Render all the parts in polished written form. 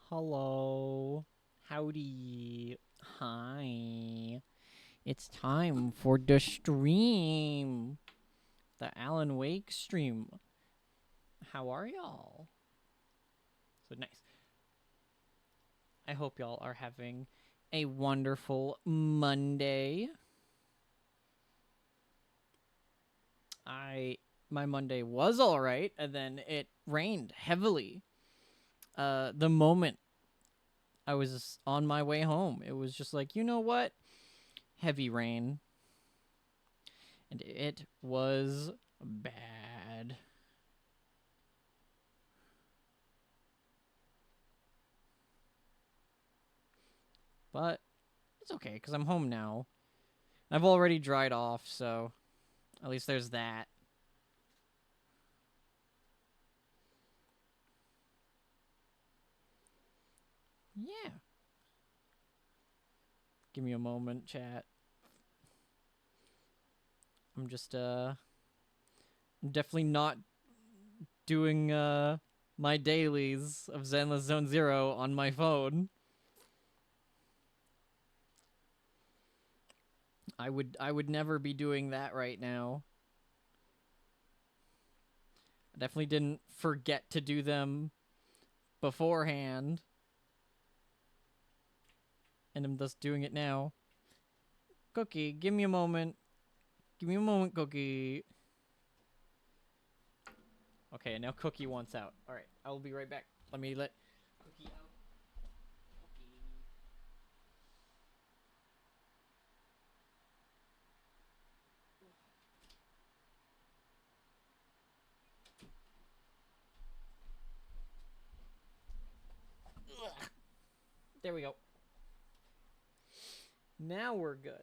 Hello. Howdy. Hi. It's time for the stream. The Alan Wake stream. How are y'all? So nice. I hope y'all are having a wonderful Monday. My Monday was all right, and then it rained heavily. The moment I was on my way home, it was just like, you know what? Heavy rain. And it was bad. But it's okay, because I'm home now. I've already dried off, so at least there's that. Yeah. Give me a moment, chat. I'm just, definitely not doing, my dailies of Zenless Zone Zero on my phone. I would never be doing that right now. I definitely didn't forget to do them beforehand. And I'm just doing it now. Cookie, give me a moment. Give me a moment, Cookie. Okay, now Cookie wants out. Alright, I will be right back. Let me let Cookie out. Cookie. Ugh. There we go. Now we're good.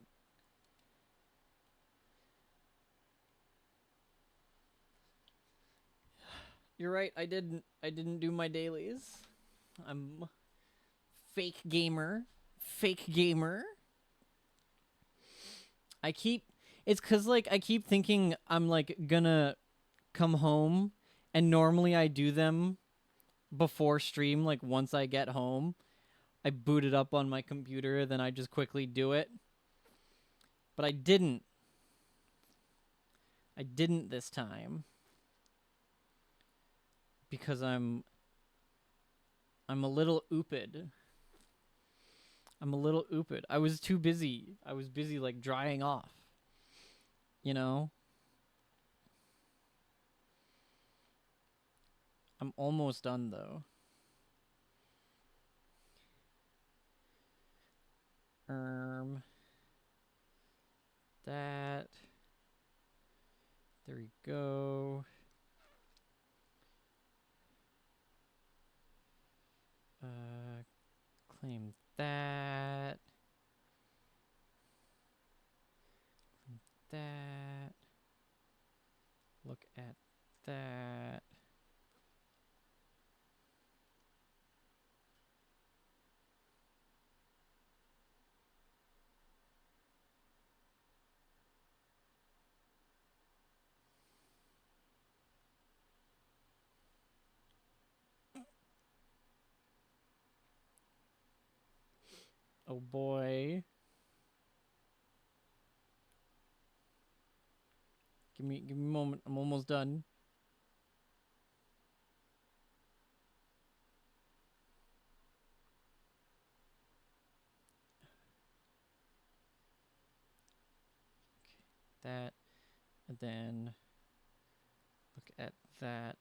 You're right, I didn't do my dailies. I'm fake gamer. Fake gamer. I keep it's cuz like I keep thinking I'm like gonna come home and normally I do them before stream, like once I get home. I boot it up on my computer, then I just quickly do it. But I didn't. I didn't this time. Because I'm a little ooped. I'm a little ooped. I was too busy. I was busy like drying off. You know? I'm almost done though. That. There we go. Claim that. Claim that. Look at that. Oh boy. Give me a moment. I'm almost done. Okay. That. And then look at that.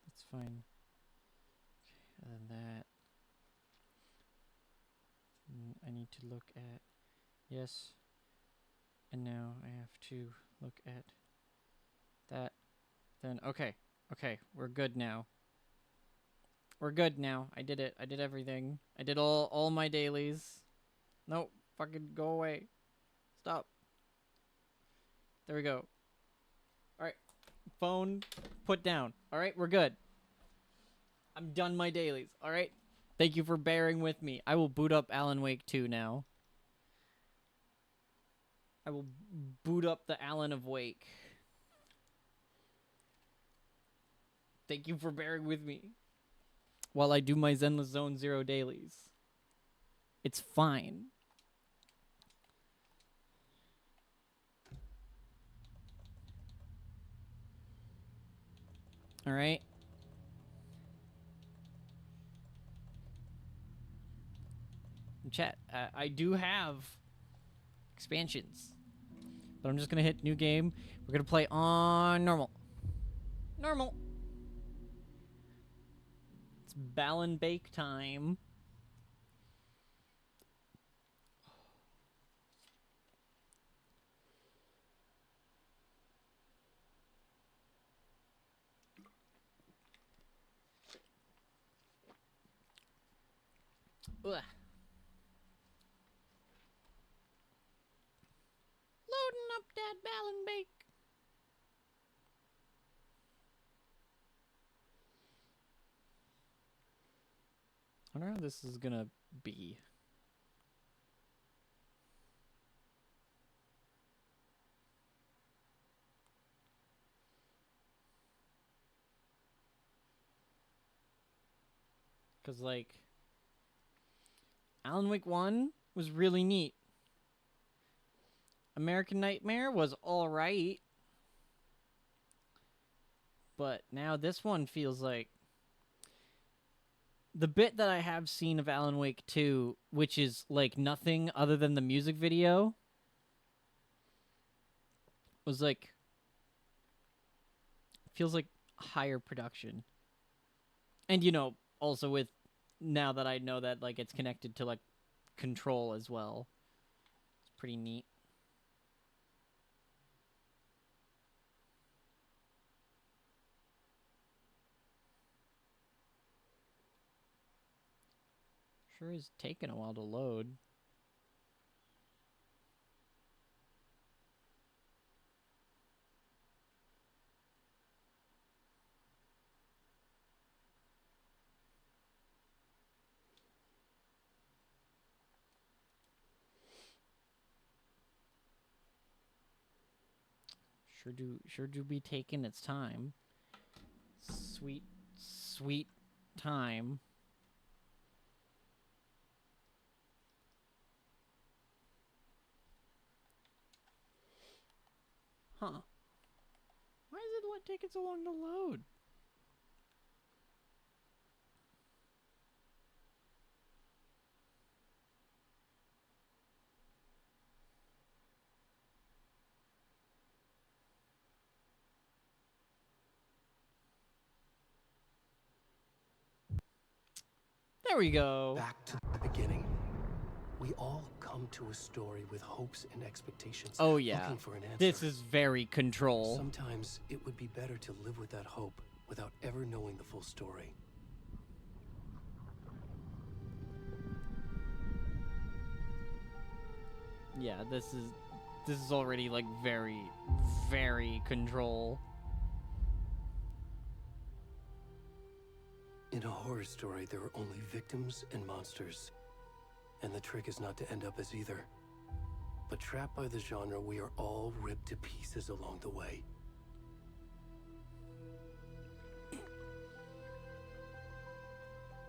That's fine. Okay, and then that. I need to look at. Yes. And now I have to look at that. Then, okay. Okay, we're good now. We're good now. I did it. I did everything. I did all my dailies. No, fucking go away. Stop. There we go. Alright. Phone put down. Alright, we're good. I'm done my dailies. Alright. Thank you for bearing with me. I will boot up Alan Wake 2 now. I will boot up the Alan of Wake. Thank you for bearing with me while I do my Zenless Zone Zero dailies. It's fine. All right. Chat, I do have expansions, but I'm just gonna hit new game. We're gonna play on normal. Normal. It's Ballon Bake time. Ugh. Loading up that Ballon Bake. I wonder how this is gonna be. Cause like Alan Wake 1 was really neat. American Nightmare was alright. But now this one feels like the bit that I have seen of Alan Wake 2, which is like nothing other than the music video, was like feels like higher production. And you know, also with now that I know that like it's connected to like Control as well. It's pretty neat. Sure is taking a while to load. Sure do be taking its time. Sweet, sweet time. Huh. Why is it taking so long to load? There we go. Back to the beginning. We all come to a story with hopes and expectations. Oh yeah. Looking for an answer. This is very Control. Sometimes it would be better to live with that hope without ever knowing the full story. Yeah, this is already like very, very Control. In a horror story, there are only victims and monsters. And the trick is not to end up as either. But trapped by the genre, we are all ripped to pieces along the way.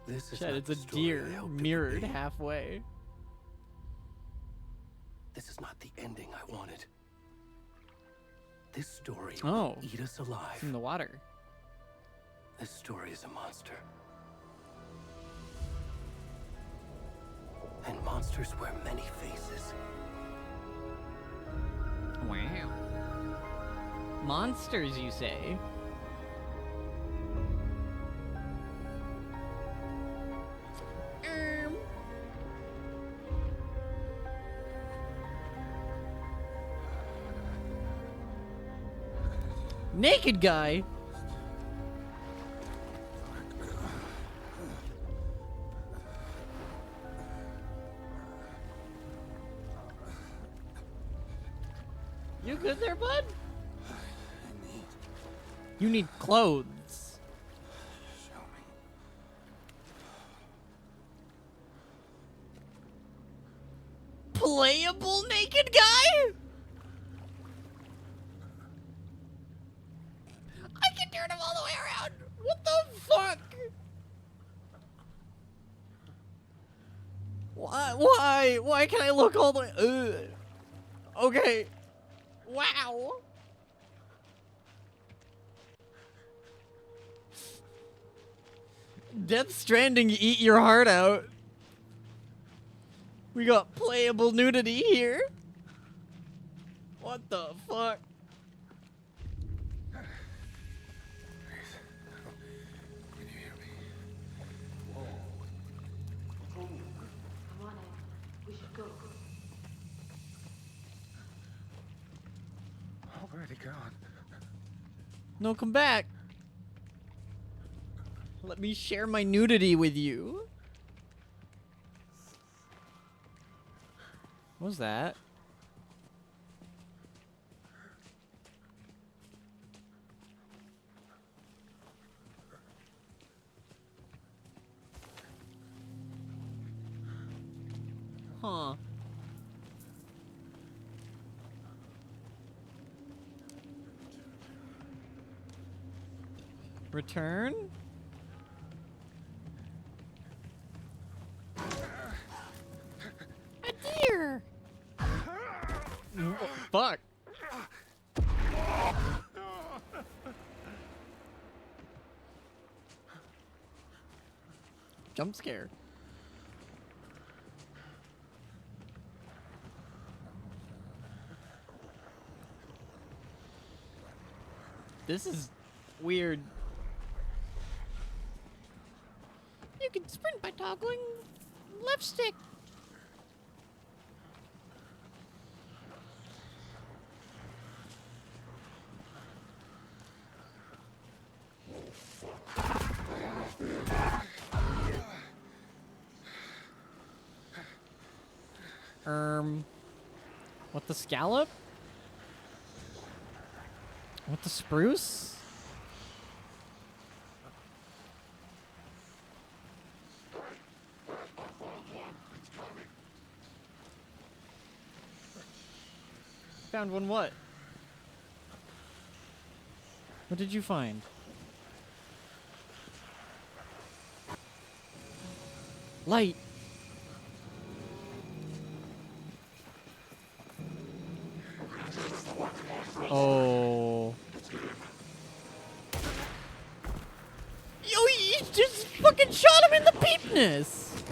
This is Shit, not it's the a story deer I hoped it would mirrored be. halfway. This is not the ending I wanted. This story Oh. will eat us It's alive. in the water. This story is a monster. And monsters wear many faces. Wow. Monsters, you say? Naked guy? You good there, bud? You need clothes. Show me. Playable naked guy? Why? Why? Why can I look all the way? Okay. Wow. Death Stranding, eat your heart out. We got playable nudity here. What the fuck? Can you hear me? I'm on it. We should go. Already gone. No, come back. Let me share my nudity with you. What was that? Huh. Return? A deer! Fuck. Jump scare. This is weird. You can sprint by toggling left stick. What the scallop? What the spruce? Found one what? What did you find? Light. Oh. Yo, you just fucking shot him in the peepness.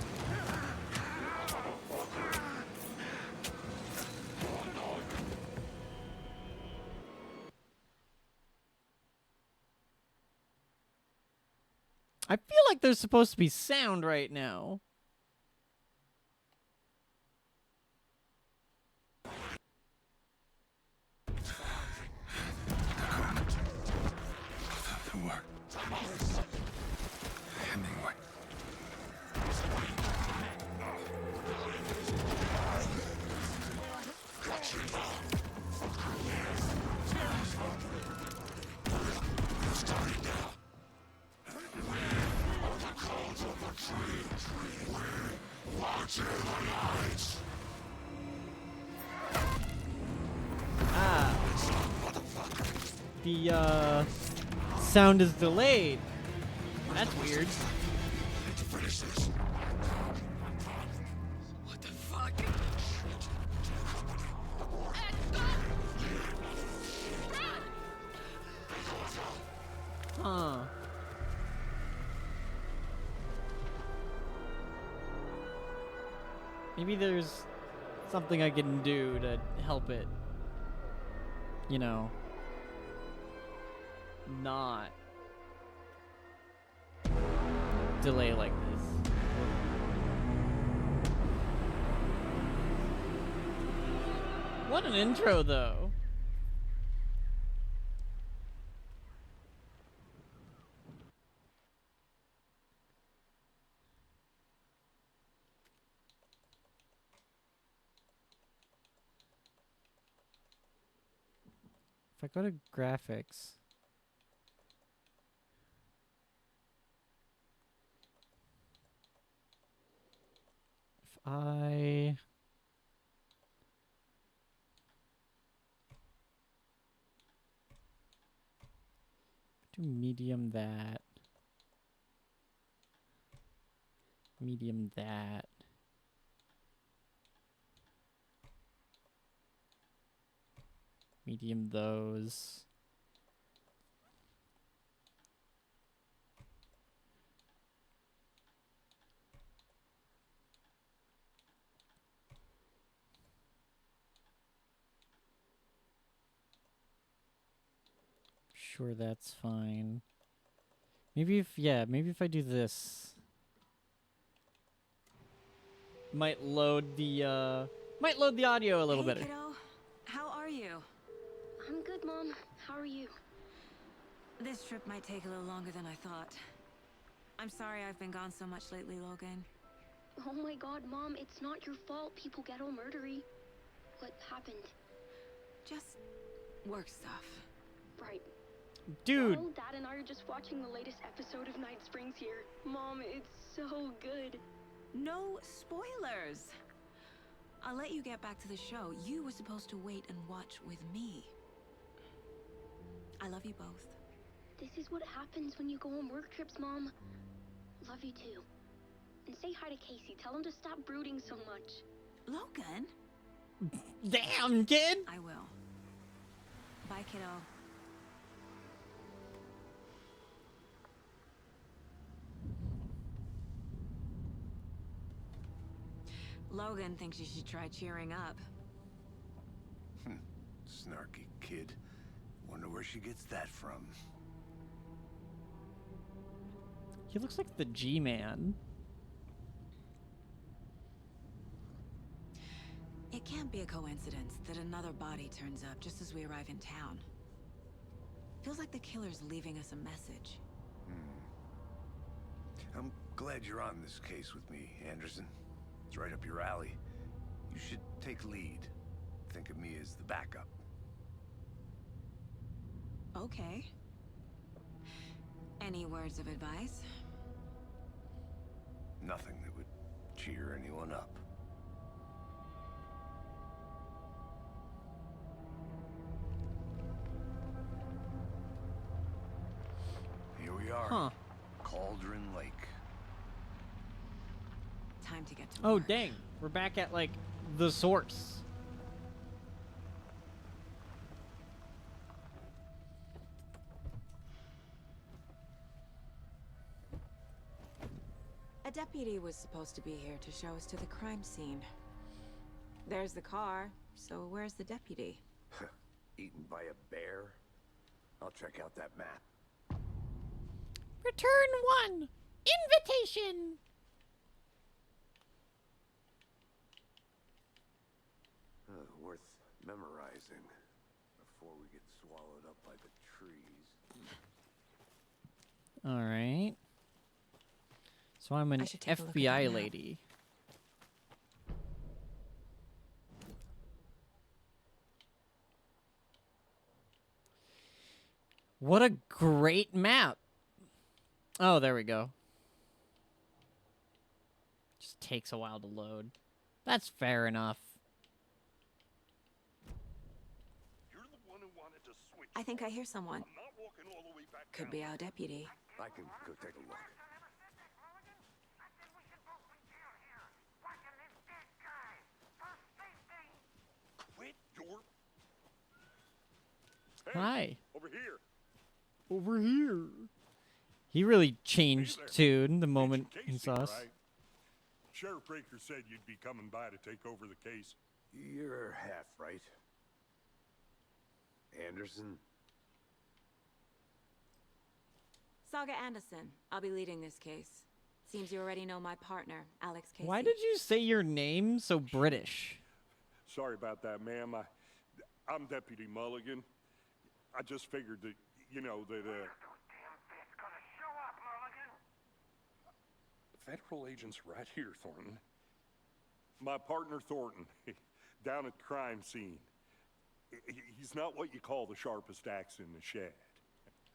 I feel like there's supposed to be sound right now. Hemingway. Ah. The sound is delayed. That's weird. What the fuck? Huh. Maybe there's something I can do to help it, you know, not delay like this. What an intro, though. If I go to graphics, if I do medium that, medium that, Medium those. Sure, that's fine. Maybe if I do this, might load the audio a little Hey, better. kiddo. How are you? I'm good, Mom. How are you? This trip might take a little longer than I thought. I'm sorry I've been gone so much lately, Logan. Oh my god, Mom, it's not your fault people get all murdery. What happened? Just work stuff. Right. Dude, Well, Dad and I are just watching the latest episode of Night Springs here. Mom, it's so good. No spoilers. I'll let you get back to the show. You were supposed to wait and watch with me. I love you both. This is what happens when you go on work trips, Mom. Love you too. And say hi to Casey. Tell him to stop brooding so much. Logan? damn kid. I will. Bye, kiddo. Logan thinks you should try cheering up. Snarky kid. Wonder where she gets that from. He looks like the G-Man. It can't be a coincidence that another body turns up just as we arrive in town. Feels like the killer's leaving us a message. I'm glad you're on this case with me, Anderson. It's right up your alley. You should take lead. Think of me as the backup. Okay. Any words of advice? Nothing that would cheer anyone up. Here we are. Huh. Cauldron Lake. Time to get to Oh work. dang, we're back at like the source. A deputy was supposed to be here to show us to the crime scene. There's the car, so where's the deputy? Eaten by a bear? I'll check out that map. Return 1. Invitation. Worth memorizing before we get swallowed up by the trees. All right. So I'm an I should take a look at FBI that map. lady. What a great map. Oh, there we go. Just takes a while to load. That's fair enough. You're the one who wanted to switch. I think I hear someone. I'm not walking all the way back Could down. be our deputy. I can go take a look. Quit your... Hey, Hi. over here. Over here. He really changed there. tune the moment Agent he Casey, saw us. right? Sheriff Breaker said you'd be coming by to take over the case. You're half right. Anderson? Saga Anderson. I'll be leading this case. Seems you already know my partner, Alex Casey. Why did you say your name so British? Sorry about that, ma'am. I'm Deputy Mulligan. I just figured that, you know, that, federal agents right here, Thornton. My partner, Thornton, down at the crime scene. He's not what you call the sharpest axe in the shed.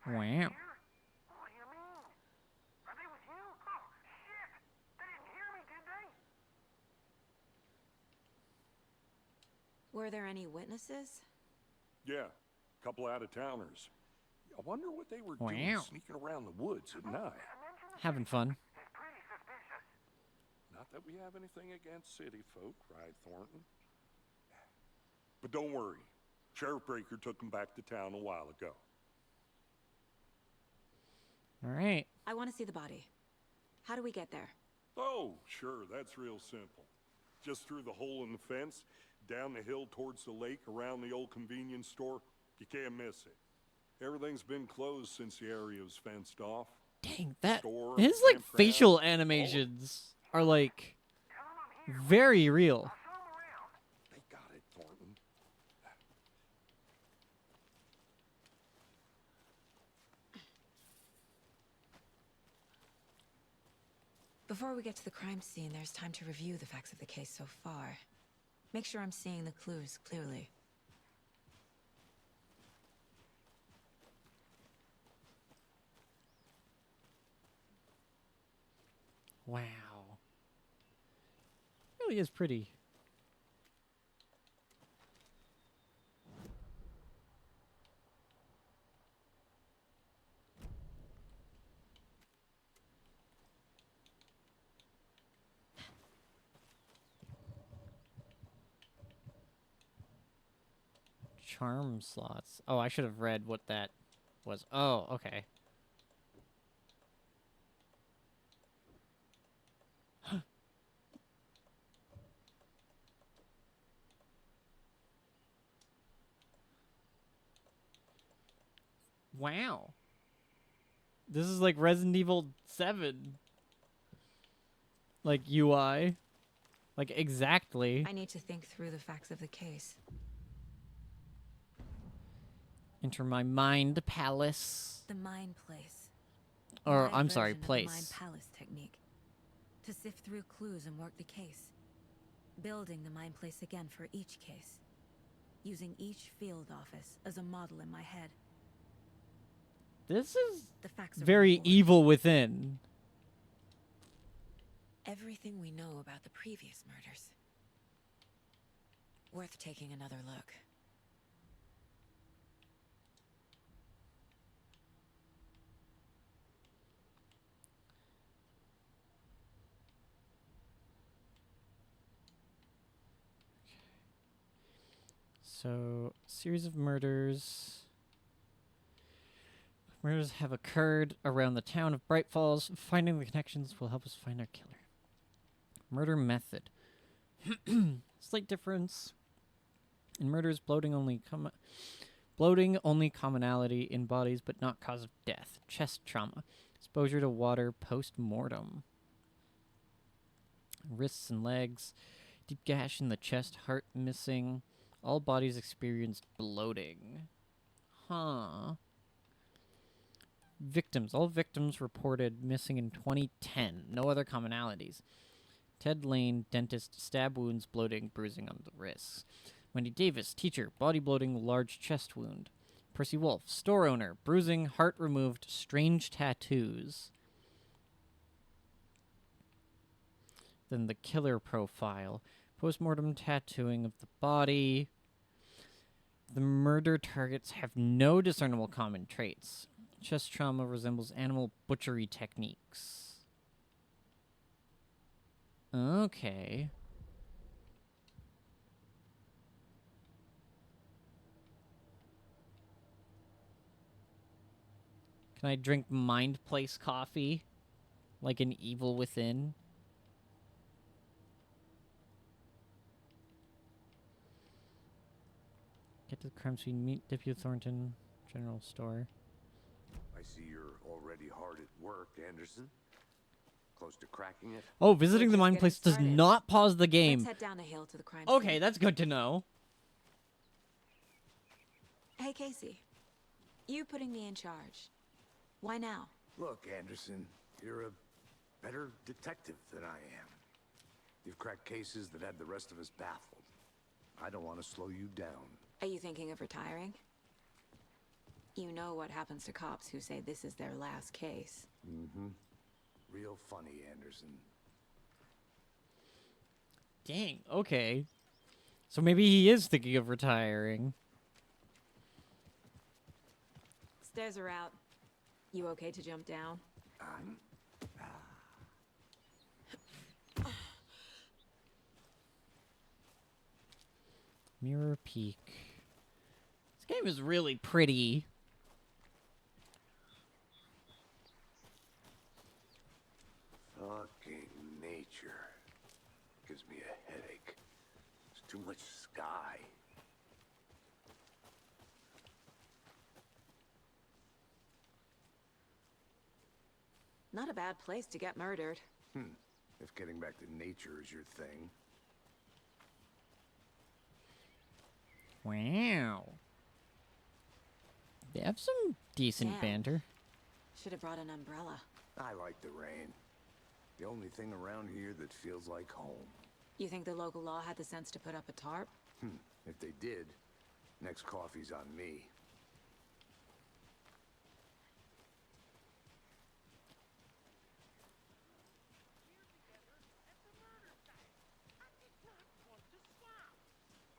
Wow. What do you mean? Are they with you? Oh, shit! They didn't hear me, did they? Were there any witnesses? Yeah, a couple out-of-towners. I wonder what they were doing Wow. sneaking around the woods at night. Having fun. It's pretty suspicious. Not that we have anything against city folk, right, Thornton? But don't worry. Sheriff Breaker took him back to town a while ago. All right. I want to see the body. How do we get there? Oh, sure, that's real simple. Just through the hole in the fence, down the hill towards the lake, around the old convenience store. You can't miss it. Everything's been closed since the area was fenced off. Dang, that Store, his like campground, facial animations are like very real. They got it, Thornton. Before we get to the crime scene, there's time to review the facts of the case so far. Make sure I'm seeing the clues clearly. Wow. Really is pretty. Charm slots. Oh, I should have read what that was. Oh, okay. Wow. This is like Resident Evil 7. Like UI. Like exactly. I need to think through the facts of the case. Enter my mind palace. The mind place. Or, My I'm sorry, version of the place. mind palace technique. To sift through clues and work the case. Building the mind place again for each case. Using each field office as a model in my head. This is The facts are very important. evil within. Everything we know about the previous murders. Worth taking another look. So, series of murders. Murders have occurred around the town of Bright Falls. Finding the connections will help us find our killer. Murder method. Slight difference. In murders, bloating only commonality in bodies, but not cause of death. Chest trauma. Exposure to water post-mortem. Wrists and legs. Deep gash in the chest, heart missing. All bodies experienced bloating. Huh. Victims. All victims reported missing in 2010. No other commonalities. Ted Lane, dentist, stab wounds, bloating, bruising on the wrists. Wendy Davis, teacher, body bloating, large chest wound. Percy Wolf, store owner, bruising, heart removed, strange tattoos. Then the killer profile. Postmortem tattooing of the body. The murder targets have no discernible common traits. Chest trauma resembles animal butchery techniques. Okay. Can I drink Mind Place coffee? Like an evil within? Get to the crime scene, meet Deputy Thornton, general store. I see you're already hard at work, Anderson. Close to cracking it. Oh, visiting We're the just Mind getting Place does started. not pause the game. Let's head down the hill to the crime Okay, scene. that's good to know. Hey, Casey. You putting me in charge. Why now? Look, Anderson, you're a better detective than I am. You've cracked cases that had the rest of us baffled. I don't want to slow you down. Are you thinking of retiring? You know what happens to cops who say this is their last case. Mm-hmm. Real funny, Anderson. Dang, okay. So maybe he is thinking of retiring. Stairs are out. You okay to jump down? Mirror peek. Game is really pretty. Fucking nature. Gives me a headache. There's too much sky. Not a bad place to get murdered. If getting back to nature is your thing. Wow. They have some decent Damn. banter. Should have brought an umbrella. I like the rain. The only thing around here that feels like home. You think the local law had the sense to put up a tarp? If they did, next coffee's on me.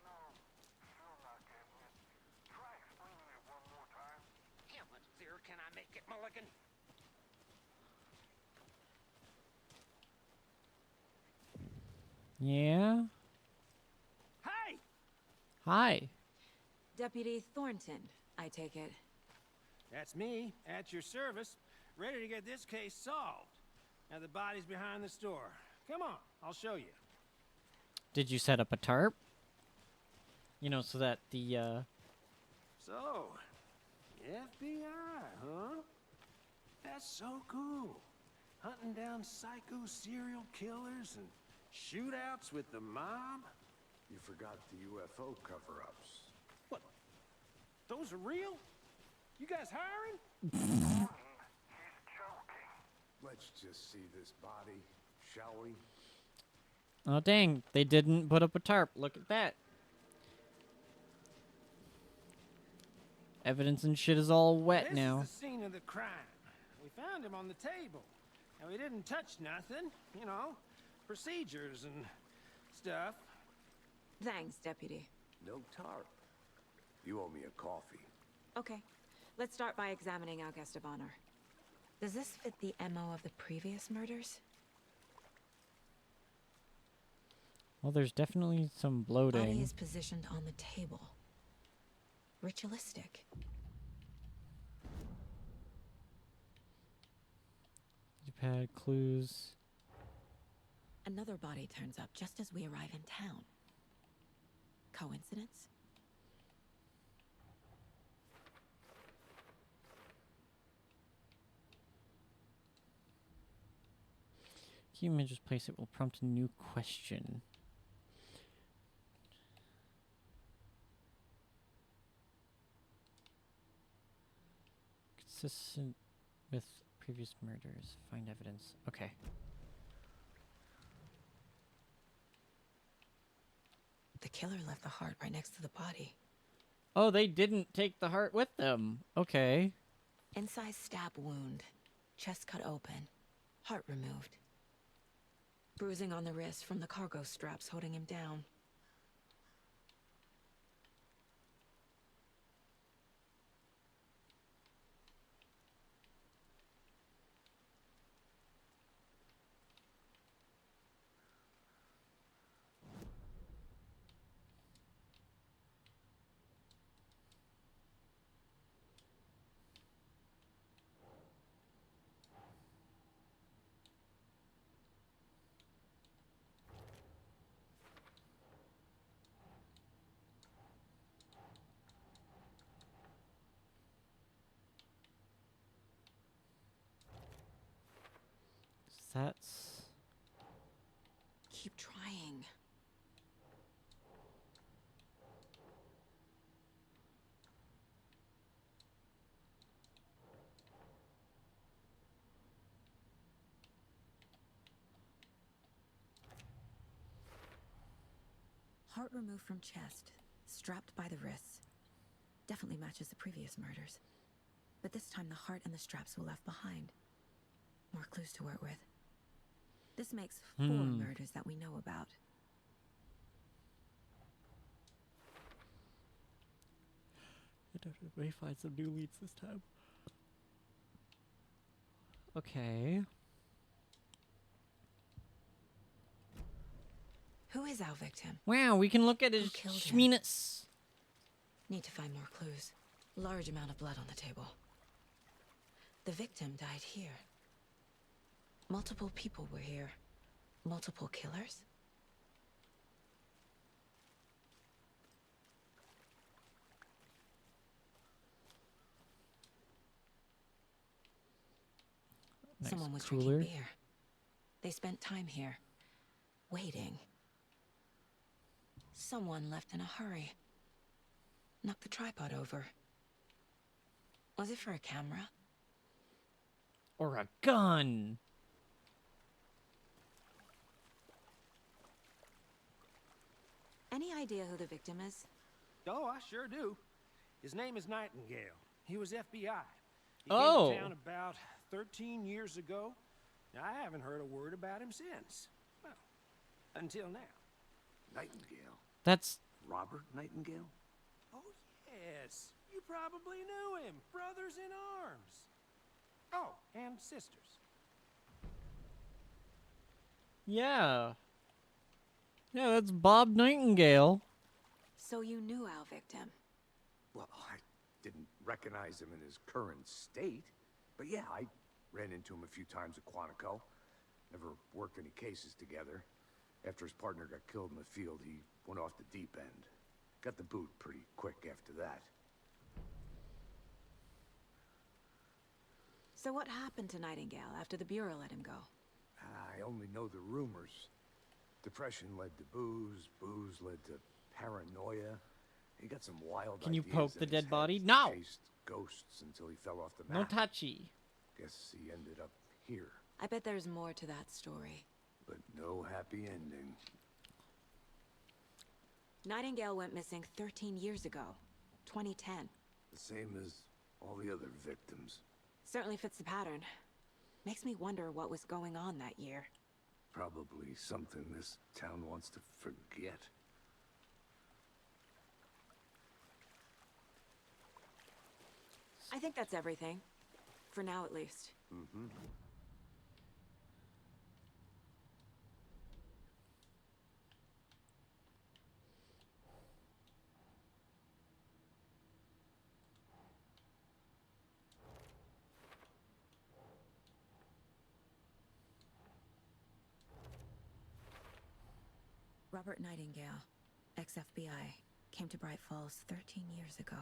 No, sure not, Captain. Try explaining it one more time. How much clearer can I make it, Mulligan? Yeah? Hey! Hi. Deputy Thornton, I take it. That's me, at your service, ready to get this case solved. Now the body's behind the store. Come on, I'll show you. Did you set up a tarp? You know, so that the, So, FBI, huh? That's so cool. Hunting down psycho serial killers and shootouts with the mob? You forgot the UFO cover-ups. What? Those are real? You guys hiring? He's joking. Let's just see this body, shall we? Oh, dang. They didn't put up a tarp. Look at that. Evidence and shit is all wet This now. is the scene of the crime. We found him on the table. And we didn't touch nothing, you know, procedures and stuff. Thanks, Deputy. No tarp. You owe me a coffee. Okay, let's start by examining our guest of honor. Does this fit the MO of the previous murders? Well, there's definitely some Body bloating. is positioned on the table. Ritualistic. Pad clues. Another body turns up just as we arrive in town. Coincidence? Key images place it will prompt a new question. Consistent with previous murders. Find evidence. Okay. The killer left the heart right next to the body. Oh, they didn't take the heart with them. Okay. Incised stab wound. Chest cut open. Heart removed. Bruising on the wrist from the cargo straps holding him down. That's... Keep trying. Heart removed from chest, strapped by the wrists. Definitely matches the previous murders. But this time the heart and the straps were left behind. More clues to work with. This makes 4 murders that we know about. I definitely find some new leads this time. Okay. Who is our victim? Wow, we can look at his Who killed him? schmeenus. Need to find more clues. Large amount of blood on the table. The victim died here. Multiple people were here. Multiple killers? Nice Someone was cooler. drinking beer. They spent time here, waiting. Someone left in a hurry. Knocked the tripod over. Was it for a camera? Or a gun. Any idea who the victim is? Oh, I sure do. His name is Nightingale. He was FBI. He Oh. came to town about 13 years ago. Now, I haven't heard a word about him since. Well, until now. Nightingale? That's Robert Nightingale? Oh, yes. You probably knew him. Brothers in arms. Oh, and sisters. yeah. Yeah, that's Bob Nightingale. So you knew our victim. Well, I didn't recognize him in his current state. But yeah, I ran into him a few times at Quantico. Never worked any cases together. After his partner got killed in the field, he went off the deep end. Got the boot pretty quick after that. So what happened to Nightingale after the Bureau let him go? I only know the rumors. Depression led to booze, booze led to paranoia. He got some wild Can you ideas poke in the his dead head. body? No! Chased ghosts until he fell off the No map. touchy. Guess he ended up here, I bet there's more to that story. but no happy ending. Nightingale went missing 13 years ago. 2010. The same as all the other victims. Certainly fits the pattern. Makes me wonder what was going on that year. Probably something this town wants to forget. I think that's everything. For now, at least. Mm-hmm. Robert Nightingale, ex-FBI, came to Bright Falls 13 years ago.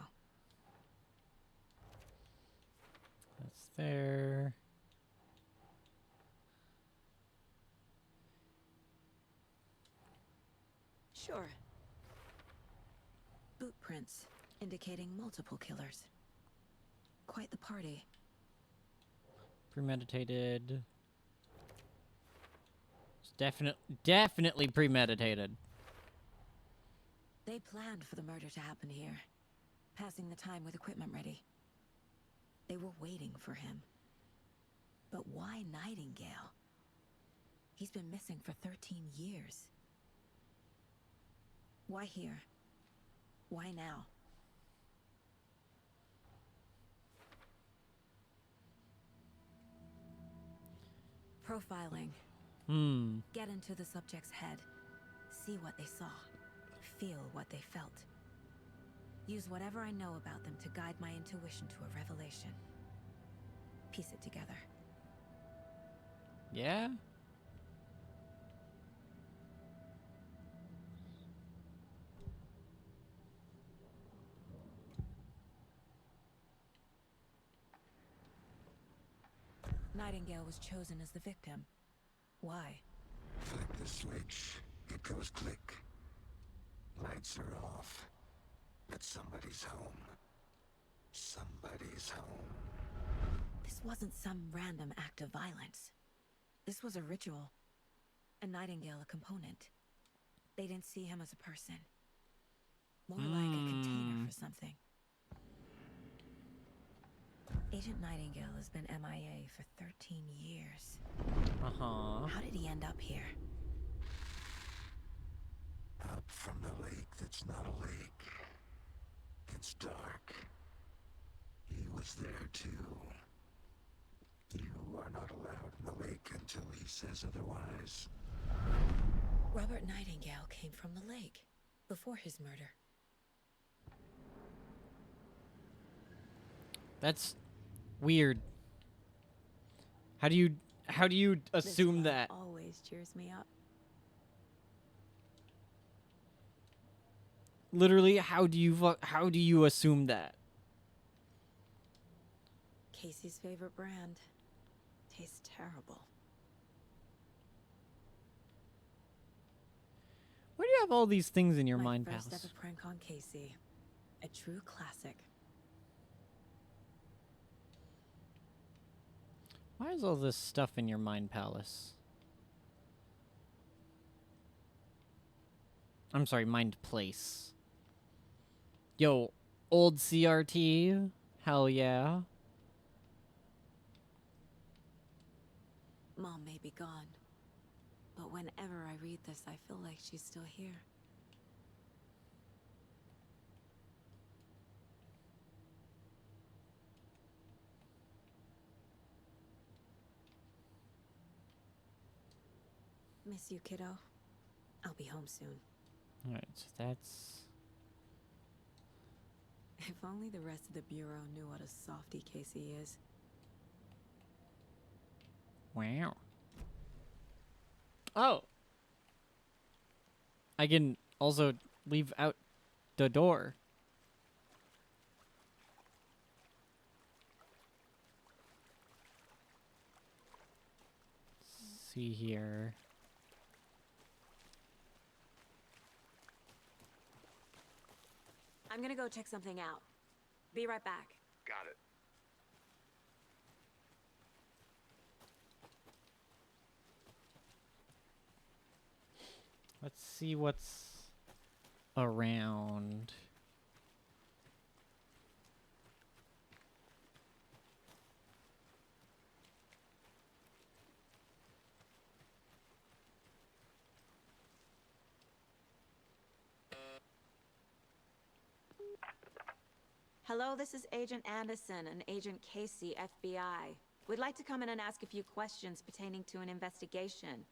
That's there. Sure. Boot prints indicating multiple killers. Quite the party. Premeditated. It's definitely premeditated. They planned for the murder to happen here, passing the time with equipment ready. They were waiting for him. But why Nightingale? He's been missing for 13 years. Why here? Why now? Profiling. Get into the subject's head. See what they saw. Feel what they felt. Use whatever I know about them to guide my intuition to a revelation. Piece it together. Yeah? Nightingale was chosen as the victim. Why? Flick the switch, it goes click. Lights are off. But somebody's home. Somebody's home. This wasn't some random act of violence. This was a ritual. And Nightingale a component. They didn't see him as a person. More like a container for something. Agent Nightingale has been MIA for 13 years. Uh-huh. How did he end up here? Up from the lake that's not a lake. It's dark. He was there too. You are not allowed in the lake until he says otherwise. Robert Nightingale came from the lake before his murder. That's weird. How do you assume This that? always cheers me up. Literally, how do you assume that? Casey's favorite brand. Tastes terrible. Where do you have all these things in your My mind first palace? ever prank on Casey. A true classic. Why is all this stuff in your mind palace? I'm sorry, mind place. Yo, old CRT? Hell yeah. Mom may be gone, but whenever I read this, I feel like she's still here. Miss you, kiddo. I'll be home soon. Alright, so that's... If only the rest of the Bureau knew what a softie Casey is. Wow. Oh! I can also leave out the door. See here. I'm gonna go check something out. Be right back. Got it. Let's see what's around. Hello, this is Agent Anderson and Agent Casey, FBI. We'd like to come in and ask a few questions pertaining to an investigation.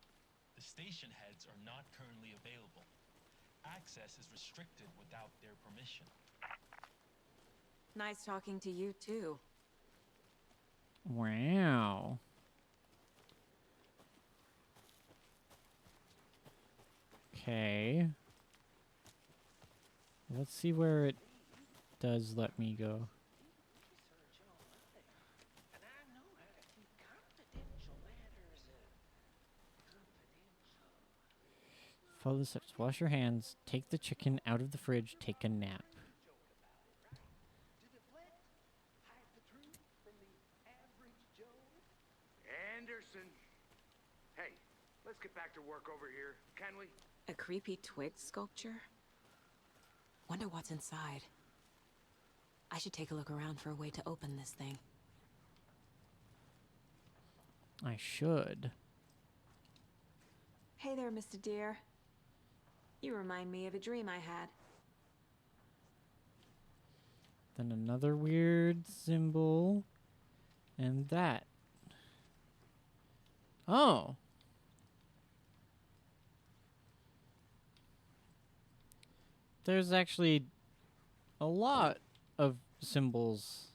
The station heads are not currently available. Access is restricted without their permission. Nice talking to you, too. Wow. Okay. Let's see where it does let me go. And I know how to keep confidential matters confidential. Follow the steps. Wash your hands. Take the chicken out of the fridge. Take a nap. To deflect, hide the truth from the average Joe. Anderson. Hey, let's get back to work over here, can we? A creepy twig sculpture? Wonder what's inside. I should take a look around for a way to open this thing. I should. Hey there, Mr. Deer. You remind me of a dream I had. Then another weird symbol. And that. Oh. There's actually a lot of symbols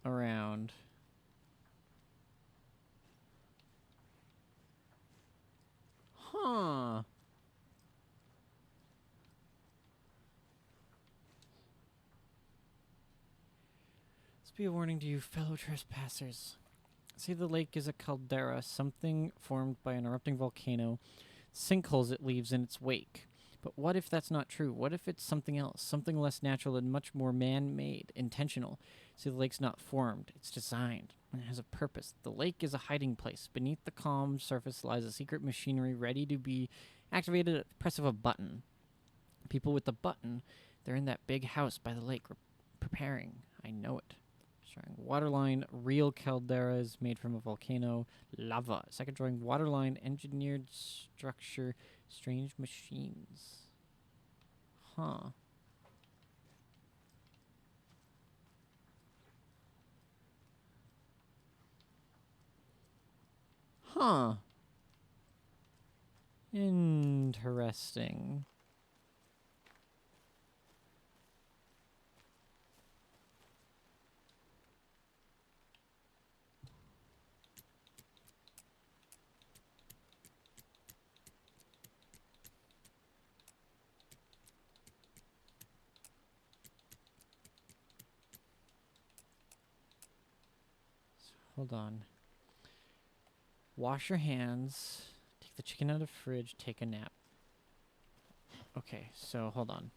around. Huh. This be a warning to you, fellow trespassers. See, the lake is a caldera, something formed by an erupting volcano, sinkholes it leaves in its wake. But what if that's not true? What if it's something else, something less natural and much more man-made, intentional? See, the lake's not formed, it's designed, and it has a purpose. The lake is a hiding place. Beneath the calm surface lies a secret machinery ready to be activated at the press of a button. People with the button, they're in that big house by the lake, preparing. I know it. Drawing waterline, real calderas made from a volcano, lava. Second drawing, waterline, engineered structure, strange machines. Huh. Huh. Interesting. hold on. Wash your hands. Take the chicken out of the fridge. Take a nap. Okay, so hold on.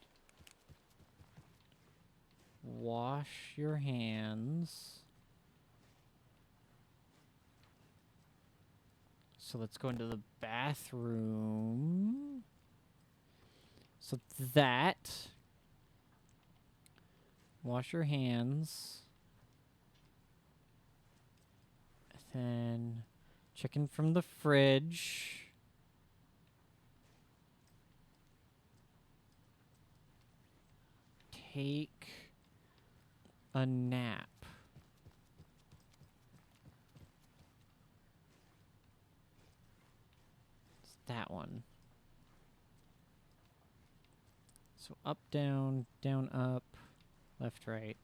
Wash your hands. So let's go into the bathroom. So that. Wash your hands. Then chicken from the fridge. Take a nap. It's that one. So up, down, down, up, left, right.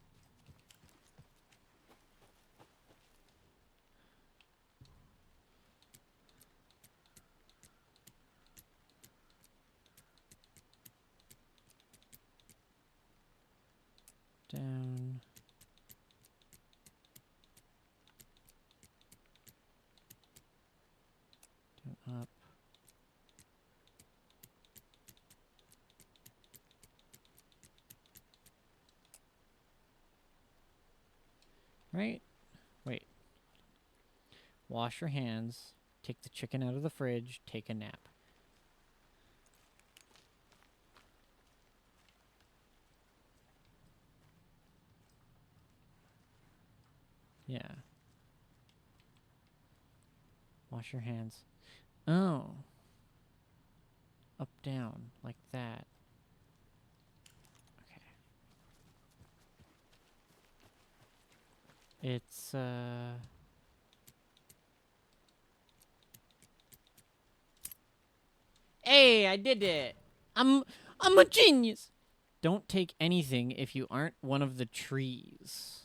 Down. Down, up. Right? Wait. Wash your hands. Take the chicken out of the fridge. Take a nap. Yeah. Wash your hands. Oh. Up, down, like that. Okay. It's, Hey, I did it! I'm a genius! Don't take anything if you aren't one of the trees.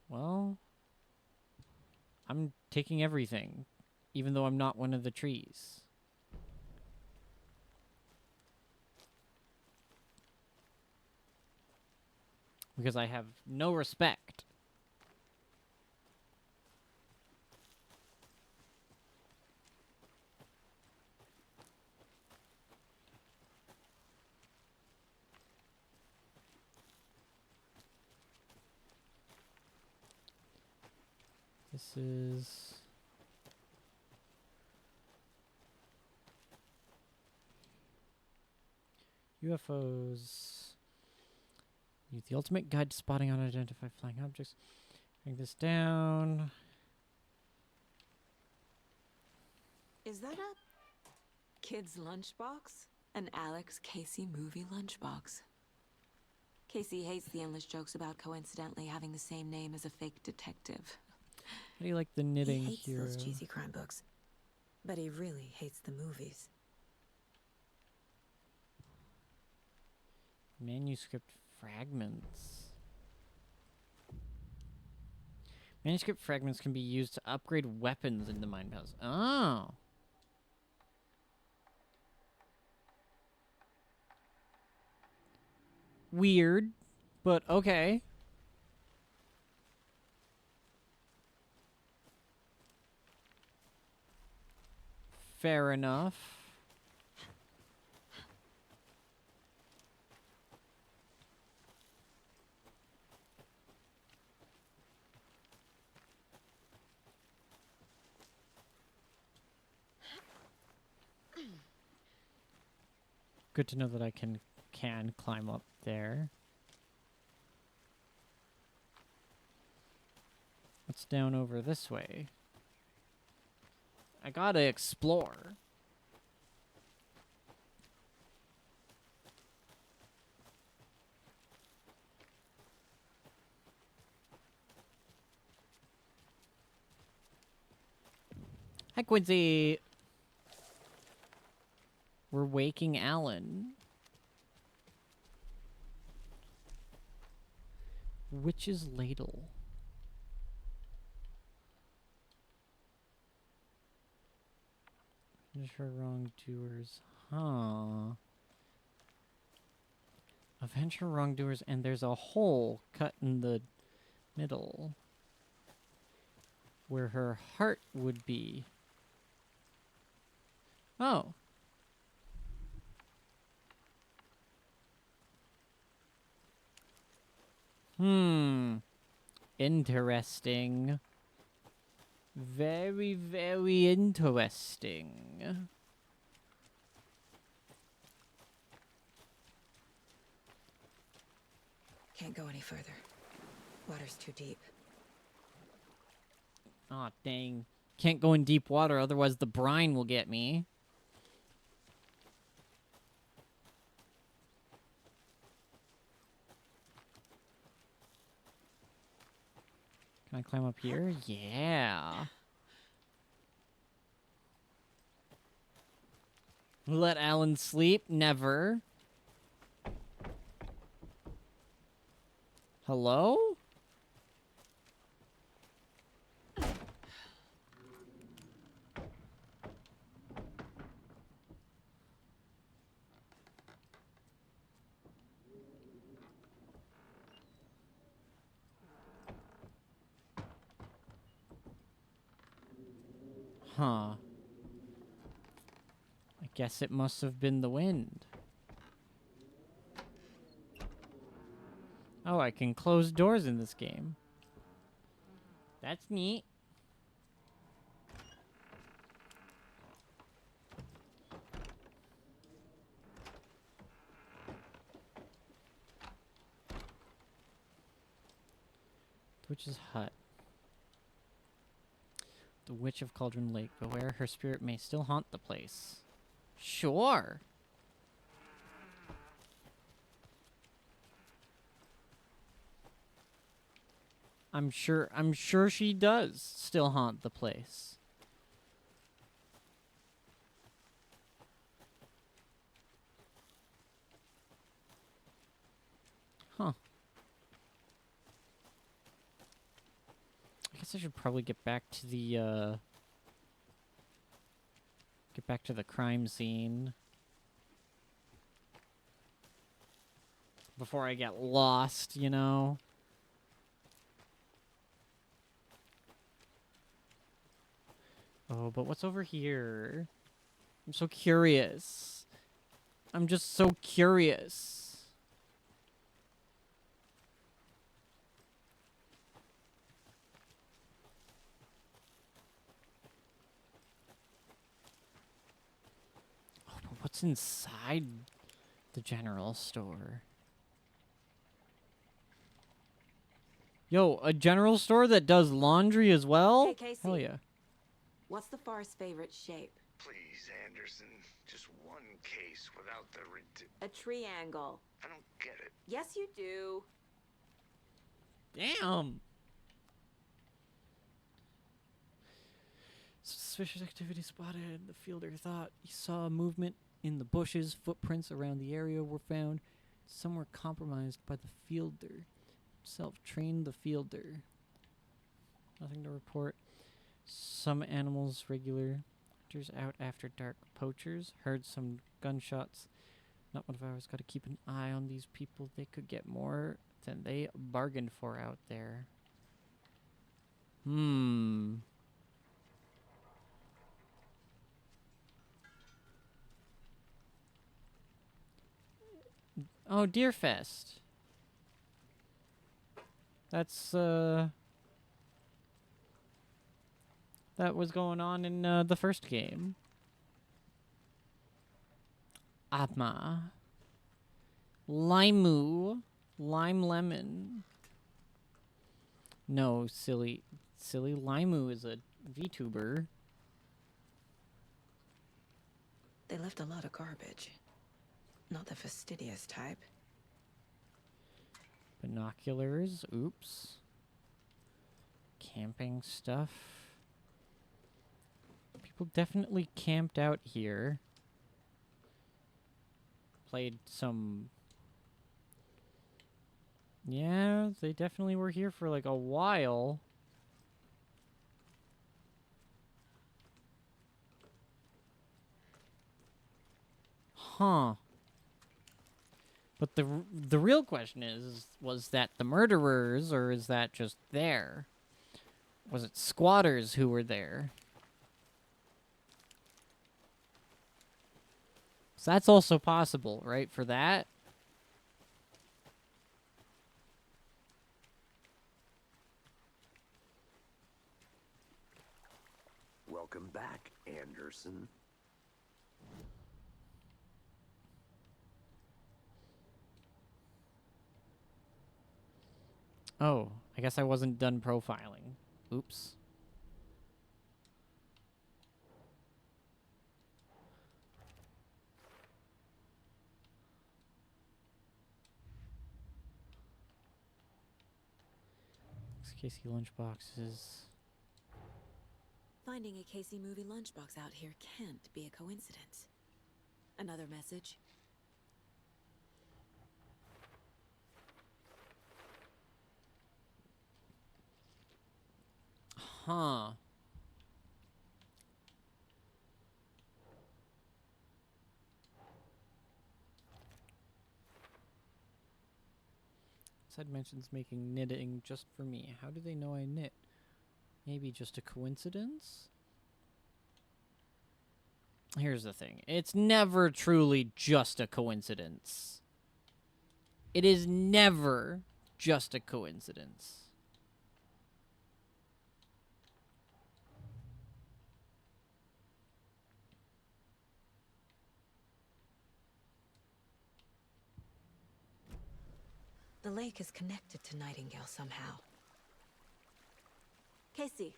Well, I'm taking everything, even though I'm not one of the trees. Because I have no respect. This is... UFOs. Use the ultimate guide to spotting unidentified flying objects. Bring this down. Is that a kid's lunchbox? An Alex Casey movie lunchbox. Casey hates the endless jokes about coincidentally having the same name as a fake detective. How do you like the knitting He hates hero? those cheesy crime books, but he really hates the movies. Manuscript fragments. Manuscript fragments can be used to upgrade weapons in the Mind Palace. Oh. Weird, but okay. Fair enough. Good to know that I can climb up there. What's down over this way? I gotta explore. Hi, Quincy. We're waking Alan. Witch's ladle. Finish her wrongdoers. Huh. Avenge her wrongdoers, and there's a hole cut in the middle where her heart would be. Oh. Interesting. Very, very interesting. Can't go any further. Water's too deep. Aw, dang. Can't go in deep water, otherwise the brine will get me. Can I climb up here? Yeah. Let Alan sleep? Never. Hello? Huh. I guess it must have been the wind. Oh, I can close doors in this game. That's neat. The witch's hut. The Witch of Cauldron Lake. Beware, her spirit may still haunt the place. Sure. I'm sure she does still haunt the place. Huh. I guess I should probably get back to the crime scene before I get lost, you know? Oh, but what's over here? I'm so curious. I'm just so curious. Oh, but what's inside the general store? Yo, a general store that does laundry as well? Hey, Casey. Hell yeah. What's the far's favorite shape? Please, Anderson. Just one case without the A triangle. I don't get it. Yes, you do. Damn. Suspicious activity spotted. The fielder thought he saw movement in the bushes. Footprints around the area were found. Some were compromised by the fielder himself. Trained the fielder. Nothing to report. Some animals regular. Hunters out after dark. Poachers heard some gunshots. Not one of ours. Got to keep an eye on these people. They could get more than they bargained for out there. Oh, Deerfest. That's, that was going on in, the first game. Atma. Limu. Lime Lemon. No, silly. Limu is a VTuber. They left a lot of garbage. Not the fastidious type. Binoculars. Oops. Camping stuff. People definitely camped out here. Played some... Yeah, they definitely were here for like a while. Huh. But the real question is, was that the murderers, or is that just there? Was it squatters who were there? So that's also possible, right? For that? Welcome back, Anderson. Oh, I guess I wasn't done profiling. Oops. Casey lunchboxes. Finding a Casey movie lunchbox out here can't be a coincidence. Another message. Huh. Said mentions making knitting just for me. How do they know I knit? Maybe just a coincidence? Here's the thing. It's never truly just a coincidence. It is never just a coincidence. The lake is connected to Nightingale somehow. Casey,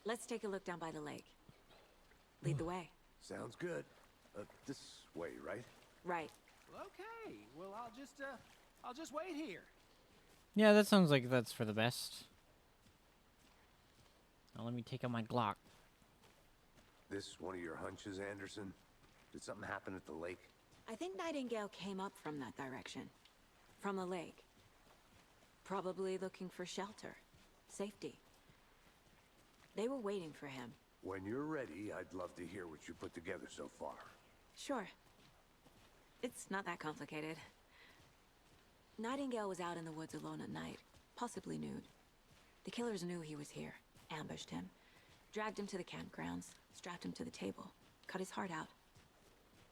let's take a look down by the lake. Lead the way. Sounds good. This way, right? Right. Okay, well, I'll just wait here. Yeah, that sounds like that's for the best. Now let me take out my Glock. This one of your hunches, Anderson? Did something happen at the lake? I think Nightingale came up from that direction. From the lake. Probably looking for shelter. Safety. They were waiting for him. When you're ready, I'd love to hear what you put together so far. Sure. It's not that complicated. Nightingale was out in the woods alone at night, possibly nude. The killers knew he was here, ambushed him, dragged him to the campgrounds, strapped him to the table, cut his heart out.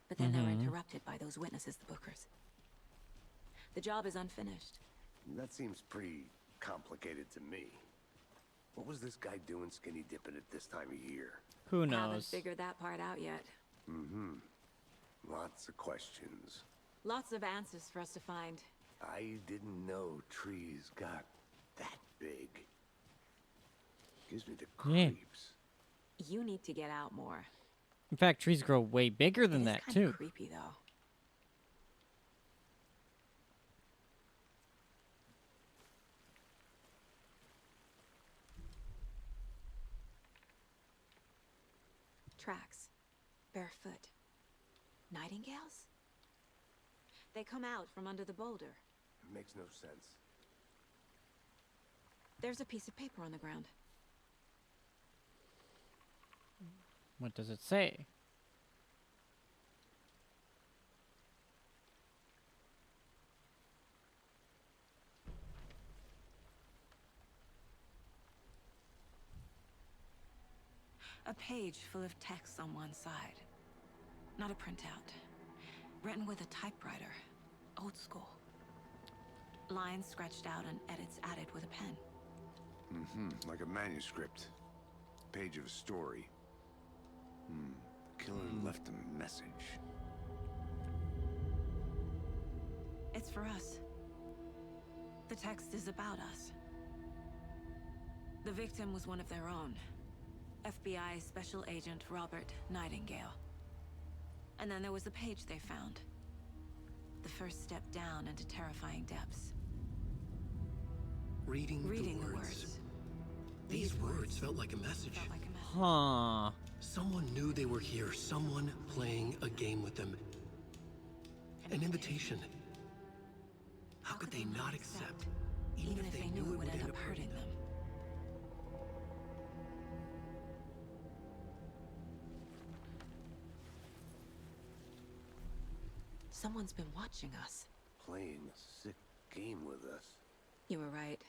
But then they were interrupted by those witnesses, the Bookers. The job is unfinished. That seems pretty complicated to me. What was this guy doing skinny dipping at this time of year? Who knows? Haven't figured that part out yet. Lots of questions. Lots of answers for us to find. I didn't know trees got that big. Gives me the creeps. You need to get out more. In fact, trees grow way bigger than that, It's kind too. of creepy, though. Tracks. Barefoot. Nightingales? They come out from under the boulder. It makes no sense. There's a piece of paper on the ground. What does it say? A page full of text on one side. Not a printout. Written with a typewriter. Old school. Lines scratched out and edits added with a pen. Like a manuscript. Page of a story. Killer left a message. It's for us. The text is about us. The victim was one of their own. FBI Special Agent Robert Nightingale. And then there was the page they found. The first step down into terrifying depths. Reading the words. These words felt like a message. Felt like a message. Huh. Someone knew they were here. Someone playing a game with them. An invitation. How could they not accept? Even if they knew it would end up hurting them. Someone's been watching us. playing a sick game with us. You were right.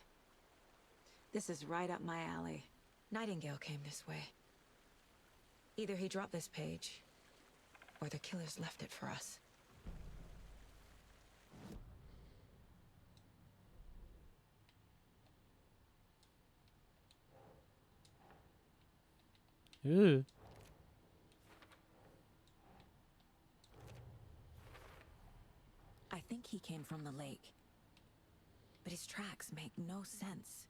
This is right up my alley. Nightingale came this way. Either he dropped this page, or the killers left it for us. Ew. I think he came from the lake. But his tracks make no sense.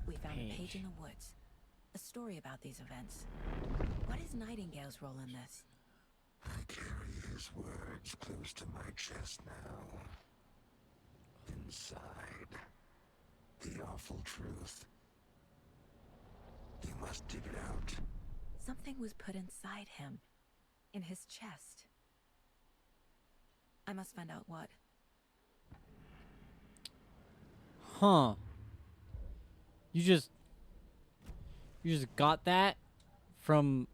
We found a page in the woods. A story about these events. What is Nightingale's role in this? I carry his words close to my chest now. Inside, the awful truth. You must dig it out. Something was put inside him. In his chest. I must find out what. Huh. You just got that from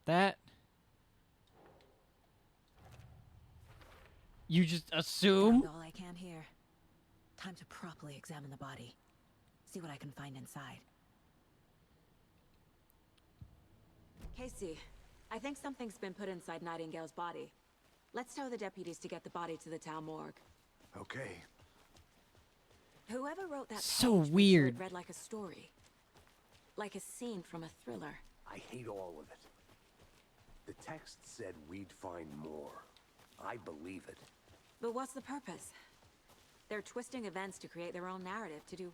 that? You just assume? That's all I can hear. Time to properly examine the body. See what I can find inside. Casey, I think something's been put inside Nightingale's body. Let's tell the deputies to get the body to the town morgue. Okay. Whoever wrote that So page made sure weird. it read like a story. Like a scene from a thriller. I hate all of it. The text said we'd find more. I believe it. But what's the purpose? They're twisting events to create their own narrative. To do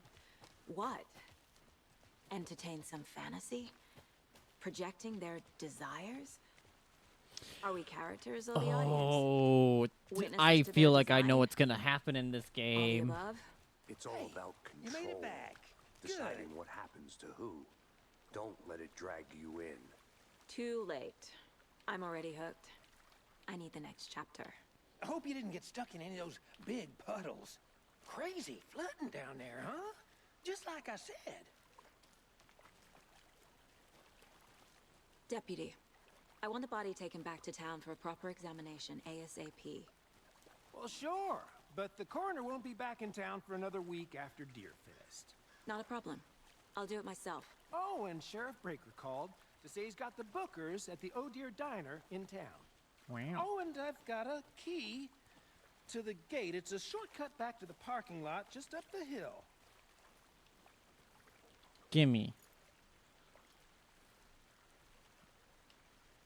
what? Entertain some fantasy? Projecting their desires? Are we characters or the audience? Oh, Witnesses I to feel their like I know design? what's gonna happen in this All the game. above? It's all about You control. made it back. Deciding Good. what happens to who. Don't let it drag you in. Too late. I'm already hooked. I need the next chapter. I hope you didn't get stuck in any of those big puddles. Crazy flooding down there, huh? Just like I said. Deputy, I want the body taken back to town for a proper examination ASAP. Well, sure. But the coroner won't be back in town for another week after Deerfest. Not a problem. I'll do it myself. Oh, and Sheriff Breaker called to say he's got the bookers at the Oh Dear Diner in town. Wow. Oh, and I've got a key to the gate. It's a shortcut back to the parking lot just up the hill. Gimme.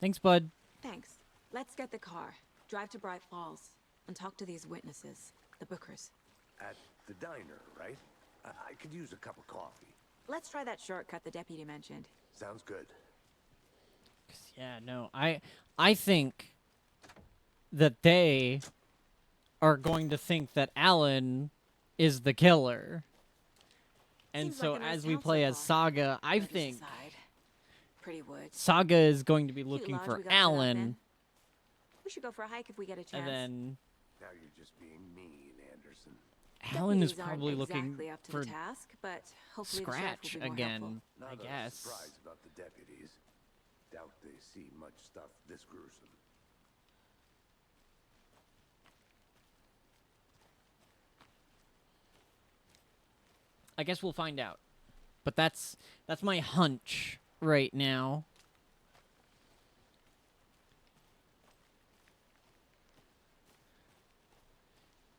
Thanks, bud. Thanks. Let's get the car, drive to Bright Falls, and talk to these witnesses, the bookers. At the diner, right? I could use a cup of coffee. Let's try that shortcut the deputy mentioned. Sounds good. 'Cause, yeah, no, I think that they are going to think that Alan is the killer. And Seems so like a nice as we town play so as far. Saga, I Murder's think aside. Pretty woods. Saga is going to be Cute looking lodge for we got set up Alan, in. We should go for a hike if we get a chance. and then Now you're just being mean, Anderson. Alan is Deputies aren't probably looking exactly up to for the task, but hopefully the sheriff Scratch will be more again, helpful. Not I a guess. surprise about the deputies. Doubt they see much stuff this gruesome. I guess we'll find out. But that's my hunch right now.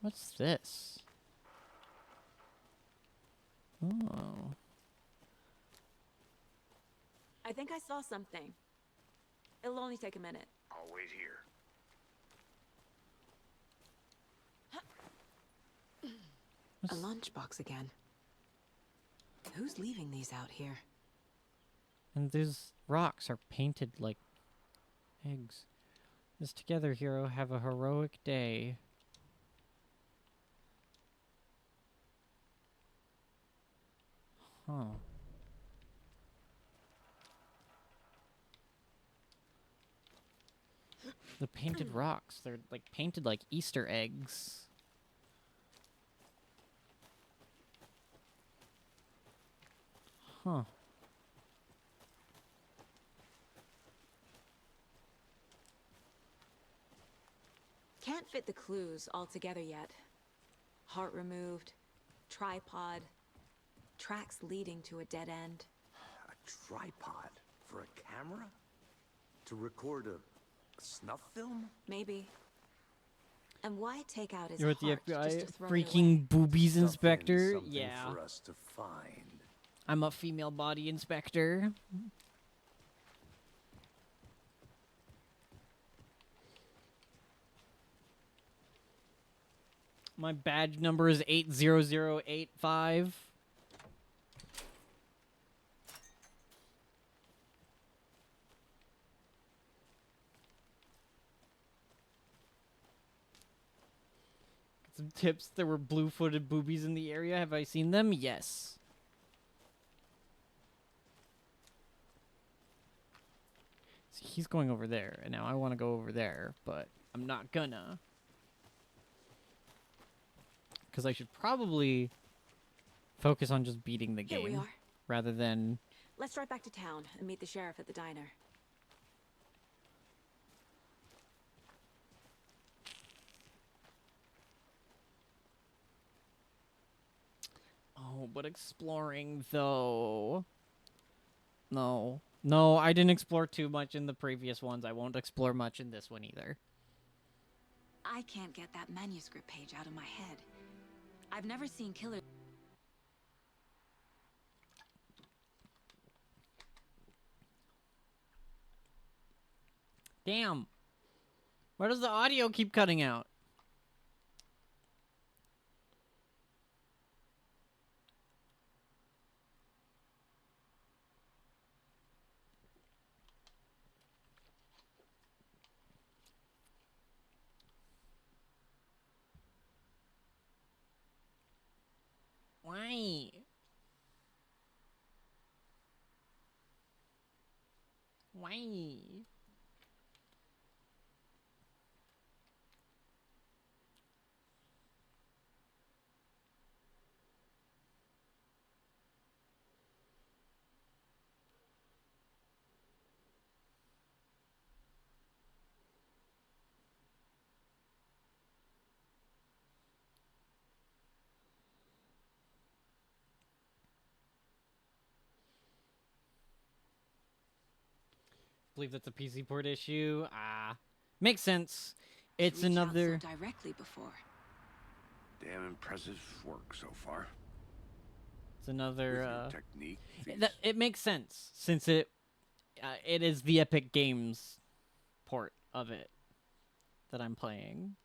What's this? Oh. I think I saw something. It'll only take a minute. I'll wait here. A lunchbox again. Who's leaving these out here? And these rocks are painted like eggs. This together, hero, have a heroic day. Huh. The painted rocks, they're like painted like Easter eggs. Huh. Can't fit the clues all together yet. Heart removed, tripod, tracks leading to a dead end. A tripod for a camera? To record a snuff film? Maybe. And why take out his You're with the heart just FBI to throw it away? freaking boobies Stuff in inspector? something Yeah. for us to find. I'm a female body inspector. My badge number is 80085. Some tips. There were blue-footed boobies in the area. Have I seen them? Yes. See, he's going over there, and now I want to go over there, but I'm not gonna. Because I should probably focus on just beating the Here we game are. rather than... Let's drive back to town and meet the sheriff at the diner. Oh, but exploring, though. No. No, I didn't explore too much in the previous ones. I won't explore much in this one either. I can't get that manuscript page out of my head. I've never seen killers. Damn. Why does the audio keep cutting out? Why? Why? Believe that's a PC port issue. Makes sense. It's reached out another... so directly before. Damn impressive work so far. It's another, Technique. it makes sense since it is the Epic Games port of it that I'm playing.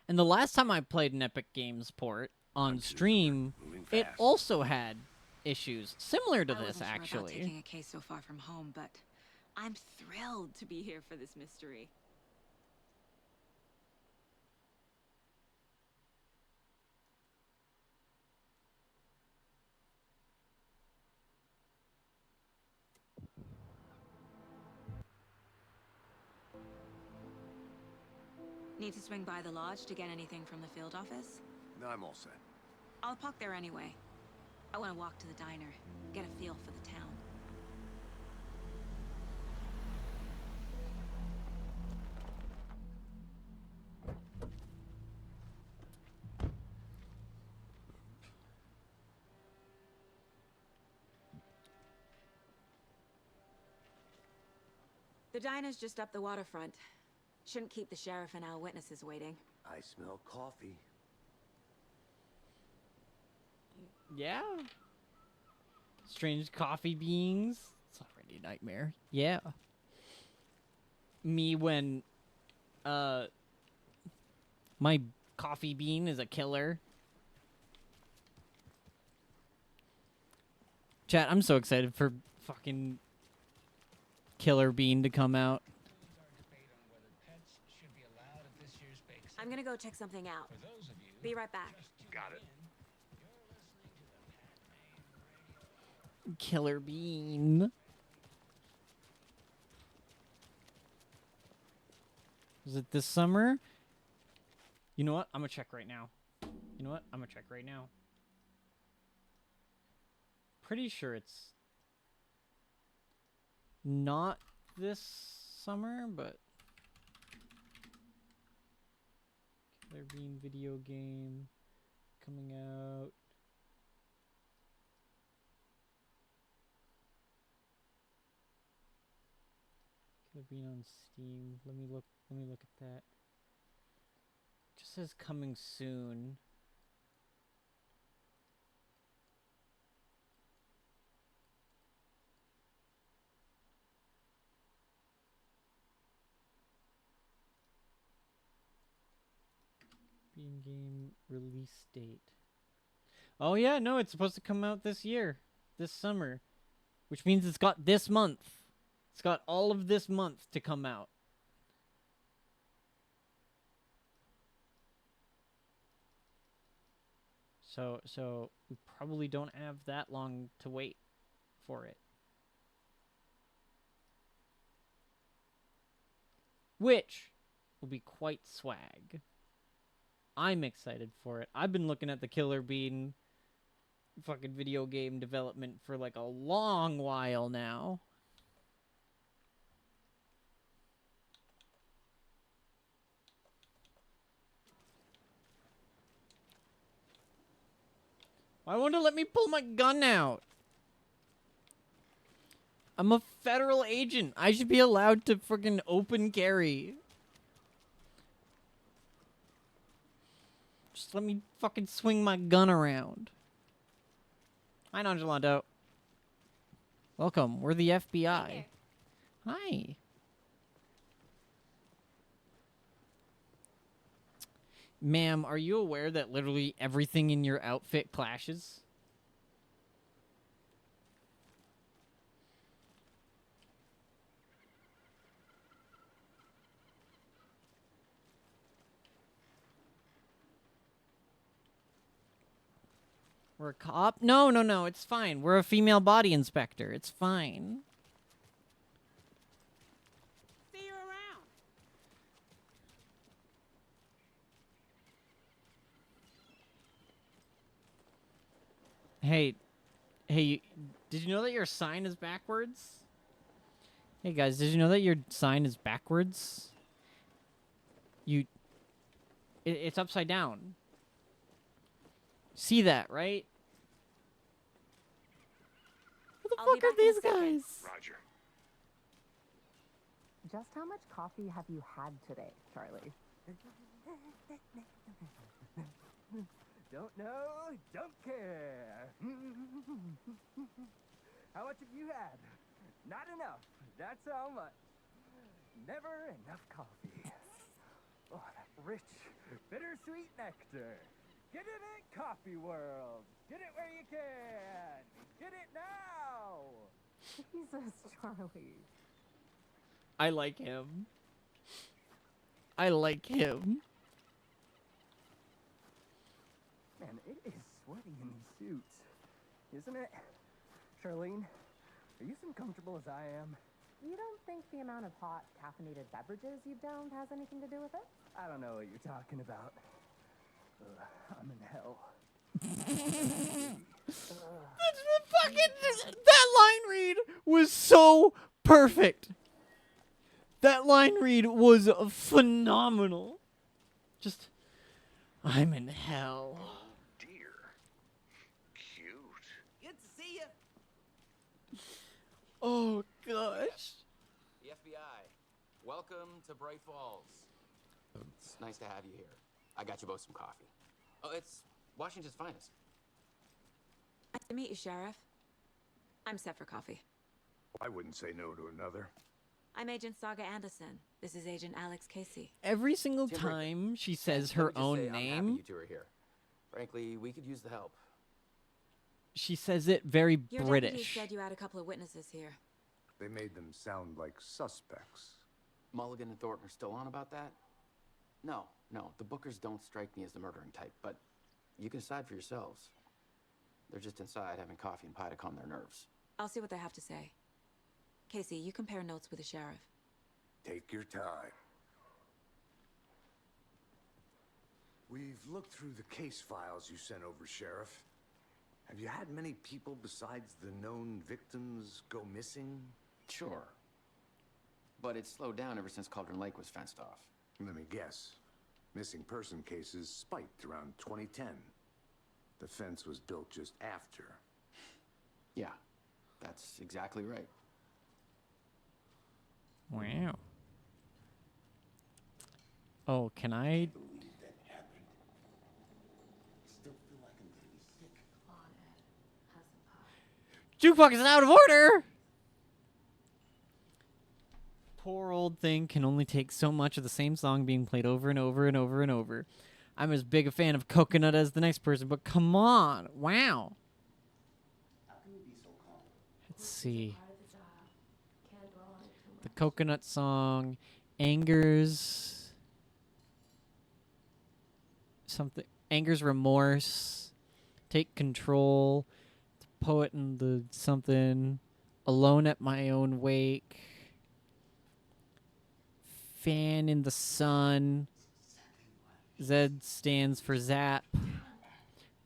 And the last time I played an Epic Games port on stream, it also had issues similar to I this, wasn't sure about actually. taking a case so far from home, but I'm thrilled to be here for this mystery. Need to swing by the lodge to get anything from the field office? No, I'm all set. I'll park there anyway. I want to walk to the diner, get a feel for the town. The diner's just up the waterfront. Shouldn't keep the sheriff and our witnesses waiting. I smell coffee. Yeah. Strange coffee beans. It's already a nightmare. Yeah. Me when my coffee bean is a killer. Chat, I'm so excited for fucking Killer Bean to come out. I'm gonna go check something out. Be right back. Got it. Killer Bean. Is it this summer? You know what? I'm gonna check right now. You know what? I'm gonna check right now. pretty sure it's not this summer, but Killer Bean video game coming out. Killer Bean on Steam. Let me look at that. It just says coming soon. Bean game release date. Oh yeah, no, it's supposed to come out this year, this summer, which means it's got this month. It's got all of this month to come out. So we probably don't have that long to wait for it. Which will be quite swag. I'm excited for it. I've been looking at the Killer Bean fucking video game development for like a long while now. Why won't it let me pull my gun out? I'm a federal agent. I should be allowed to freaking open carry. Just let me fucking swing my gun around. Hi, Nonchalanto. Welcome. We're the FBI. Hi. Ma'am, are you aware that literally everything in your outfit clashes? We're a cop? No, no, no, it's fine. We're a female body inspector. It's fine. See you around. Hey, did you know that your sign is backwards? Hey guys, did you know that your sign is backwards? It's upside down. See that, right? What the fuck are these guys? Roger. Just how much coffee have you had today, Charlie? Don't know, don't care. How much have you had? Not enough. That's how much. Never enough coffee. Oh, that rich, bittersweet nectar. Get it at Coffee World. Get it where you can. Get it now. Jesus, Charlie. I like him. I like him. Man, it is sweaty in these suits, isn't it? Charlene, are you as uncomfortable as I am? You don't think the amount of hot, caffeinated beverages you've downed has anything to do with it? I don't know what you're talking about. I'm in hell. That line read was so perfect. That line read was phenomenal. Just, I'm in hell. Dear. Cute. Good to see you. Oh, gosh. The FBI, welcome to Bright Falls. It's nice to have you here. I got you both some coffee. Oh, it's Washington's finest. Nice to meet you, Sheriff. I'm set for coffee. I wouldn't say no to another. I'm Agent Saga Anderson. This is Agent Alex Casey. Every single time she says her own I'm happy name, you two are here. Frankly, we could use the help. she says it very Your British. deputy said you had a couple of witnesses here. They made them sound like suspects. Mulligan and Thornton are still on about that? No, the Bookers don't strike me as the murdering type, but you can decide for yourselves. They're just inside having coffee and pie to calm their nerves. I'll see what they have to say. Casey, you compare notes with the sheriff. Take your time. We've looked through the case files you sent over, Sheriff. Have you had many people besides the known victims go missing? Sure. But it's slowed down ever since Cauldron Lake was fenced off. Let me guess. Missing person cases spiked around 2010. The fence was built just after. Yeah, that's exactly right. Wow. Oh, can I? Jukebox is out of order! Poor old thing can only take so much of the same song being played over and over and over and over. I'm as big a fan of Coconut as the next person, but come on. Wow. Let's see. The Coconut song, Angers, something, Angers, Remorse, Take Control, The Poet and the something, Alone at My Own Wake, Fan in the Sun, Z stands for Zap,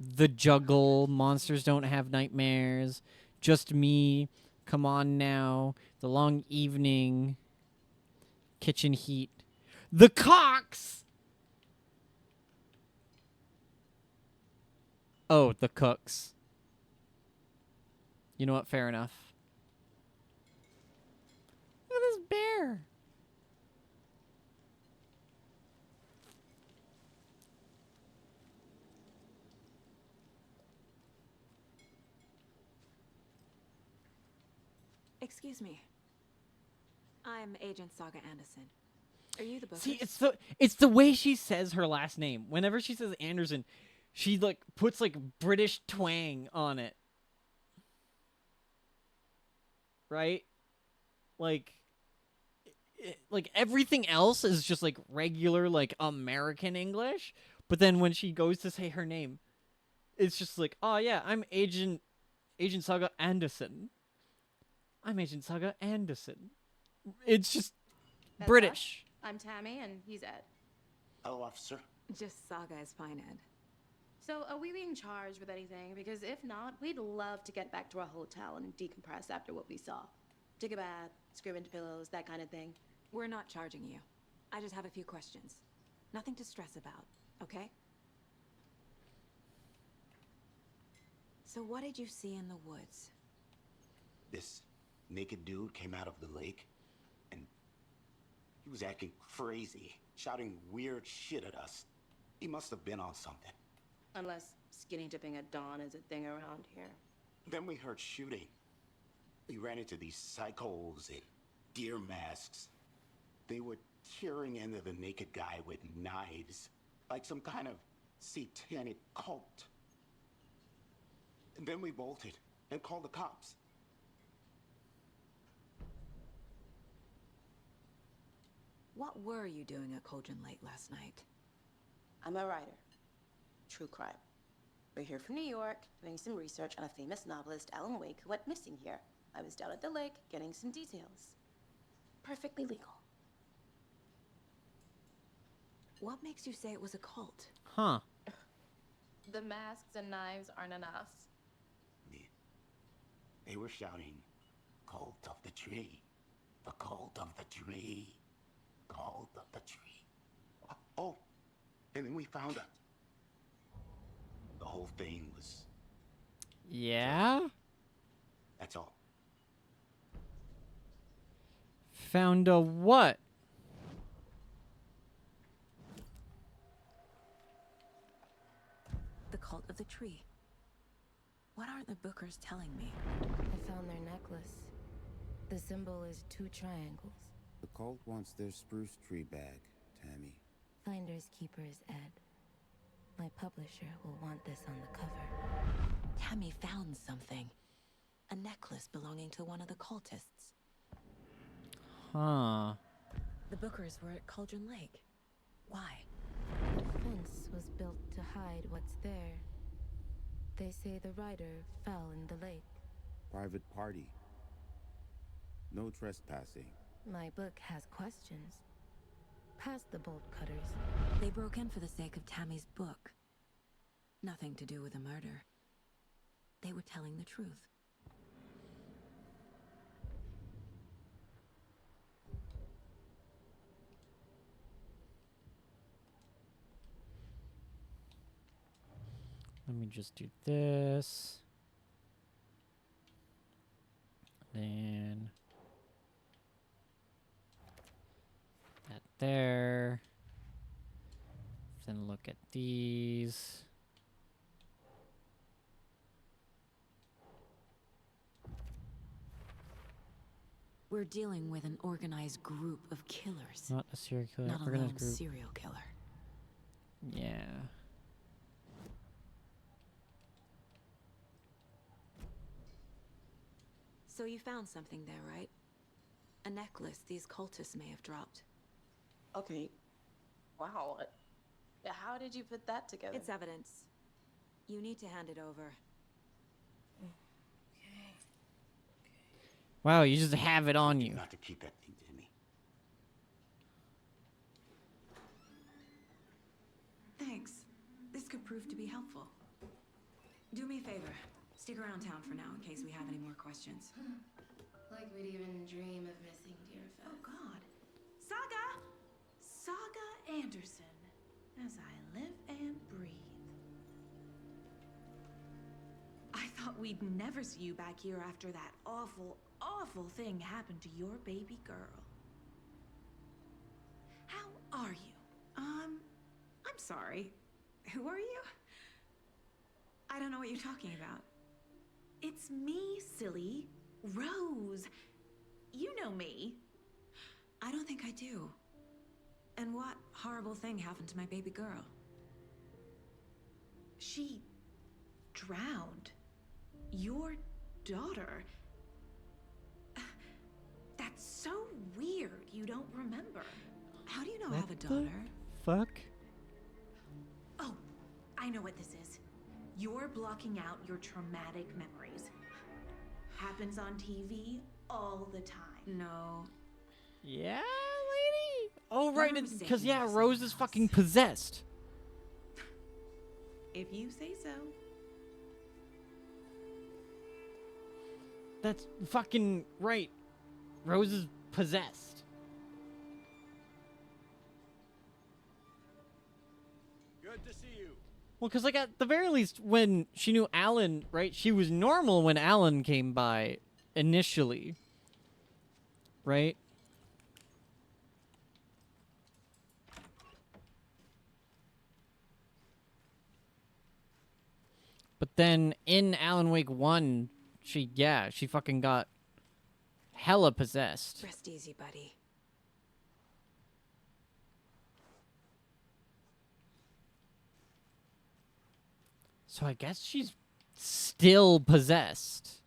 The Juggle, Monsters Don't Have Nightmares, Just Me, Come On Now, The Long Evening, Kitchen Heat, The Cocks! Oh, The Cooks. You know what? Fair enough. Look at this bear. Excuse me. I'm Agent Saga Anderson. Are you the Bookers? See, it's the way she says her last name. Whenever she says Anderson, she like puts like British twang on it. Right? Like like everything else is just like regular like American English, but then when she goes to say her name, it's just like, "Oh yeah, I'm Agent Saga Anderson. I'm Agent Saga Anderson." It's just That's British. us. I'm Tammy, and he's Ed. Hello, officer. Just Saga is fine, Ed. So, are we being charged with anything? Because if not, we'd love to get back to our hotel and decompress after what we saw. Take a bath, scream into pillows, that kind of thing. We're not charging you. I just have a few questions. Nothing to stress about, okay? So what did you see in the woods? This naked dude came out of the lake, and he was acting crazy, shouting weird shit at us. He must have been on something. Unless skinny dipping at dawn is a thing around here. Then we heard shooting. We ran into these psychos in deer masks. They were tearing into the naked guy with knives, like some kind of satanic cult. And then we bolted and called the cops. What were you doing at Cauldron Lake last night? I'm a writer. True crime. We're here from New York, doing some research on a famous novelist, Alan Wake, who went missing here. I was down at the lake, getting some details. Perfectly legal. What makes you say it was a cult? Huh. The masks and knives aren't enough. They were shouting, "Cult of the tree, the cult of the tree, cult of the tree." Oh, and then we found out the whole thing was... Yeah? That's all. Found a what? The cult of the tree. What aren't the Bookers telling me? I found their necklace. The symbol is 2 triangles. The cult wants their spruce tree bag, Tammy. Finders keepers, Ed. My publisher will want this on the cover. Tammy found something. A necklace belonging to one of the cultists. Huh. The Bookers were at Cauldron Lake. Why? The fence was built to hide what's there. They say the rider fell in the lake. Private party. No trespassing. My book has questions. Past the bolt cutters. They broke in for the sake of Tammy's book. Nothing to do with the murder. they were telling the truth. Let me just do this. Then that there. Then look at these. We're dealing with an organized group of killers. Not a serial killer. Not a Organized lone group. serial killer. Yeah. So you found something there, right? A necklace these cultists may have dropped. Okay. Wow. How did you put that together? It's evidence. You need to hand it over. Wow, you just have it on you. Not to keep that thing to me. Thanks. This could prove to be helpful. Do me a favor. Stick around town for now in case we have any more questions. Like we'd even dream of missing Deerfest. Oh, God. Saga Anderson. As I live and breathe. I thought we'd never see you back here after that awful, awful thing happened to your baby girl. How are you? I'm sorry. Who are you? I don't know what you're talking about. It's me, silly. Rose. You know me. I don't think I do. And what horrible thing happened to my baby girl? She drowned. Your daughter. That's so weird you don't remember. How do you know I What have a the daughter? fuck? Oh, I know what this is. You're blocking out your traumatic memories. Happens on TV all the time. No. Yeah, lady? Oh, right, Remember because, mistaking yeah, me for Rose someone is else. fucking possessed. If you say so. That's fucking right. Rose is possessed. Good to see you. Well, because, like, at the very least, when she knew Alan, right, she was normal when Alan came by initially. Right? But then in Alan Wake 1, she fucking got hella possessed. Rest easy, buddy. So I guess she's still possessed.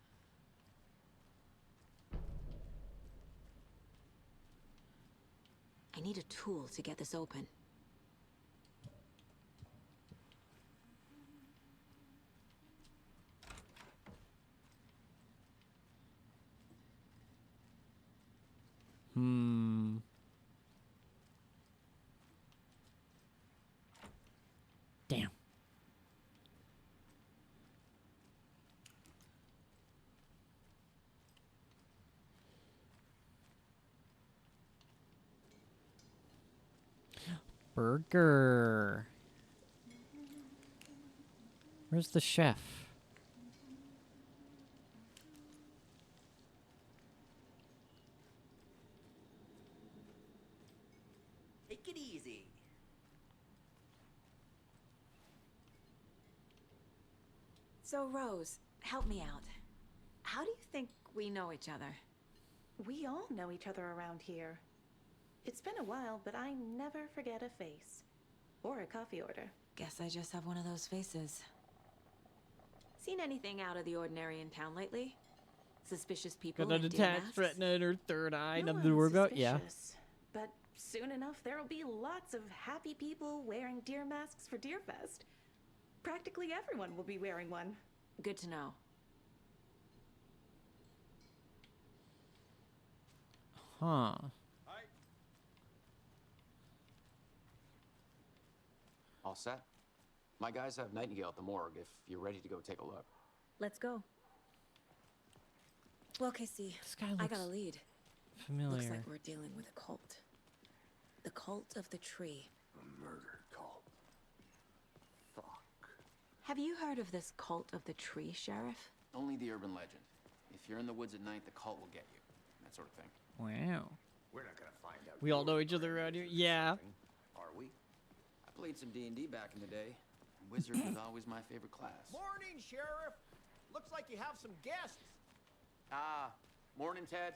I need a tool to get this open. Damn. Burger. Where's the chef? Take it easy. So, Rose, help me out. How do you think we know each other? We all know each other around here. It's been a while, but I never forget a face. Or a coffee order. Guess I just have one of those faces. Seen anything out of the ordinary in town lately? Suspicious people Got a in deer detached masks? retina in her third eye. No Nothing to worry one's about. Yeah. suspicious, but soon enough, there'll be lots of happy people wearing deer masks for Deerfest. Practically everyone will be wearing one. Good to know. Huh. All set? My guys have Nightingale at the morgue if you're ready to go take a look. Let's go. Well, Casey, This guy I looks got a lead. familiar. Looks like we're dealing with a cult. The cult of the tree. A murder cult. Fuck. Have you heard of this cult of the tree, Sheriff? Only the urban legend. If you're in the woods at night, the cult will get you. That sort of thing. Wow. We're not gonna find out. We all know each other around here. Yeah. Are we? I played some D&D back in the day. Wizard was always my favorite class. Morning, Sheriff. Looks like you have some guests. Ah, morning, Ted.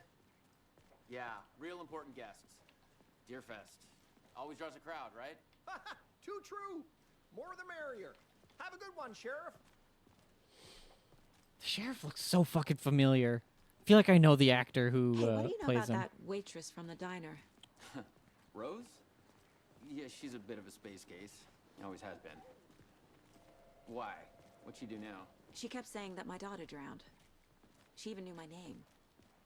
Yeah, real important guests. Deerfest. Always draws a crowd, right? Too true. More the merrier. Have a good one, Sheriff. The sheriff looks so fucking familiar. I feel like I know the actor who Hey, what do you know plays about him. that waitress from the diner? Rose? Yeah, she's a bit of a space case. Always has been. Why? What'd she do now? She kept saying that my daughter drowned. She even knew my name.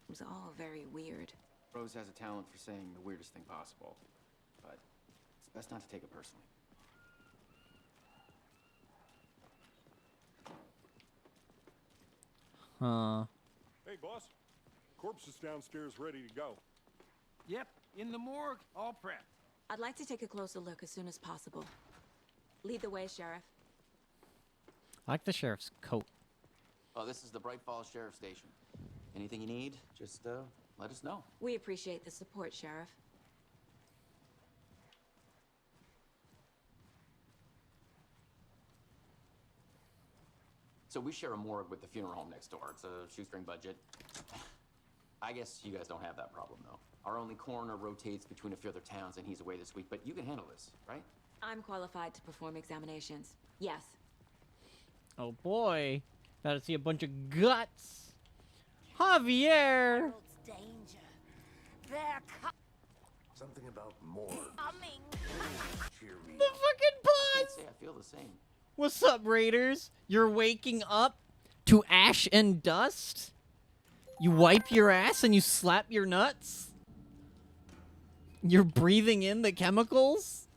It was all very weird. Rose has a talent for saying the weirdest thing possible. But it's best not to take it personally. Huh. Hey, boss. Corpse is downstairs ready to go. Yep, in the morgue, all prepped. I'd like to take a closer look as soon as possible. Lead the way, Sheriff. I like the sheriff's coat. Oh, this is the Bright Falls Sheriff Station. Anything you need, just let us know. We appreciate the support, Sheriff. So we share a morgue with the funeral home next door. It's a shoestring budget. I guess you guys don't have that problem, though. Our only coroner rotates between a few other towns, and he's away this week, but you can handle this, right? I'm qualified to perform examinations. Yes. Oh boy. About to see a bunch of guts. Javier! Danger. They're Something about more. coming. Cheer me The up. fucking I can't pause! say I feel the same. What's up, Raiders? You're waking up to ash and dust? You wipe your ass and you slap your nuts? You're breathing in the chemicals?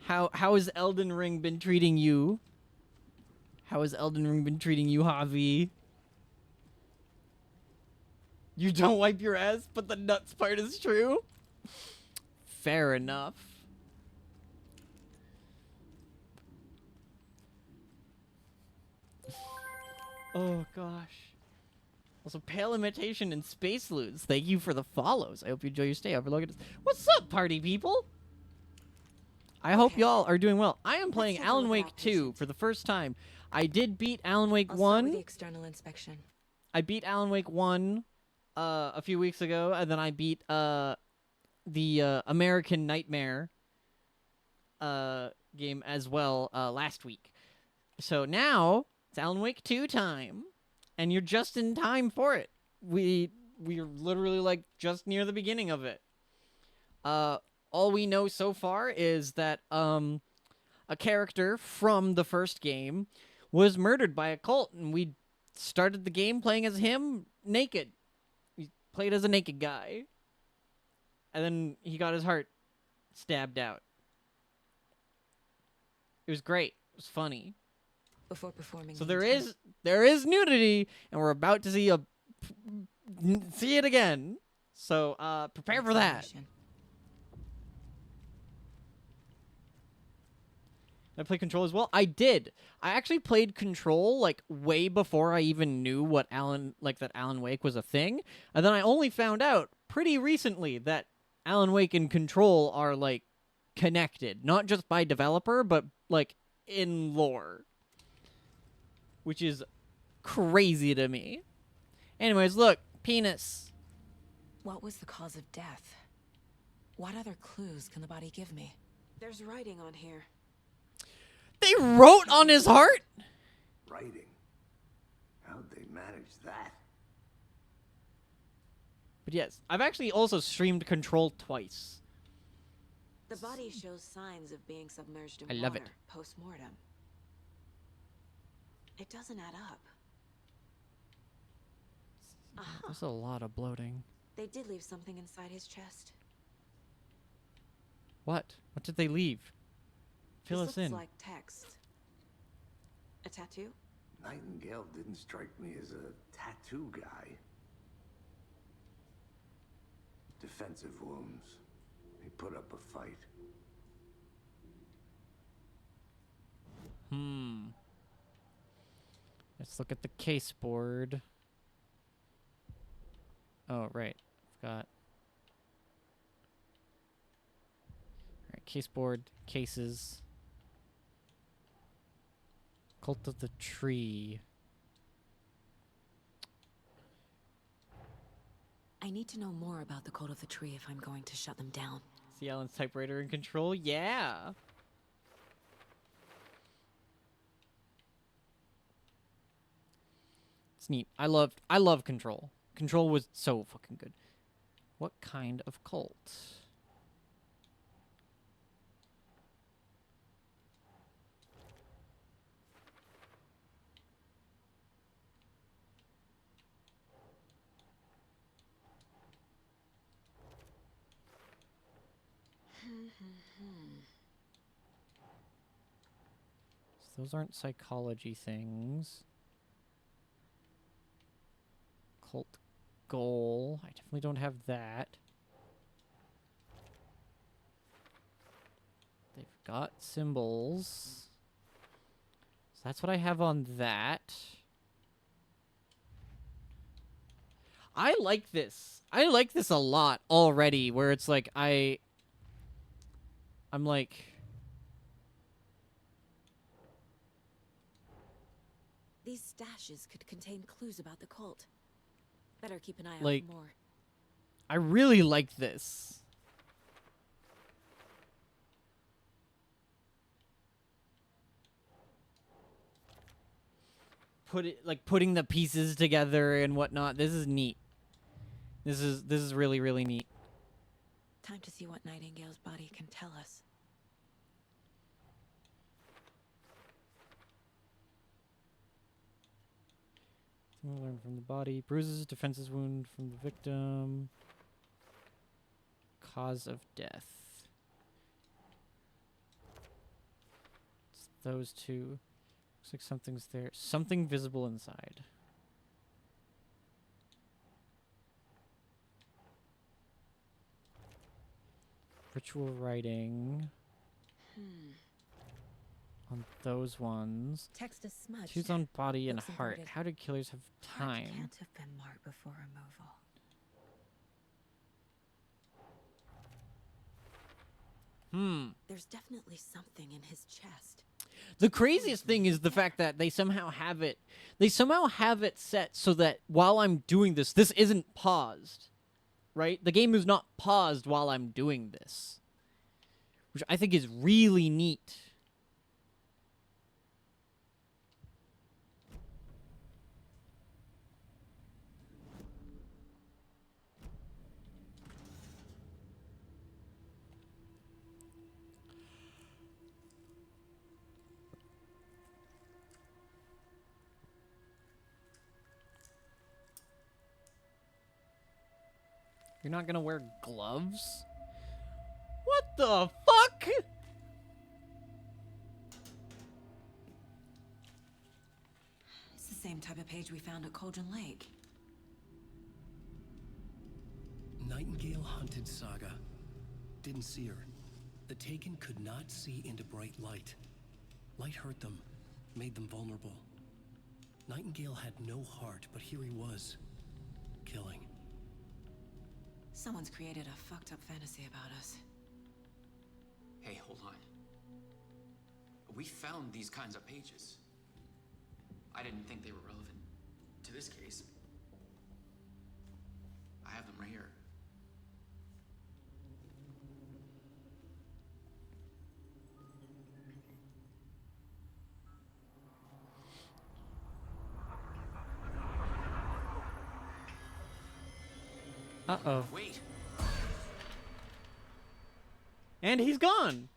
How has Elden Ring been treating you? How has Elden Ring been treating you, Javi? You don't wipe your ass, but the nuts part is true? Fair enough. Oh, gosh. Also, Pale Imitation and Space Loots. Thank you for the follows. I hope you enjoy your stay. Overlook it. What's up, party people? I hope y'all are doing well. I am playing take a Alan look at Wake 2 for the first time. I did beat Alan Wake I'll start 1. with the external inspection. I beat Alan Wake 1 a few weeks ago, and then I beat the American Nightmare game as well last week. So now it's Alan Wake 2 time, and you're just in time for it. We're literally like just near the beginning of it. All we know so far is that a character from the first game was murdered by a cult, and we started the game playing as him naked. We played as a naked guy. And then he got his heart stabbed out. It was great. It was funny. Before performing. So the there is nudity, and we're about to see it again. So prepare for that. examination. Did I play Control as well? I did. I actually played Control like way before I even knew what that Alan Wake was a thing. And then I only found out pretty recently that Alan Wake and Control are like connected, not just by developer, but like in lore. Which is crazy to me. Anyways, look, penis. What was the cause of death? What other clues can the body give me? There's writing on here. They wrote on his heart? Writing. How'd they manage that? But yes, I've actually also streamed Control twice. The body shows signs of being submerged in I water love it. post-mortem. It doesn't add up. There's a lot of bloating. They did leave something inside his chest. What? What did they leave? Fill This us looks in. like text. A tattoo? Nightingale didn't strike me as a tattoo guy. Defensive wounds. He put up a fight. Let's look at the case board. Oh, right. Forgot. Alright, case board, cases. Cult of the Tree. I need to know more about the Cult of the Tree if I'm going to shut them down. See Alan's typewriter in control? Yeah! It's neat. I love Control. Control was so fucking good. What kind of cult? So those aren't psychology things. Cult goal. I definitely don't have that. They've got symbols. So that's what I have on that. I like this. I like this a lot already, where it's like I'm like, These stashes could contain clues about the cult. Better keep an eye Like- out for more. I really like this. Putting the pieces together and whatnot. This is neat. This is really, really neat. Time to see what Nightingale's body can tell us. Something learned from the body. Bruises, defenses, wound from the victim. Cause of death. It's those two. Looks like something's there. Something visible inside. Ritual writing. On those ones. Text is smudged. Choose on body and Looks heart. inverted. How did killers have Heart time? can't have been marked before removal. There's definitely something in his chest. The craziest thing is the fact that they somehow have it set so that while I'm doing this isn't paused. Right? The game is not paused while I'm doing this. Which I think is really neat. You're not gonna wear gloves? What the fuck? It's the same type of page we found at Cauldron Lake. Nightingale hunted Saga. Didn't see her. The Taken could not see into bright light. Light hurt them, made them vulnerable. Nightingale had no heart, but here he was, killing. Someone's created a fucked up fantasy about us. Hey, hold on. We found these kinds of pages. I didn't think they were relevant to this case. I have them right here. Uh-oh. Wait. And he's gone.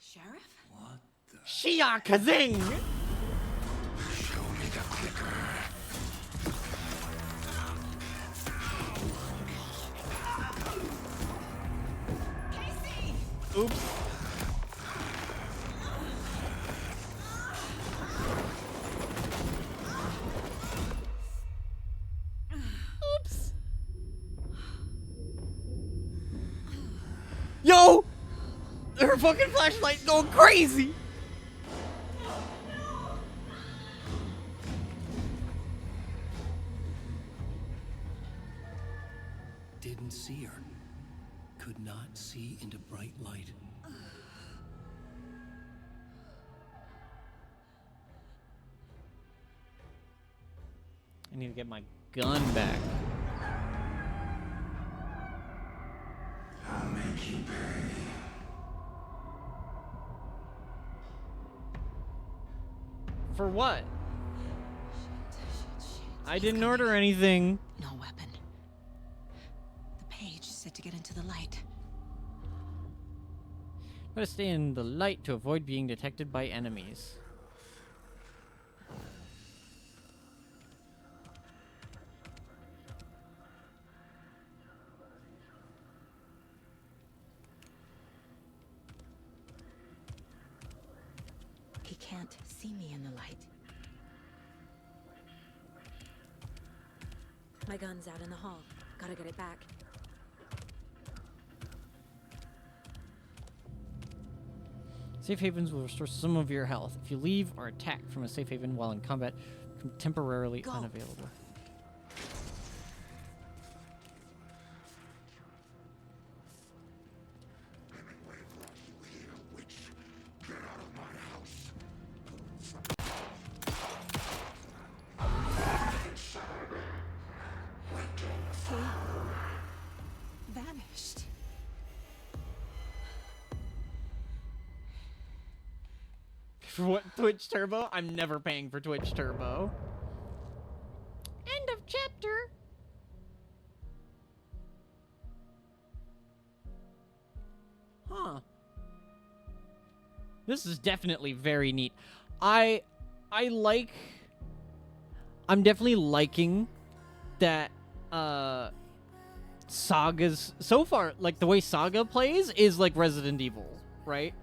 Sheriff? Shia Kazing! Show me the clicker. Casey! Oops. Oops. Yo! Her fucking flashlight's going crazy! Didn't see her. Could not see into bright light. I need to get my gun back. I'll make you pay. For what? I didn't order anything. No weapon. The page said to get into the light. Gotta stay in the light to avoid being detected by enemies. He can't see me in the light. My gun's out in the hall. Gotta get it back. Safe havens will restore some of your health. If you leave or attack from a safe haven while in combat, become temporarily unavailable. Vanished. For what? Twitch Turbo? I'm never paying for Twitch Turbo. End of chapter. Huh. This is definitely very neat. I'm definitely liking that Saga's so far, like the way Saga plays is like Resident Evil, right?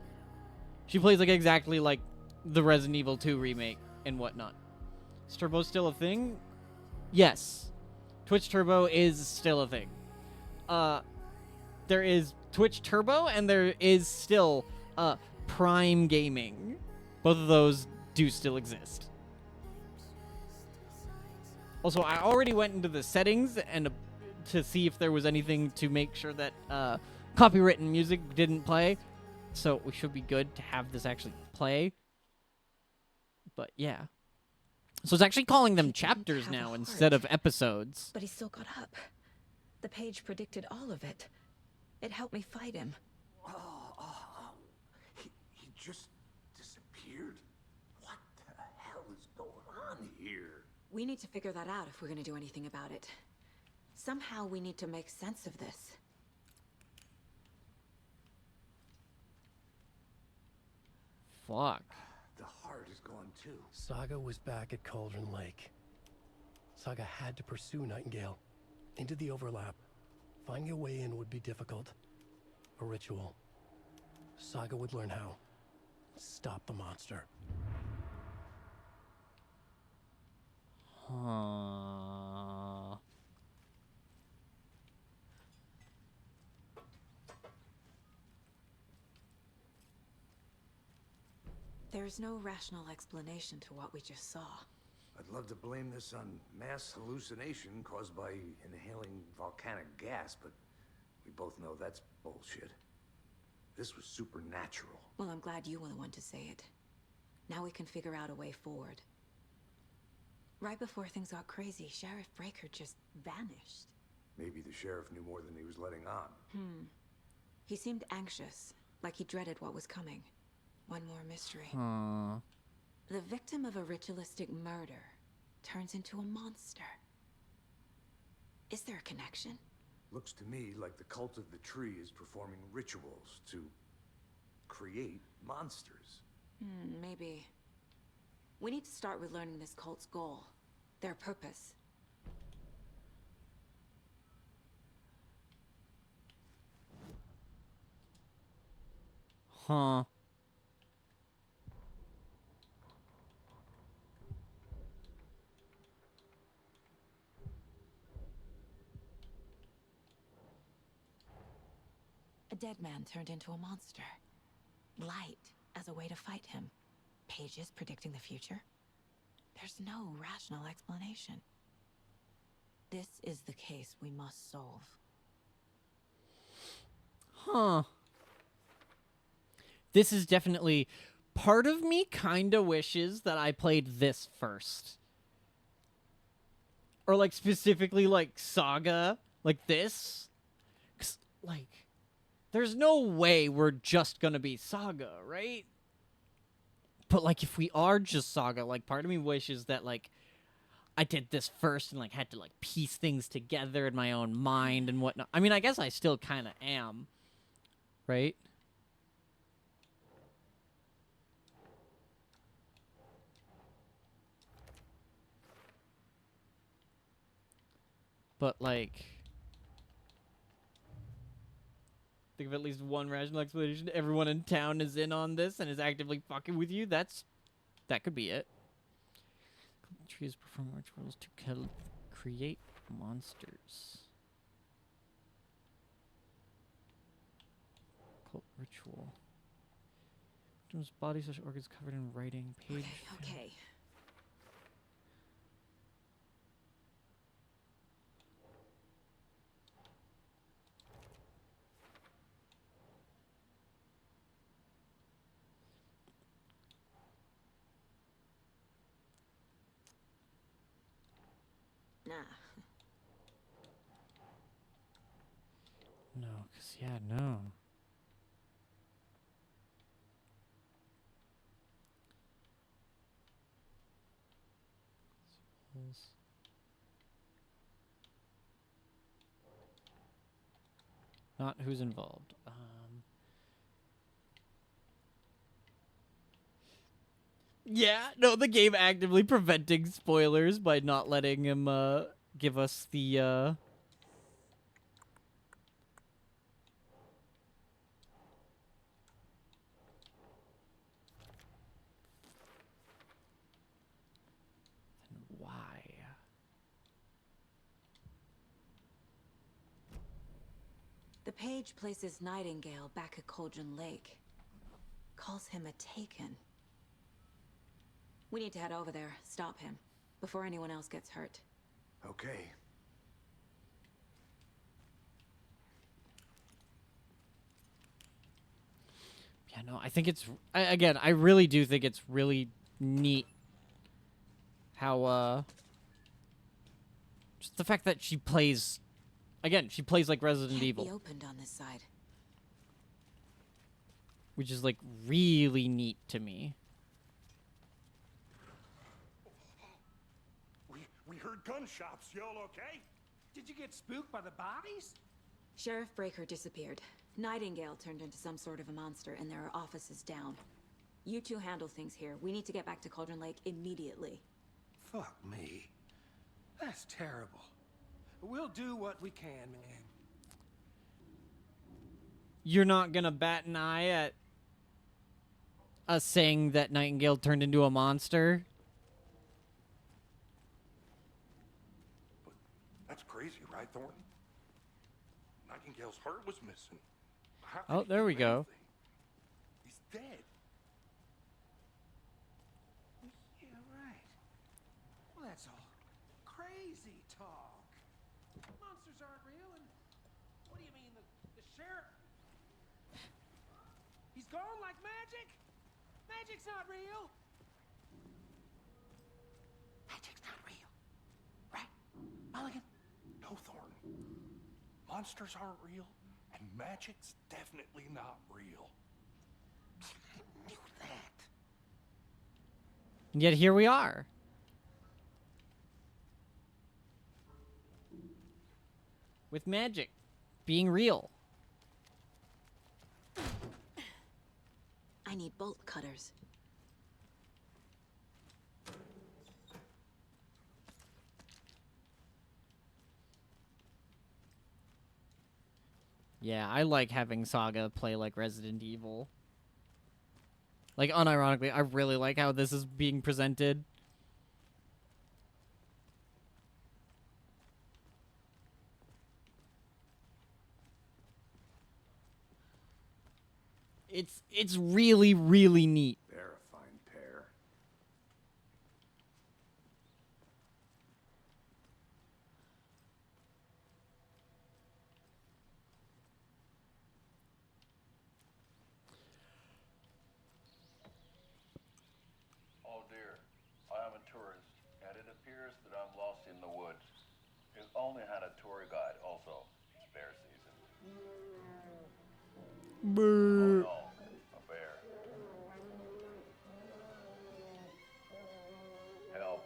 She plays like exactly like the Resident Evil 2 remake and whatnot. Is Turbo still a thing? Yes. Twitch Turbo is still a thing. There is Twitch Turbo and there is still Prime Gaming. Both of those do still exist. Also, I already went into the settings and to see if there was anything to make sure that copywritten music didn't play. So we should be good to have this actually play. But yeah. So it's actually calling them chapters now instead of episodes. But he still got up. The page predicted all of it. It helped me fight him. He just disappeared? What the hell is going on here? We need to figure that out if we're going to do anything about it. Somehow we need to make sense of this. Fuck. The heart is gone too. Saga was back at Cauldron Lake. Saga had to pursue Nightingale into the overlap. Finding a way in would be difficult. A ritual. Saga would learn how. Stop the monster. Huh. There's no rational explanation to what we just saw. I'd love to blame this on mass hallucination caused by inhaling volcanic gas, but we both know that's bullshit. This was supernatural. Well, I'm glad you were the one to say it. Now we can figure out a way forward. Right before things got crazy, Sheriff Breaker just vanished. Maybe the sheriff knew more than he was letting on. He seemed anxious, like he dreaded what was coming. One more mystery. Huh. The victim of a ritualistic murder turns into a monster. Is there a connection? Looks to me like the cult of the tree is performing rituals to create monsters. Maybe. We need to start with learning this cult's goal, their purpose. Huh. A dead man turned into a monster. Light as a way to fight him. Pages predicting the future? There's no rational explanation. This is the case we must solve. Huh. This is definitely... Part of me kind of wishes that I played this first. Or, like, specifically, like, Saga. Like this. 'Cause, like... There's no way we're just gonna be Saga, right? But, like, if we are just Saga, like, part of me wishes that, like, I did this first and, like, had to, like, piece things together in my own mind and whatnot. I mean, I guess I still kind of am. Right? But, like... Think of at least one rational explanation. Everyone in town is in on this and is actively fucking with you. That could be it. Trees perform rituals to create monsters. Cult ritual. Victims' bodies slash organs covered in writing. Page. Okay. Nah. No, because, yeah, no. Not who's involved. Yeah, no, the game actively preventing spoilers by not letting him give us the Then why? The page places Nightingale back at Cauldron Lake. Calls him a Taken. We need to head over there, stop him, before anyone else gets hurt. Okay. Yeah, no, I think it's... again, I really do think it's really neat how, just the fact that she plays... Again, she plays like Resident Evil. Can't be opened on this side. Which is, like, really neat to me. We heard gunshots. Y'all okay? Did you get spooked by the bodies? Sheriff Breaker disappeared. Nightingale turned into some sort of a monster, and there are offices down. You two handle things here. We need to get back to Cauldron Lake immediately. Fuck me. That's terrible. We'll do what we can, man. You're not gonna bat an eye at us saying that Nightingale turned into a monster? That's crazy, right, Thornton? Nightingale's heart was missing. How Oh, could he there do we go. anything? He's dead. Yeah, right. Well, that's all crazy talk. Monsters aren't real, and what do you mean, the sheriff? He's gone like magic? Magic's not real. Magic's not real. Right, Mulligan? No, Thornton. Monsters aren't real, and magic's definitely not real. I knew that. And yet here we are. With magic being real. I need bolt cutters. Yeah, I like having Saga play like Resident Evil. Like, unironically, I really like how this is being presented. It's really, really neat. They're a fine pair. Oh dear, I am a tourist, and it appears that I'm lost in the woods. If only had a tour guide also. It's bear season. Brr. Oh no, a bear. Help.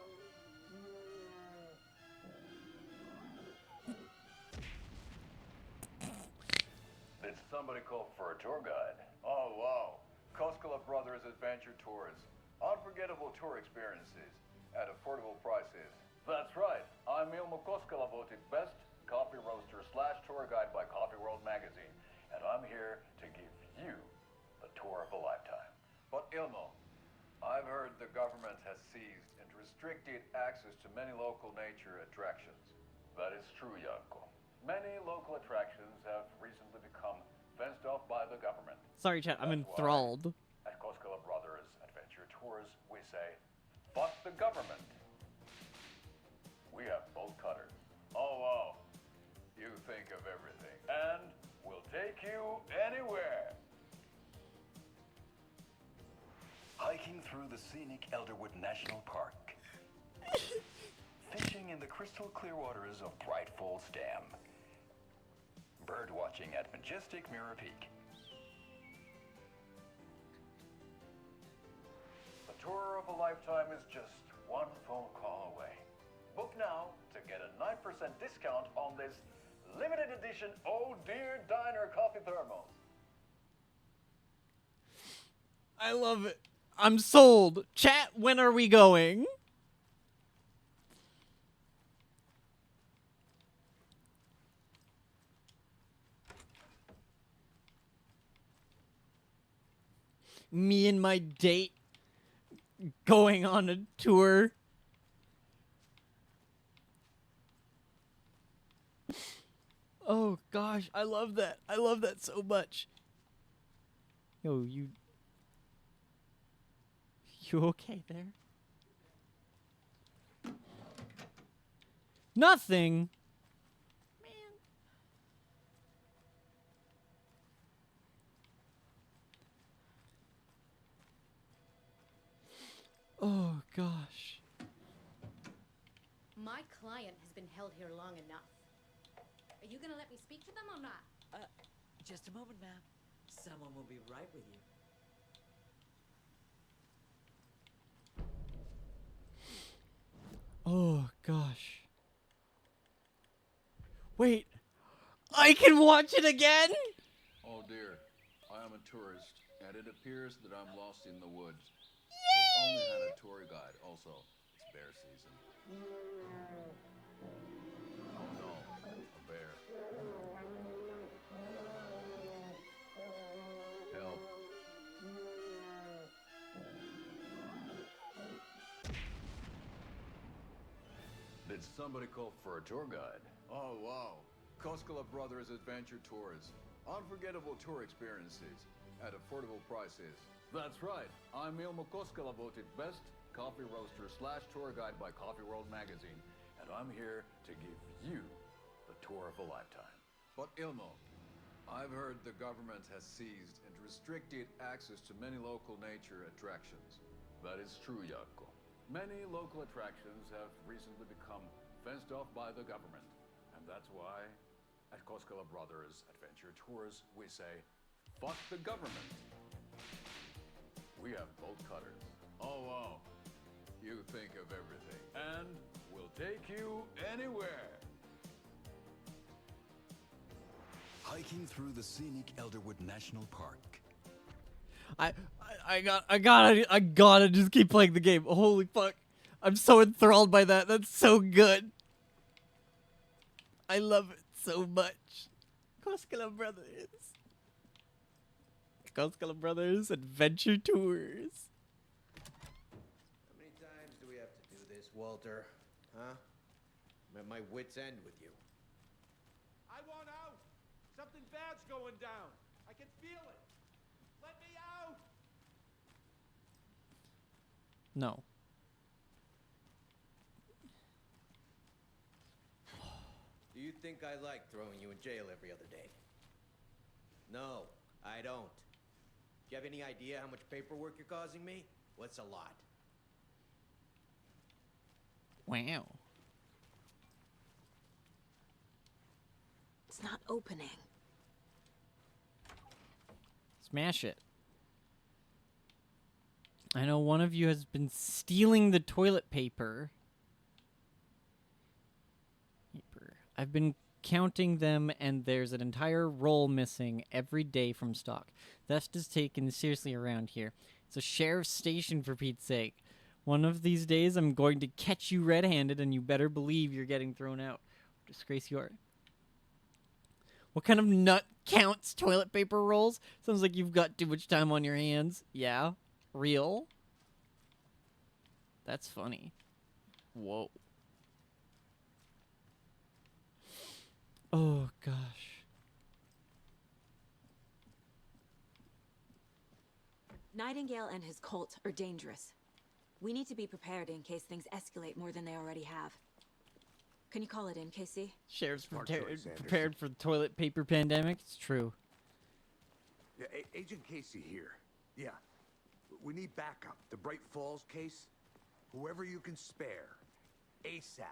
Did somebody call for a tour guide? Oh wow, Koskela Brothers Adventure Tours. Unforgettable tour experiences at affordable prices. That's right, I'm Ilmo Koskela, voted best coffee roaster / tour guide by Coffee World magazine, and I'm here to give you the tour of a lifetime. But Ilmo, I've heard the government has seized and restricted access to many local nature attractions. That is true, Janko. Many local attractions have recently become fenced off by the government. Sorry, chat. I'm enthralled. At Koskela Brothers Adventure Tours, we say, fuck the government. We have bolt cutters. Oh, wow. You think of everything. And we'll take you anywhere. Hiking through the scenic Elderwood National Park. Fishing in the crystal clear waters of Bright Falls Dam. Bird watching at majestic Mirror Peak. The tour of a lifetime is just one phone call away. Book now to get a 9% discount on this limited edition Oh Dear Diner coffee thermos. I love it. I'm sold. Chat, when are we going? Me and my date going on a tour. Oh gosh, I love that. I love that so much. Yo, you okay there? Nothing. Oh gosh. My client has been held here long enough. Are you gonna let me speak to them or not? Just a moment, ma'am. Someone will be right with you. Oh gosh. Wait. I can watch it again? Oh dear, I am a tourist, and it appears that I'm lost in the woods. If only had a tour guide also. It's bear season. Oh no, a bear. Help. Did somebody call for a tour guide? Oh wow, Koskela Brothers Adventure Tours. Unforgettable tour experiences at affordable prices. That's right, I'm Ilmo Koskela, voted best coffee roaster / tour guide by Coffee World magazine, and I'm here to give you the tour of a lifetime. But Ilmo, I've heard the government has seized and restricted access to many local nature attractions. That is true, Janko. Many local attractions have recently become fenced off by the government, and that's why at Koskela Brothers Adventure Tours we say, fuck the government. We have bolt cutters. Oh wow. You think of everything, and we'll take you anywhere. Hiking through the scenic Elderwood National Park. I gotta just keep playing the game. Holy fuck. I'm so enthralled by that. That's so good. I love it so much. Koskela Brothers. Coscala Brothers Adventure Tours. How many times do we have to do this, Walter? Huh? I'm at my wit's end with you. I want out! Something bad's going down. I can feel it. Let me out! No. Do you think I like throwing you in jail every other day? No, I don't. Do you have any idea how much paperwork you're causing me? What's a lot? Wow. It's not opening. Smash it. I know one of you has been stealing the toilet paper. I've been counting them, and there's an entire roll missing every day from stock. Theft is taken seriously around here. It's a sheriff's station, for Pete's sake. One of these days, I'm going to catch you red-handed, and you better believe you're getting thrown out. Disgrace you are. What kind of nut counts toilet paper rolls? Sounds like you've got too much time on your hands. Yeah? Real? That's funny. Whoa. Oh, gosh. Nightingale and his cult are dangerous. We need to be prepared in case things escalate more than they already have. Can you call it in, Casey? Sheriff's prepared for the toilet paper pandemic. It's true. Yeah, Agent Casey here. Yeah. We need backup. The Bright Falls case. Whoever you can spare. ASAP.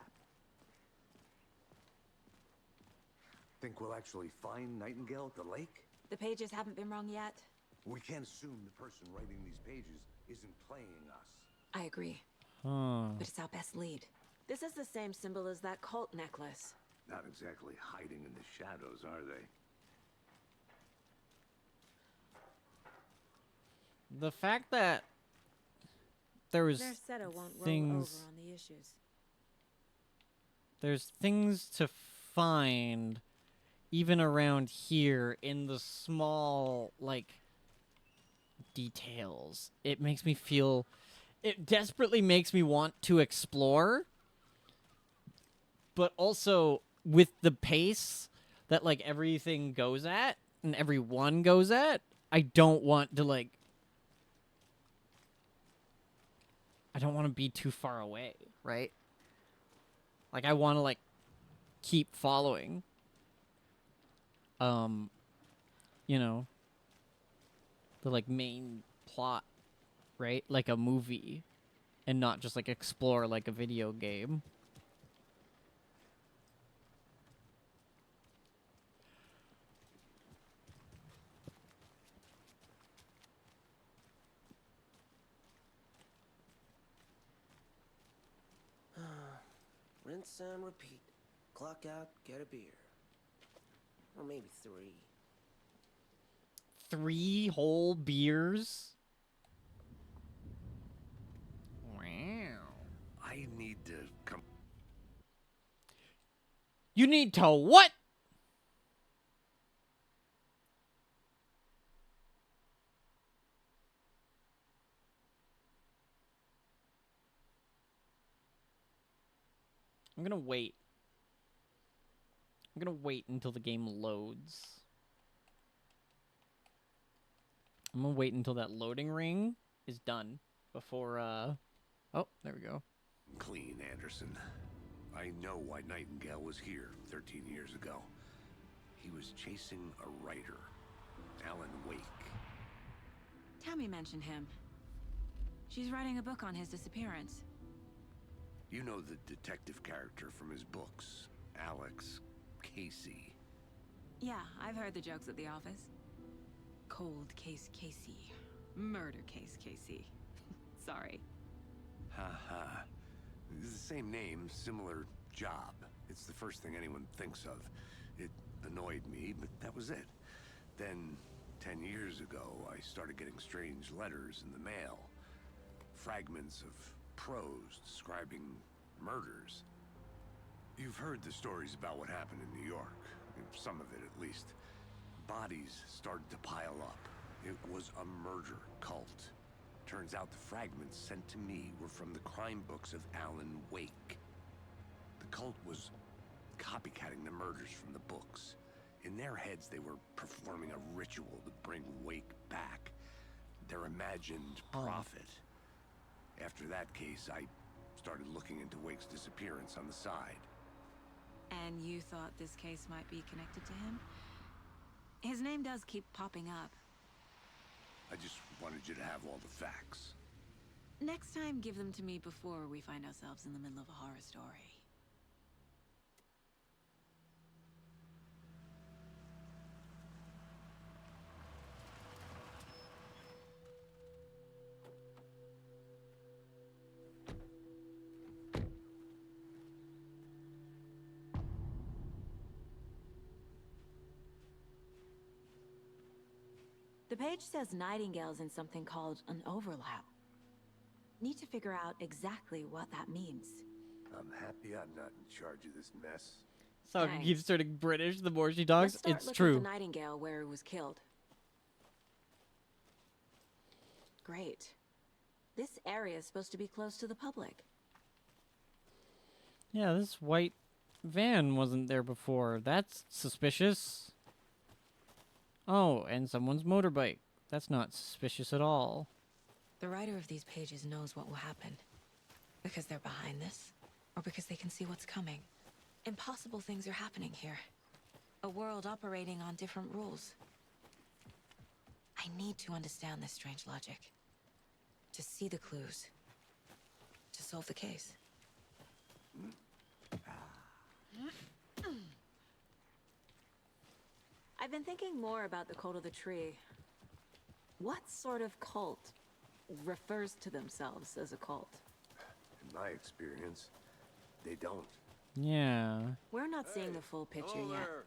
Think we'll actually find Nightingale at the lake? The pages haven't been wrong yet. We can't assume the person writing these pages isn't playing us. I agree. Huh. But it's our best lead. This is the same symbol as that cult necklace. Not exactly hiding in the shadows, are they? The fact that there was Their Seta won't things, roll over on the issues. there's things to find even around here in the small, like, details. It makes me feel, it desperately makes me want to explore, but also with the pace that, like, everything goes at and everyone goes at, I don't want to, like, I don't want to be too far away, right? Like, I want to, like, keep following. You know, the, like, main plot, right? Like a movie, and not just, like, explore like a video game. Rinse and repeat. Clock out, get a beer. Or maybe 3. 3 whole beers? Wow. I need to come. You need to what? I'm gonna wait. I'm gonna wait until the game loads. I'm gonna wait until that loading ring is done before, oh, there we go. Clean, Anderson. I know why Nightingale was here 13 years ago. He was chasing a writer, Alan Wake. Tammy mentioned him. She's writing a book on his disappearance. You know the detective character from his books, Alex Casey. Yeah, I've heard the jokes at the office. Cold case Casey. Murder case Casey. Sorry. Ha ha. It's the same name, similar job. It's the first thing anyone thinks of. It annoyed me, but that was it. Then, 10 years ago, I started getting strange letters in the mail. Fragments of prose describing murders. You've heard the stories about what happened in New York. Some of it, at least. Bodies started to pile up. It was a murder cult. Turns out the fragments sent to me were from the crime books of Alan Wake. The cult was copycatting the murders from the books. In their heads, they were performing a ritual to bring Wake back. Their imagined prophet. After that case, I started looking into Wake's disappearance on the side. And you thought this case might be connected to him? His name does keep popping up. I just wanted you to have all the facts. Next time, give them to me before we find ourselves in the middle of a horror story. The page says Nightingale's in something called an overlap. Need to figure out exactly what that means. I'm happy I'm not in charge of this mess. Sokka Thanks. keeps turning British the more she Let's talks. start It's looking true. for Nightingale where he was killed. Great. This area is supposed to be close to the public. Yeah, this white van wasn't there before. That's suspicious. Oh, and someone's motorbike. That's not suspicious at all. The writer of these pages knows what will happen. Because they're behind this, or because they can see what's coming. Impossible things are happening here. A world operating on different rules. I need to understand this strange logic. To see the clues. To solve the case. I've been thinking more about the cult of the tree. What sort of cult refers to themselves as a cult? In my experience, they don't. Yeah. We're not seeing the full picture Hello yet. there.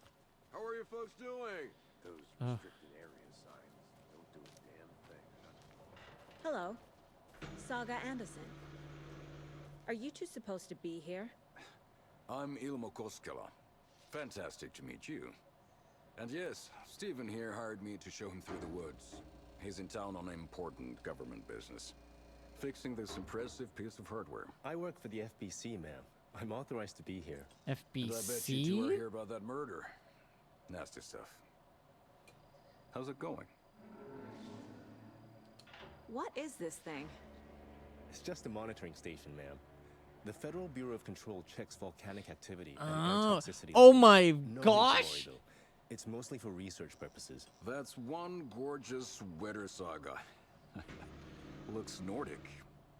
How are you folks doing? Those restricted area signs don't do a damn thing. Hello. Saga Anderson. Are you two supposed to be here? I'm Ilmo Koskela. Fantastic to meet you. And yes, Stephen here hired me to show him through the woods. He's in town on important government business. Fixing this impressive piece of hardware. I work for the FBC, ma'am. I'm authorized to be here. FBC? And I bet you two are here about that murder. Nasty stuff. How's it going? What is this thing? It's just a monitoring station, ma'am. The Federal Bureau of Control checks volcanic activity and Oh. air toxicity. Oh my No gosh! need to worry, though. It's mostly for research purposes. That's one gorgeous weather saga. Looks Nordic.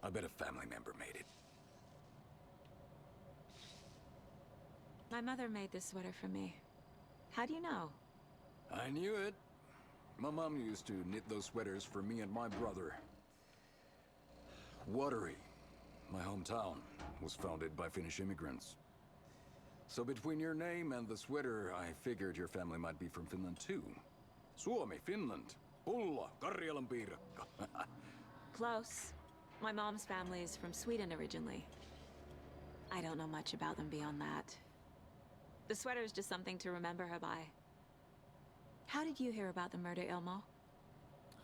I bet a family member made it. My mother made this sweater for me. How do you know? I knew it. My mom used to knit those sweaters for me and my brother. Watery, my hometown, was founded by Finnish immigrants. So between your name and the sweater, I figured your family might be from Finland too. Suomi, Finland. Pulla, Karjalan piirakka. Close. My mom's family is from Sweden originally. I don't know much about them beyond that. The sweater is just something to remember her by. How did you hear about the murder, Ilmo?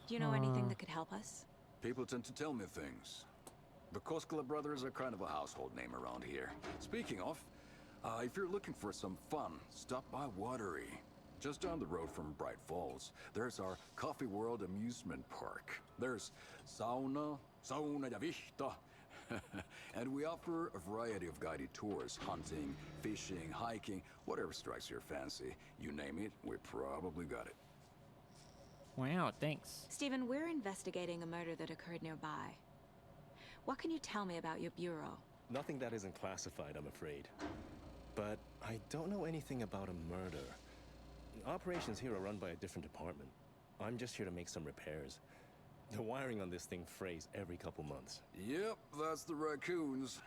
Do you know anything that could help us? People tend to tell me things. The Koskela brothers are kind of a household name around here. Speaking of, if you're looking for some fun, stop by Watery. Just down the road from Bright Falls, there's our Coffee World amusement park. There's sauna ja vihta. And we offer a variety of guided tours, hunting, fishing, hiking, whatever strikes your fancy. You name it, we probably got it. Wow, thanks. Stephen, we're investigating a murder that occurred nearby. What can you tell me about your bureau? Nothing that isn't classified, I'm afraid. But I don't know anything about a murder. Operations here are run by a different department. I'm just here to make some repairs. The wiring on this thing frays every couple months. Yep, that's the raccoons.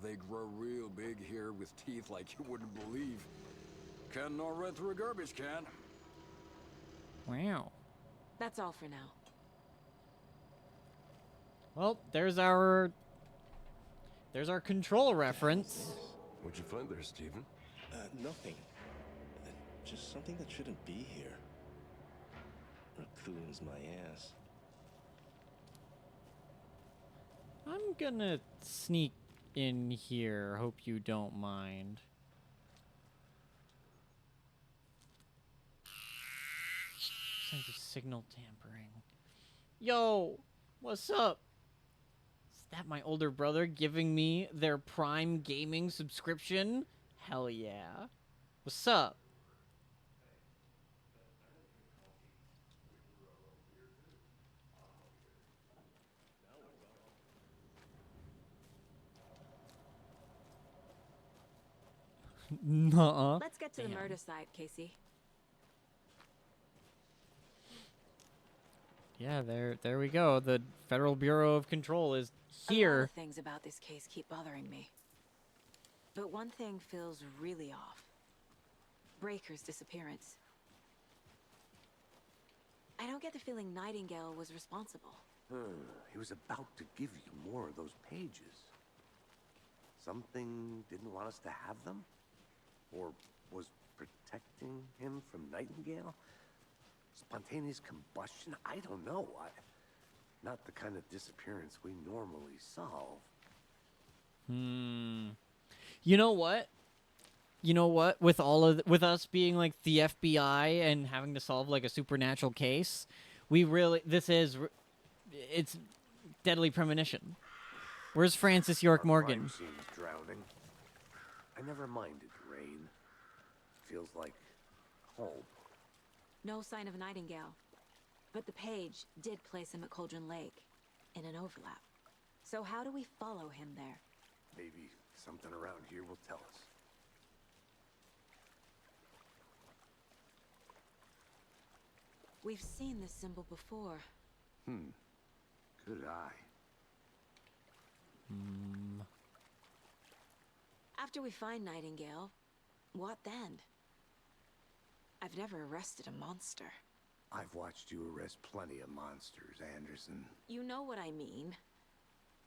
They grow real big here with teeth like you wouldn't believe. Cannot run through a garbage can. Wow. That's all for now. Well, there's our control reference. What'd you find there, Stephen? Nothing. Just something that shouldn't be here. raccoons my ass. I'm gonna sneak in here. Hope you don't mind. Sense of signal tampering. Yo, what's up? Is that my older brother giving me their Prime Gaming subscription? Hell yeah. What's up? Nuh-uh. Let's get to the murder site, Casey. Yeah, there we go. The Federal Bureau of Control is A lot here. of things about this case keep bothering me. But one thing feels really off. Breaker's disappearance. I don't get the feeling Nightingale was responsible. He was about to give you more of those pages. Something didn't want us to have them? Or was protecting him from Nightingale? Spontaneous combustion? I don't know. Not the kind of disappearance we normally solve. You know what? You know what? With with us being like the FBI and having to solve like a supernatural case, it's Deadly Premonition. Where's Francis York Morgan? Crime scene's drowning. I never minded rain. Feels like home. No sign of Nightingale. But the page did place him at Cauldron Lake, in an overlap. So how do we follow him there? Maybe something around here will tell us. We've seen this symbol before. Good eye. After we find Nightingale, what then? I've never arrested a monster. I've watched you arrest plenty of monsters, Anderson. You know what I mean.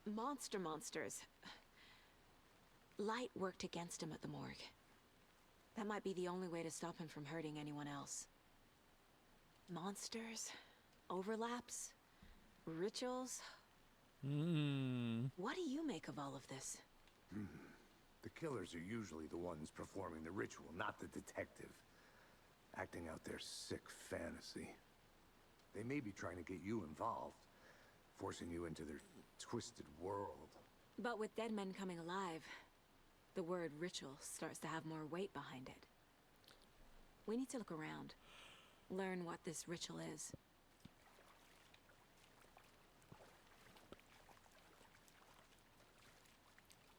Monsters. Light worked against him at the morgue. That might be the only way to stop him from hurting anyone else. Monsters? Overlaps? Rituals? What do you make of all of this? The killers are usually the ones performing the ritual, not the detective. Acting out their sick fantasy. They may be trying to get you involved, forcing you into their twisted world. But with dead men coming alive, the word ritual starts to have more weight behind it. We need to look around, learn what this ritual is.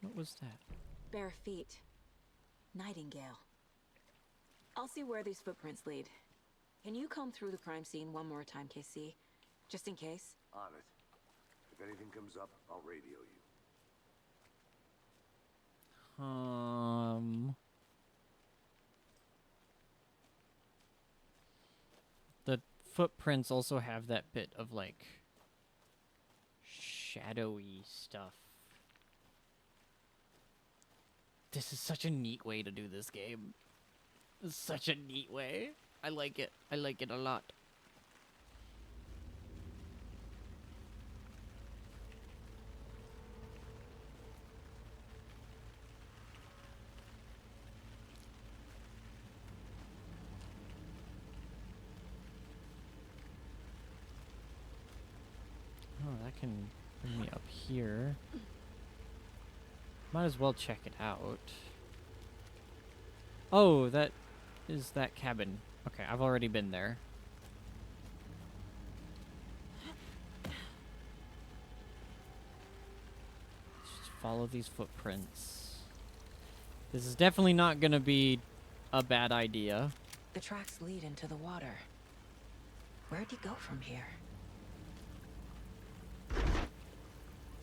What was that? Bare feet. Nightingale. I'll see where these footprints lead. Can you comb through the crime scene one more time, KC? Just in case? On it. If anything comes up, I'll radio you. The footprints also have that bit of like shadowy stuff. This is such a neat way to do this game. It's such a neat way. I like it. I like it a lot. Oh, that can bring me up here. Might as well check it out. Oh, that is that cabin. Okay, I've already been there. Just follow these footprints. This is definitely not gonna be a bad idea. The tracks lead into the water. Where'd he go from here?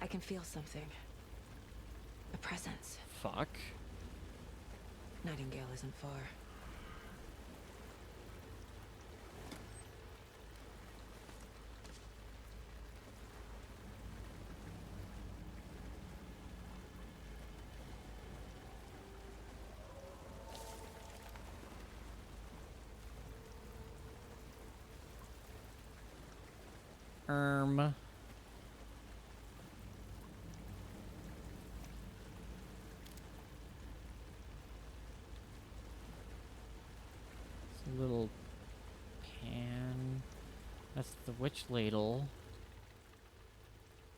I can feel something. A presence. Fuck. Nightingale isn't far. arm. It's a little pan. That's the witch ladle.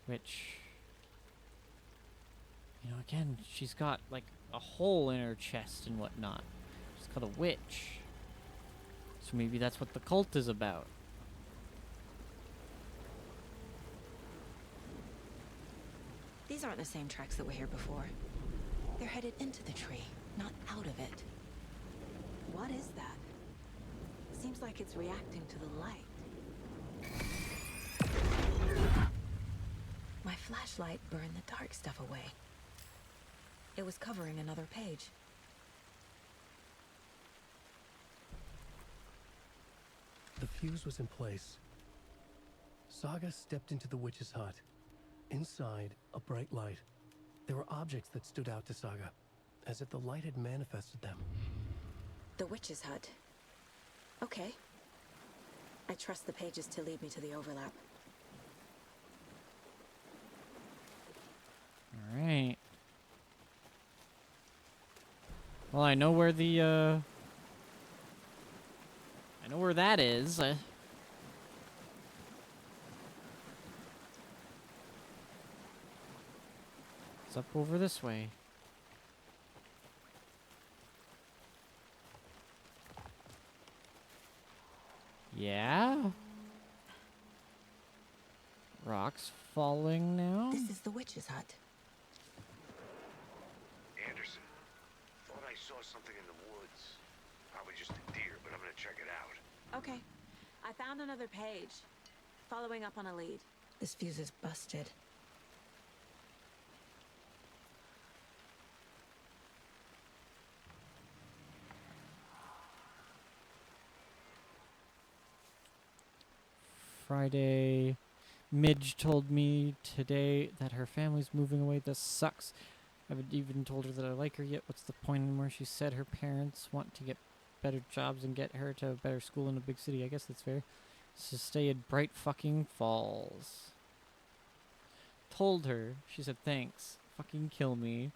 Which, you know, again, she's got like a hole in her chest and whatnot. She's called a witch. So maybe that's what the cult is about. These aren't the same tracks that were here before. They're headed into the tree, not out of it. What is that? Seems like it's reacting to the light. My flashlight burned the dark stuff away. It was covering another page. The fuse was in place. Saga stepped into the witch's hut. Inside, a bright light. There were objects that stood out to Saga, as if the light had manifested them. The witch's hut. Okay. I trust the pages to lead me to the overlap. Alright. Well, I know where the, I know where that is. It's up over this way. Yeah? Rocks falling now? This is the witch's hut. Anderson, thought I saw something in the woods. Probably just a deer, but I'm gonna check it out. Okay. I found another page. Following up on a lead. This fuse is busted. Friday. Midge told me today that her family's moving away. This sucks. I haven't even told her that I like her yet. What's the point anymore? She said her parents want to get better jobs and get her to a better school in a big city. I guess that's fair. So stay in Bright fucking Falls. Told her. She said thanks. Fucking kill me.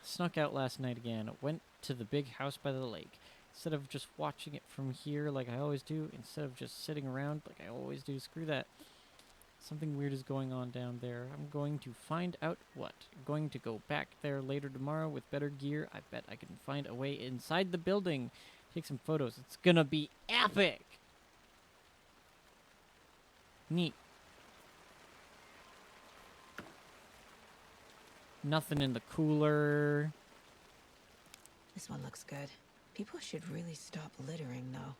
Snuck out last night again. Went to the big house by the lake. Instead of just watching it from here like I always do, instead of just sitting around like I always do, screw that. Something weird is going on down there. I'm going to find out what. I'm going to go back there later tomorrow with better gear. I bet I can find a way inside the building. Take some photos. It's gonna be epic! Neat. Nothing in the cooler. This one looks good. People should really stop littering, though.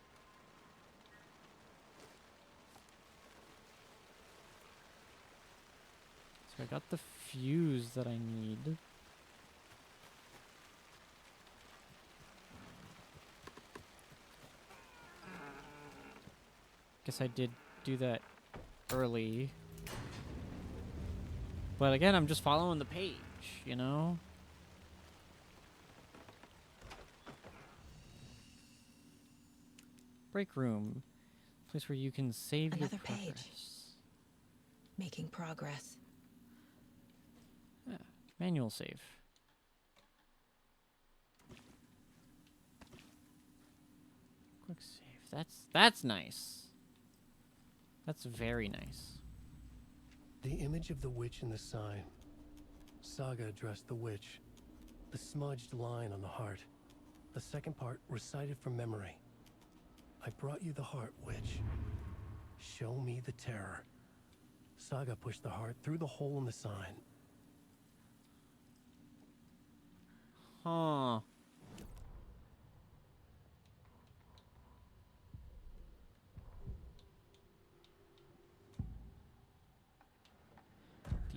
So I got the fuse that I need. Guess I did do that early. But again, I'm just following the page, you know? Break room. Place where you can save Another your progress. page. Making progress. Yeah, manual save. Quick save. That's nice. That's very nice. The image of the witch in the sign. Saga addressed the witch. The smudged line on the heart. The second part recited from memory. I brought you the heart, witch. Show me the terror. Saga pushed the heart through the hole in the sign. Huh.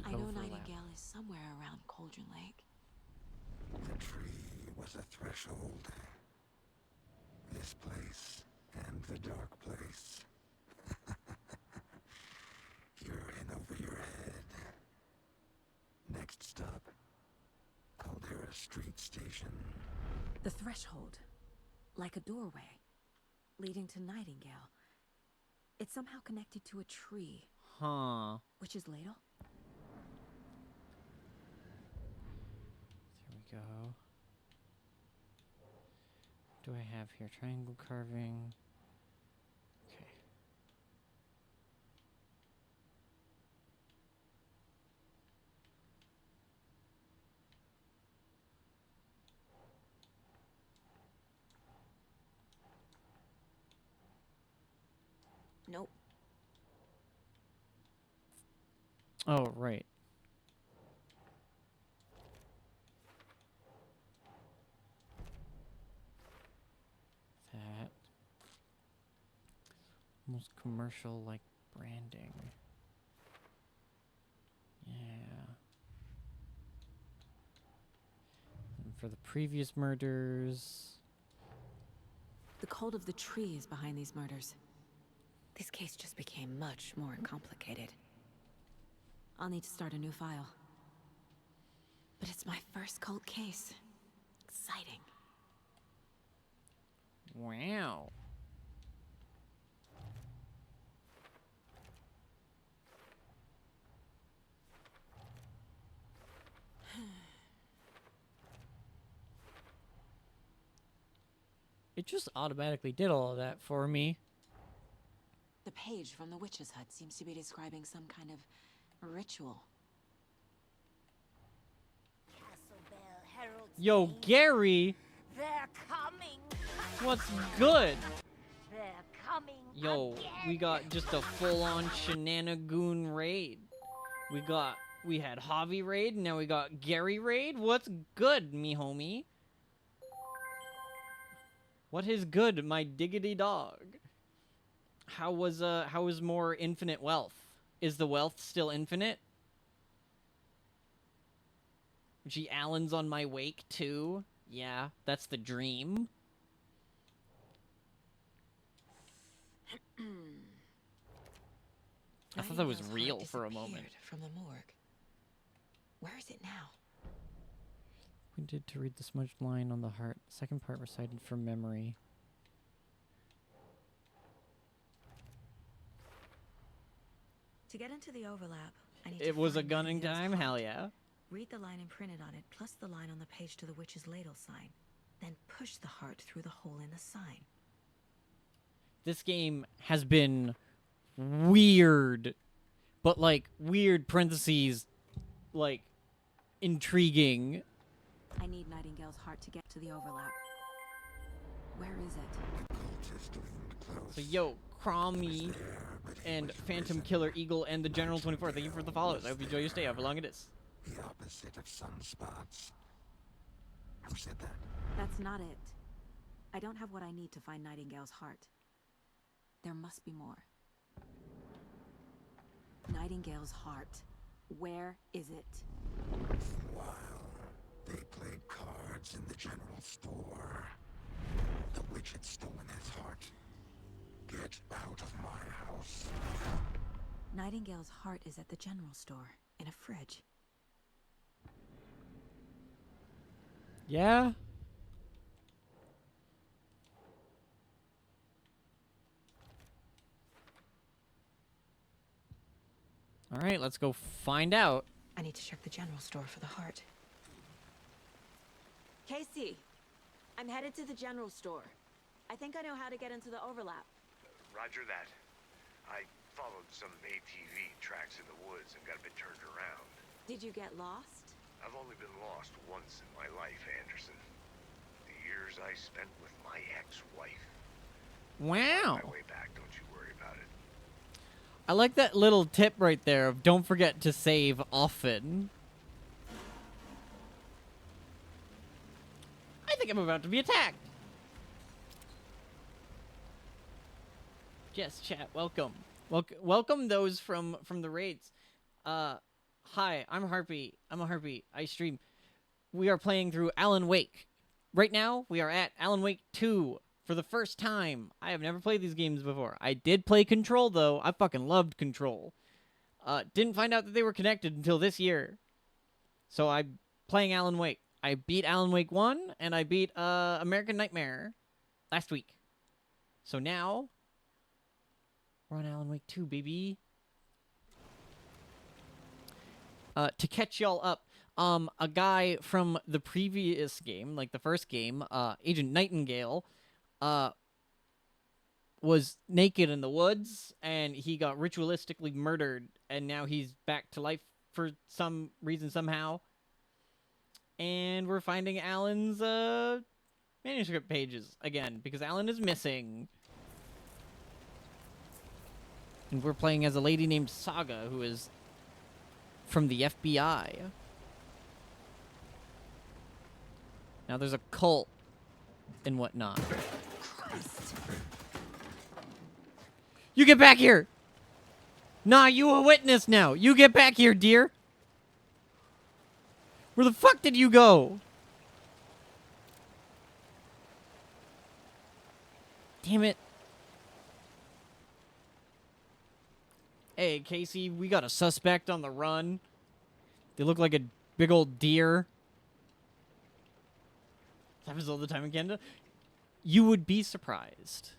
I know Nightingale is somewhere around Cauldron Lake. The tree was a threshold. This place and the dark place. You're in over your head. Next stop, Caldera Street Station. The threshold. Like a doorway. Leading to Nightingale. It's somehow connected to a tree. Huh. Witch's ladle? There we go. What do I have here? Triangle carving. Okay. Nope. Oh, right. That. Almost commercial like branding. Yeah. And for the previous murders. The cult of the tree is behind these murders. This case just became much more complicated. I'll need to start a new file. But it's my first cult case. Exciting. Wow. It just automatically did all of that for me. The page from the witch's hut seems to be describing some kind of ritual. Yo, Gary! They're coming. What's good? They're coming. Yo, we got just a full-on shenanigoon raid. We had Javi raid, and now we got Gary raid. What's good, me homie? What is good, my diggity dog? How was more infinite wealth? Is the wealth still infinite? G. Allen's on my wake too. Yeah, that's the dream. I thought that was real for a moment. From the morgue. Where is it now? We did to read the smudged line on the heart. Second part recited from memory. To get into the overlap, I need to It was a find gunning Nightingale's time? heart. Hell yeah. Read the line imprinted on it, plus the line on the page to the witch's ladle sign. Then push the heart through the hole in the sign. This game has been weird. But, like, weird parentheses, like, intriguing. I need Nightingale's heart to get to the overlap. Where is it? So, yo, Cromie and Phantom Killer Eagle and the General 24, thank you for the follows. I hope you enjoy your stay, however long it is. The opposite of sunspots. Who said that? That's not it. I don't have what I need to find Nightingale's heart. There must be more. Nightingale's heart. Where is it? While they played cards in the general store, the witch had stolen his heart. Get out of my house. Nightingale's heart is at the general store, in a fridge. Yeah? Alright, let's go find out. I need to check the general store for the heart. Casey, I'm headed to the general store. I think I know how to get into the overlap. Roger that. I followed some ATV tracks in the woods and got a bit turned around. Did you get lost? I've only been lost once in my life, Anderson. The years I spent with my ex-wife. Wow. On my way back, don't you worry about it. I like that little tip right there of don't forget to save often. I think I'm about to be attacked. Yes, chat, welcome. Welcome those from the raids. Hi, I'm Harpy. I'm a Harpy. I stream. We are playing through Alan Wake. Right now, we are at Alan Wake 2 for the first time. I have never played these games before. I did play Control, though. I fucking loved Control. Didn't find out that they were connected until this year. So I'm playing Alan Wake. I beat Alan Wake 1, and I beat American Nightmare last week. So now, we're on Alan Wake 2, baby. to catch y'all up, a guy from the previous game, like the first game, Agent Nightingale, was naked in the woods, and he got ritualistically murdered, and now he's back to life for some reason somehow. And we're finding Alan's manuscript pages again, because Alan is missing. And we're playing as a lady named Saga, who is from the FBI. Now there's a cult and whatnot. You get back here! Nah, you a witness now. You get back here, dear. Where the fuck did you go? Damn it. Hey, Casey, we got a suspect on the run. They look like a big old deer. That happens all the time in Canada. You would be surprised.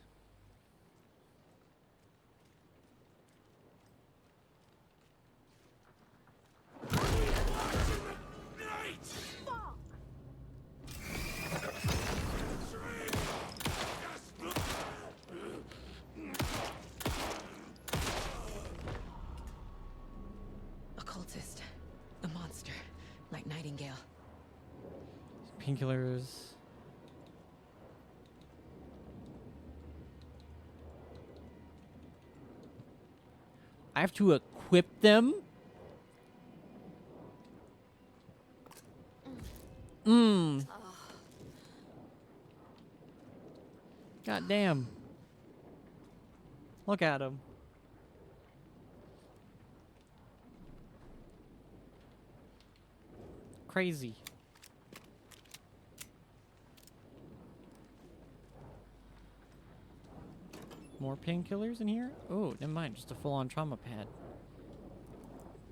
Occultist. A monster. Like Nightingale. Painkillers. I have to equip them? God damn. Look at him. Crazy. More painkillers in here? Oh, never mind. Just a full-on trauma pad.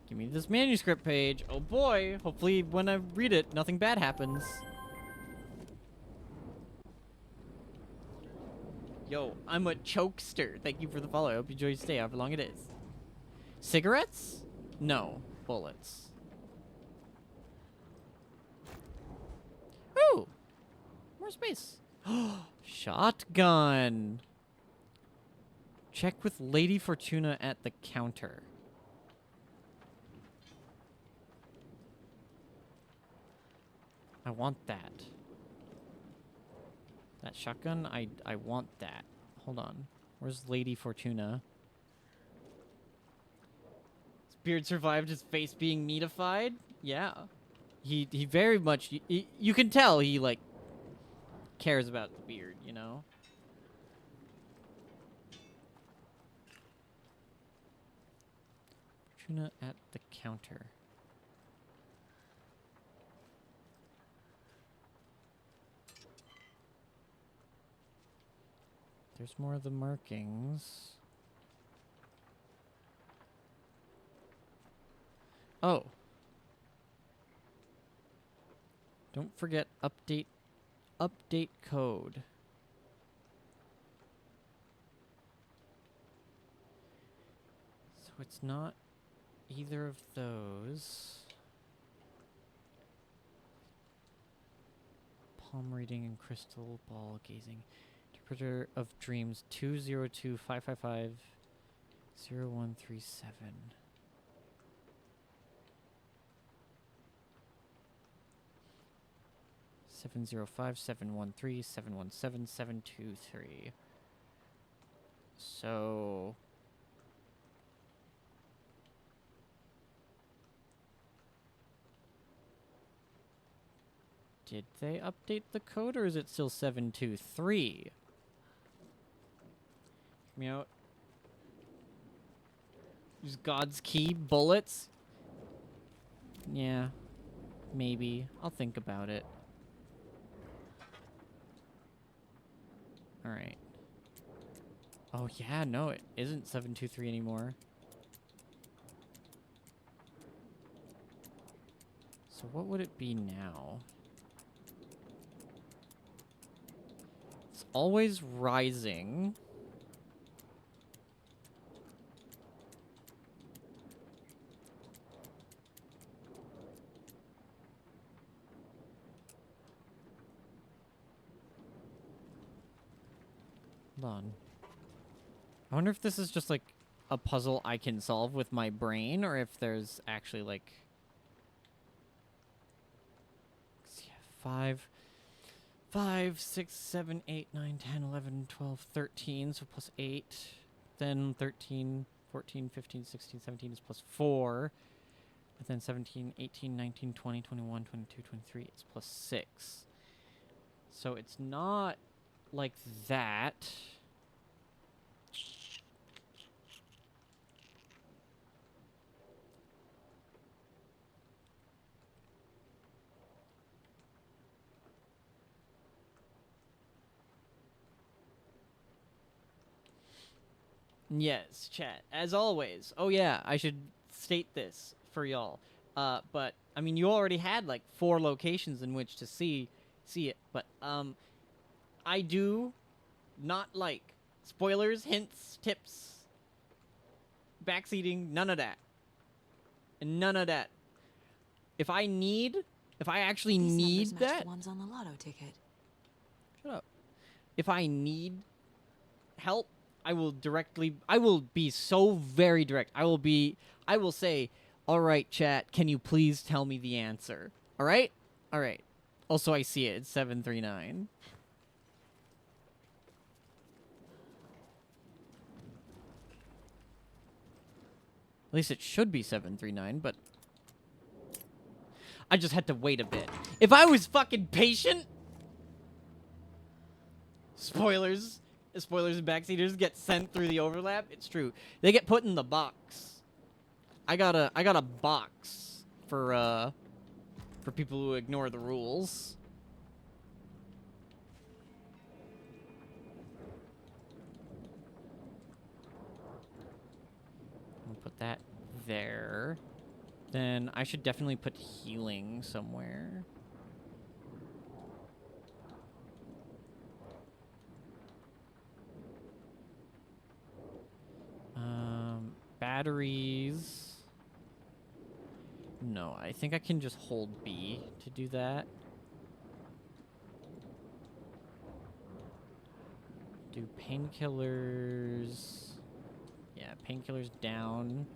Give me this manuscript page. Oh boy. Hopefully when I read it, nothing bad happens. Yo, I'm a chokester. Thank you for the follow. I hope you enjoy your stay, however long it is. Cigarettes? No. Bullets. Ooh! More space. Shotgun. Check with Lady Fortuna at the counter. I want that. That shotgun, I want that. Hold on. Where's Lady Fortuna? His beard survived his face being meatified? Yeah. He very much... You can tell he, like, cares about the beard, you know? Fortuna at the counter. There's more of the markings. Oh. Don't forget update code. So it's not either of those. Palm reading and crystal ball gazing. Interpreter of dreams 202-555-0137. 705-713-717-723. So did they update the code, or is it still 723? Hear me out. Use God's key bullets? Yeah. Maybe. I'll think about it. Alright. Oh yeah, no, it isn't 723 anymore. So what would it be now? It's always rising. Hold on. I wonder if this is just, like, a puzzle I can solve with my brain, or if there's actually, like... 5, 6, 7, 8, 9, 10, 11, 12, 13, so plus 8. Then 13, 14, 15, 16, 17 is plus 4. But then 17, 18, 19, 20, 21, 22, 23 is plus 6. So it's not like that. Yes, chat. As always. Oh yeah, I should state this for y'all. But I mean, you already had like 4 locations in which to see it. But I do not like spoilers, hints, tips, backseating, none of that. And none of that. If I actually These need numbers match that, the ones on the lotto ticket. shut up. If I need help, I will be so very direct. I will say, all right, chat, can you please tell me the answer? All right? All right. Also, I see it. It's 739. At least it should be 739, but I just had to wait a bit. If I was fucking patient... Spoilers and backseaters get sent through the overlap. It's true. They get put in the box. I got a box for people who ignore the rules. I'll put that there. Then I should definitely put healing somewhere. Batteries. No, I think I can just hold B to do that. Do painkillers. Yeah, painkillers down.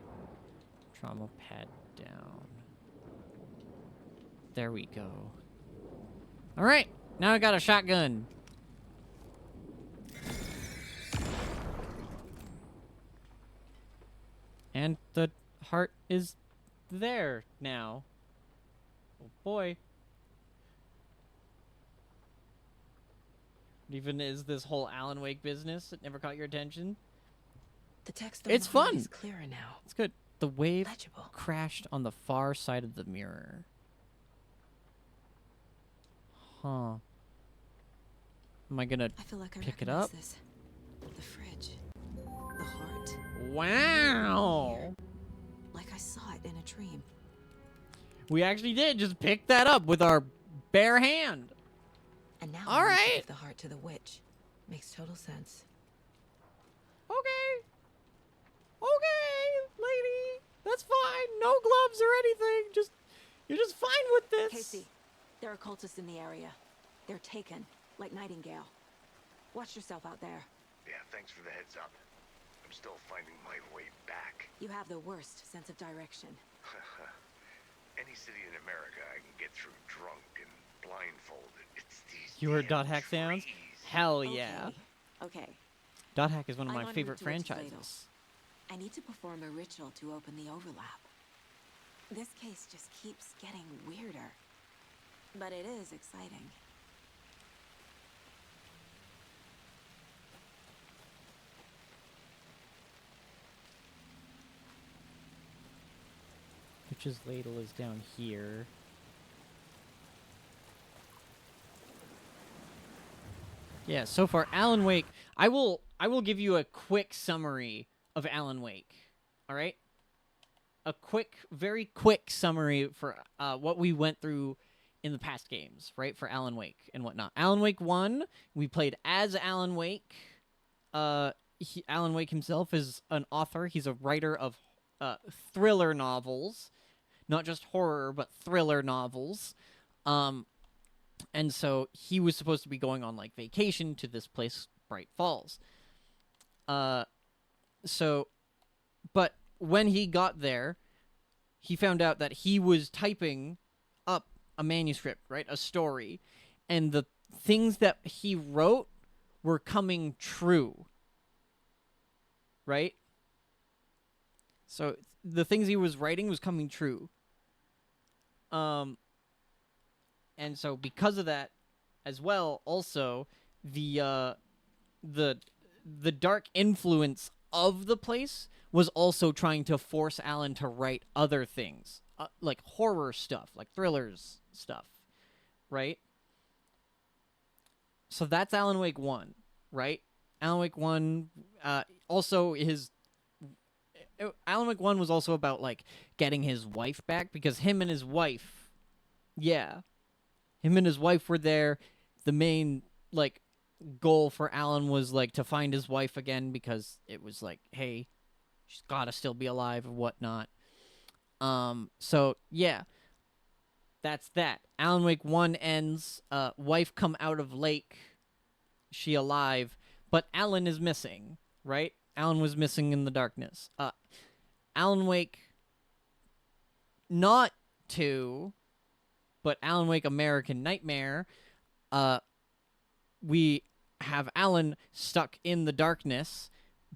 Trauma pad down. There we go. Alright, now I got a shotgun. And the heart is there now. Oh boy. What even is this whole Alan Wake business that never caught your attention? The text on It's the heart fun. is clearer now. It's good. The wave Legible. crashed on the far side of the mirror. Huh. Am I gonna feel like I pick it recognize up? this. The fridge. The heart. Wow. Like I saw it in a dream. We actually did just pick that up with our bare hand. And now All I need to right. give the heart to the witch. Makes total sense. Okay. Okay, lady. That's fine. No gloves or anything. You're just fine with this. Casey, there are cultists in the area. They're taken, like Nightingale. Watch yourself out there. Yeah, thanks for the heads up. I'm still finding my way back. You have the worst sense of direction. Any city in America I can get through drunk and blindfolded. It's these You heard damn Dot Hack sounds? trees. Hell yeah. Okay. Dot Hack is one of I'm my en favorite route to its franchises. ladle. I need to perform a ritual to open the overlap. This case just keeps getting weirder. But it is exciting. Witch's ladle is down here. Yeah, so far Alan Wake, I will give you a quick summary of Alan Wake. All right? A very quick summary for what we went through in the past games, right? For Alan Wake and whatnot. Alan Wake 1, we played as Alan Wake. Alan Wake himself is an author. He's a writer of thriller novels. Not just horror, but thriller novels. And so he was supposed to be going on like vacation to this place, Bright Falls. So, but when he got there, he found out that he was typing up a manuscript, right? A story. And the things that he wrote were coming true. Right? So the things he was writing was coming true. And so because of that as well, also the dark influence of the place was also trying to force Alan to write other things, like horror stuff, like thrillers stuff, right? So that's Alan Wake 1, right? Alan Wake 1 also Alan Wake 1 was also about like getting his wife back, because him and his wife were there. The main like goal for Alan was like to find his wife again, because it was like, hey, she's gotta still be alive or whatnot. So yeah, that's that. Alan Wake 1 ends, wife come out of lake, she alive, but Alan is missing, right? Alan was missing in the darkness. Alan Wake not 2, but Alan Wake American Nightmare, we have Alan stuck in the darkness,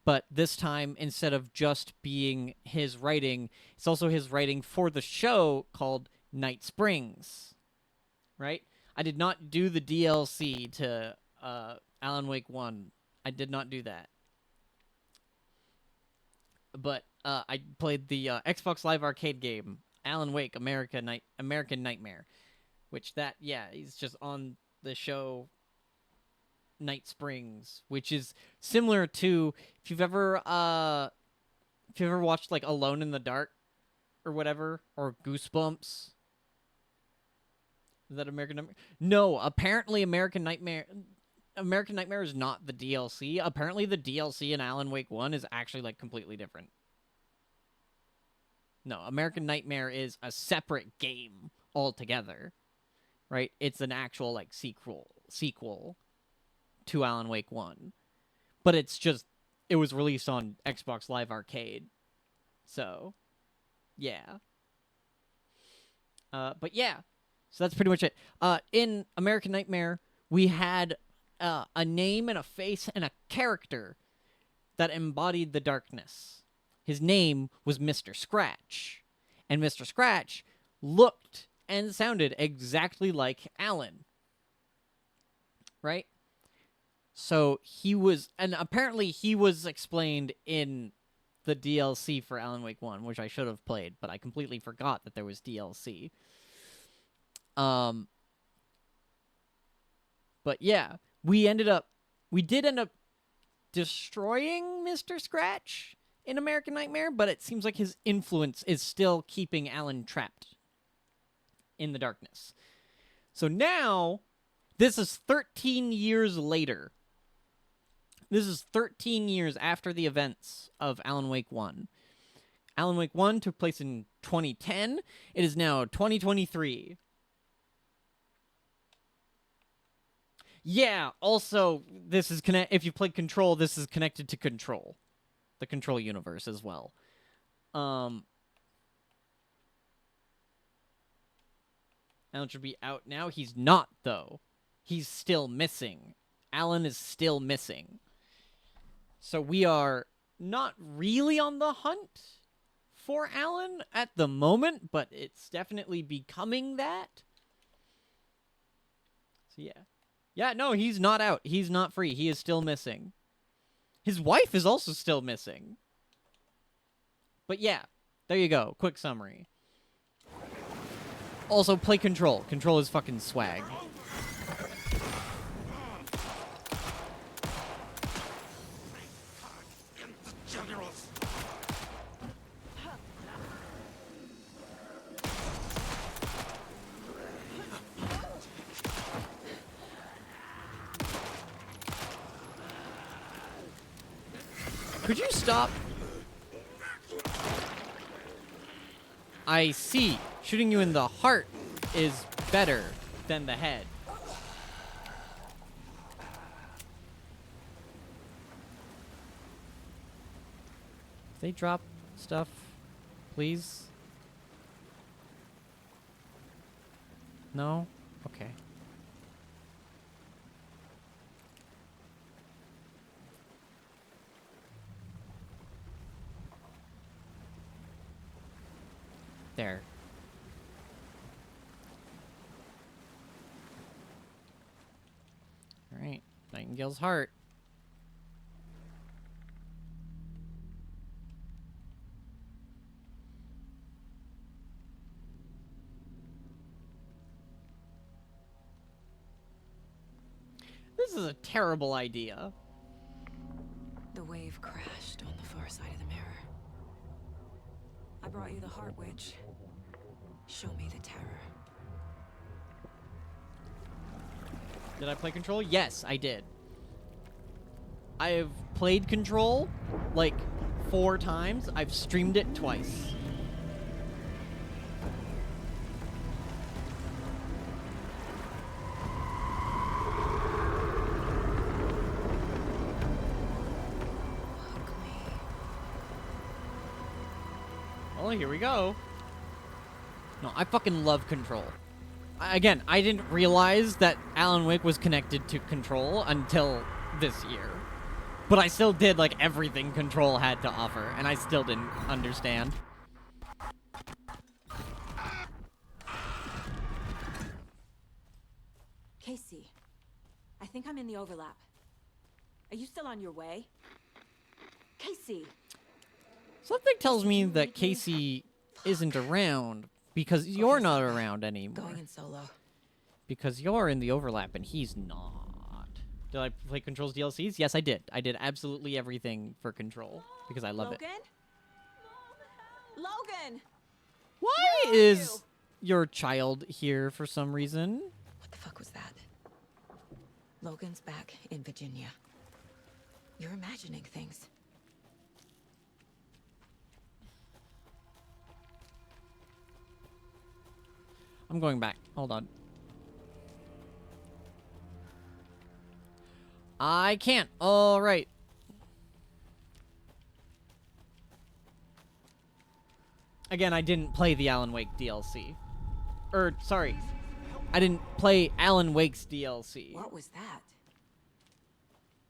but this time, instead of just being his writing, it's also his writing for the show called Night Springs, right? I did not do the DLC to Alan Wake 1. I did not do that. But I played the Xbox Live Arcade game, Alan Wake American Nightmare, which he's just on the show Night Springs, which is similar to, if you've ever watched like Alone in the Dark or whatever, or Goosebumps. Is that American Nightmare? No, apparently American Nightmare is not the DLC. Apparently the DLC in Alan Wake 1 is actually like completely different. No, American Nightmare is a separate game altogether. Right? It's an actual like sequel to Alan Wake 1. But it was released on Xbox Live Arcade. So, yeah. But yeah. So that's pretty much it. In American Nightmare, we had a name and a face and a character that embodied the darkness. His name was Mr. Scratch. And Mr. Scratch looked and sounded exactly like Alan. Right? So apparently he was explained in the DLC for Alan Wake 1, which I should have played, but I completely forgot that there was DLC. But yeah, we did end up destroying Mr. Scratch in American Nightmare, but it seems like his influence is still keeping Alan trapped in the darkness. So now, this is 13 years later. This is 13 years after the events of Alan Wake 1. Alan Wake 1 took place in 2010. It is now 2023. Yeah, also, this is if you played Control, this is connected to Control. The Control universe as well. Alan should be out now. He's not, though. He's still missing. Alan is still missing. So we are not really on the hunt for Alan at the moment, but it's definitely becoming that. So yeah. Yeah, no, he's not out. He's not free. He is still missing. His wife is also still missing. But yeah, there you go. Quick summary. Also, play Control. Control is fucking swag. Could you stop? I see. Shooting you in the heart is better than the head. they drop stuff, please? No? Okay. There. Alright. Nightingale's heart. This is a terrible idea. The wave crashed on the far side of the mirror. I brought you the Heart Witch. Show me the terror. Did I play Control? Yes, I did. I have played Control like 4 times. I've streamed it twice. Well, here we go. No, I fucking love Control. Again, I didn't realize that Alan Wake was connected to Control until this year. But I still did, like, everything Control had to offer, and I still didn't understand. Casey, I think I'm in the overlap. Are you still on your way? Casey! Something tells me that Casey isn't around because you're not around anymore. Going in solo. Because you're in the overlap and he's not. Did I play Control's DLCs? Yes, I did. I did absolutely everything for Control because I love it. Logan! Why is your child here for some reason? What the fuck was that? Logan's back in Virginia. You're imagining things. I'm going back. Hold on. I can't. All right. Again, I didn't play the Alan Wake DLC. Sorry. I didn't play Alan Wake's DLC. What was that?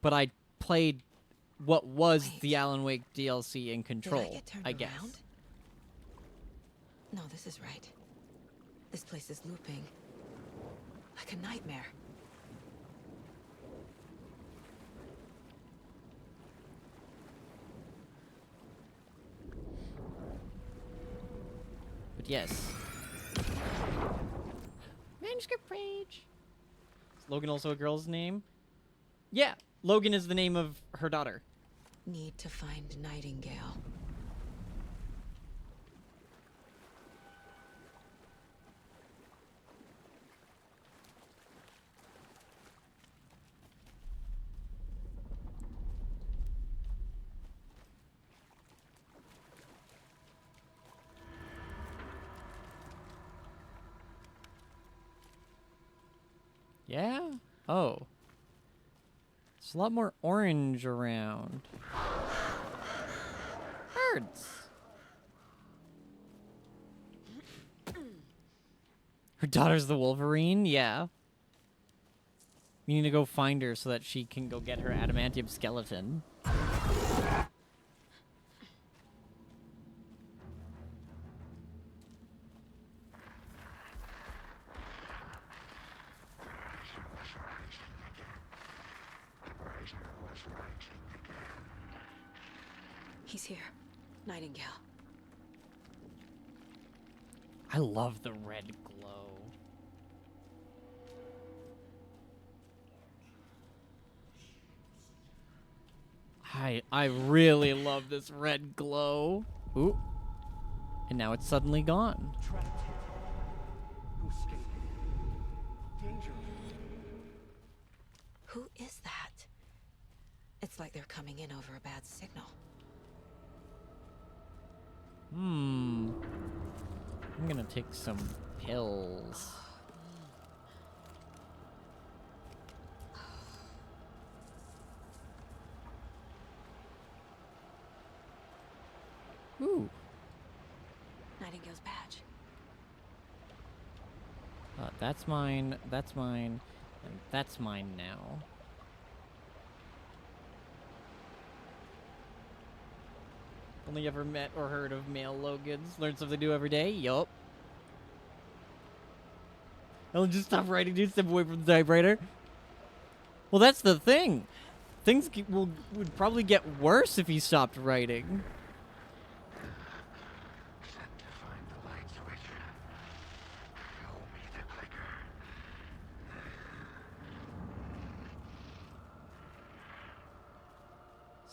But I played what was the Alan Wake DLC in Control, Did I get turned guess. around? No, this is right. This place is looping. Like a nightmare. But yes. Manuscript page. Is Logan also a girl's name? Yeah, Logan is the name of her daughter. Need to find Nightingale. Yeah? Oh. There's a lot more orange around. Birds. Her daughter's the Wolverine? Yeah. We need to go find her so that she can go get her adamantium skeleton. He's here. Nightingale. I love the red glow. I really love this red glow. Ooh. And now it's suddenly gone. Trapped here. No escape. Danger. Who is that? It's like they're coming in over a bad signal. I'm gonna take some pills. That's mine, and that's mine now. Only ever met or heard of male Logans. Learn something new every day? Yup. I'll just stop writing, dude. Step away from the typewriter. Well, that's the thing. Things would probably get worse if he stopped writing.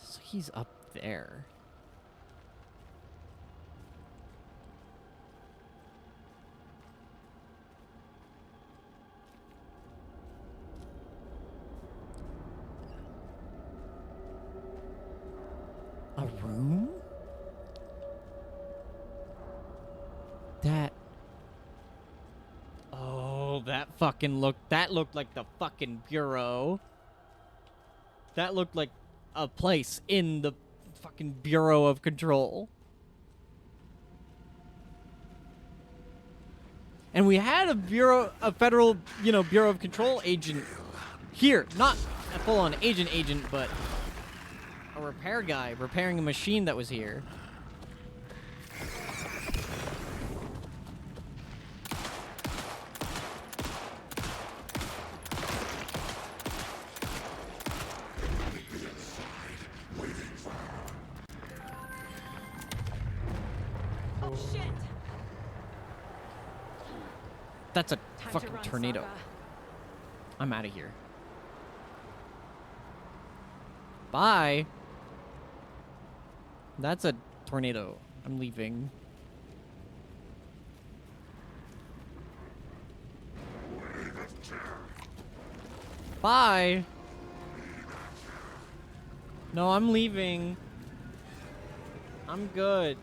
So he's up there. A room? That... Oh, that looked like the fucking bureau. That looked like a place in the fucking Bureau of Control. And we had a federal, Bureau of Control agent here. Not a full-on agent, but a repair guy repairing a machine that was here. Oh shit! That's a Time fucking to run, tornado. Saga. I'm out of here. Bye. That's a tornado. I'm leaving. Bye. No, I'm leaving. I'm good.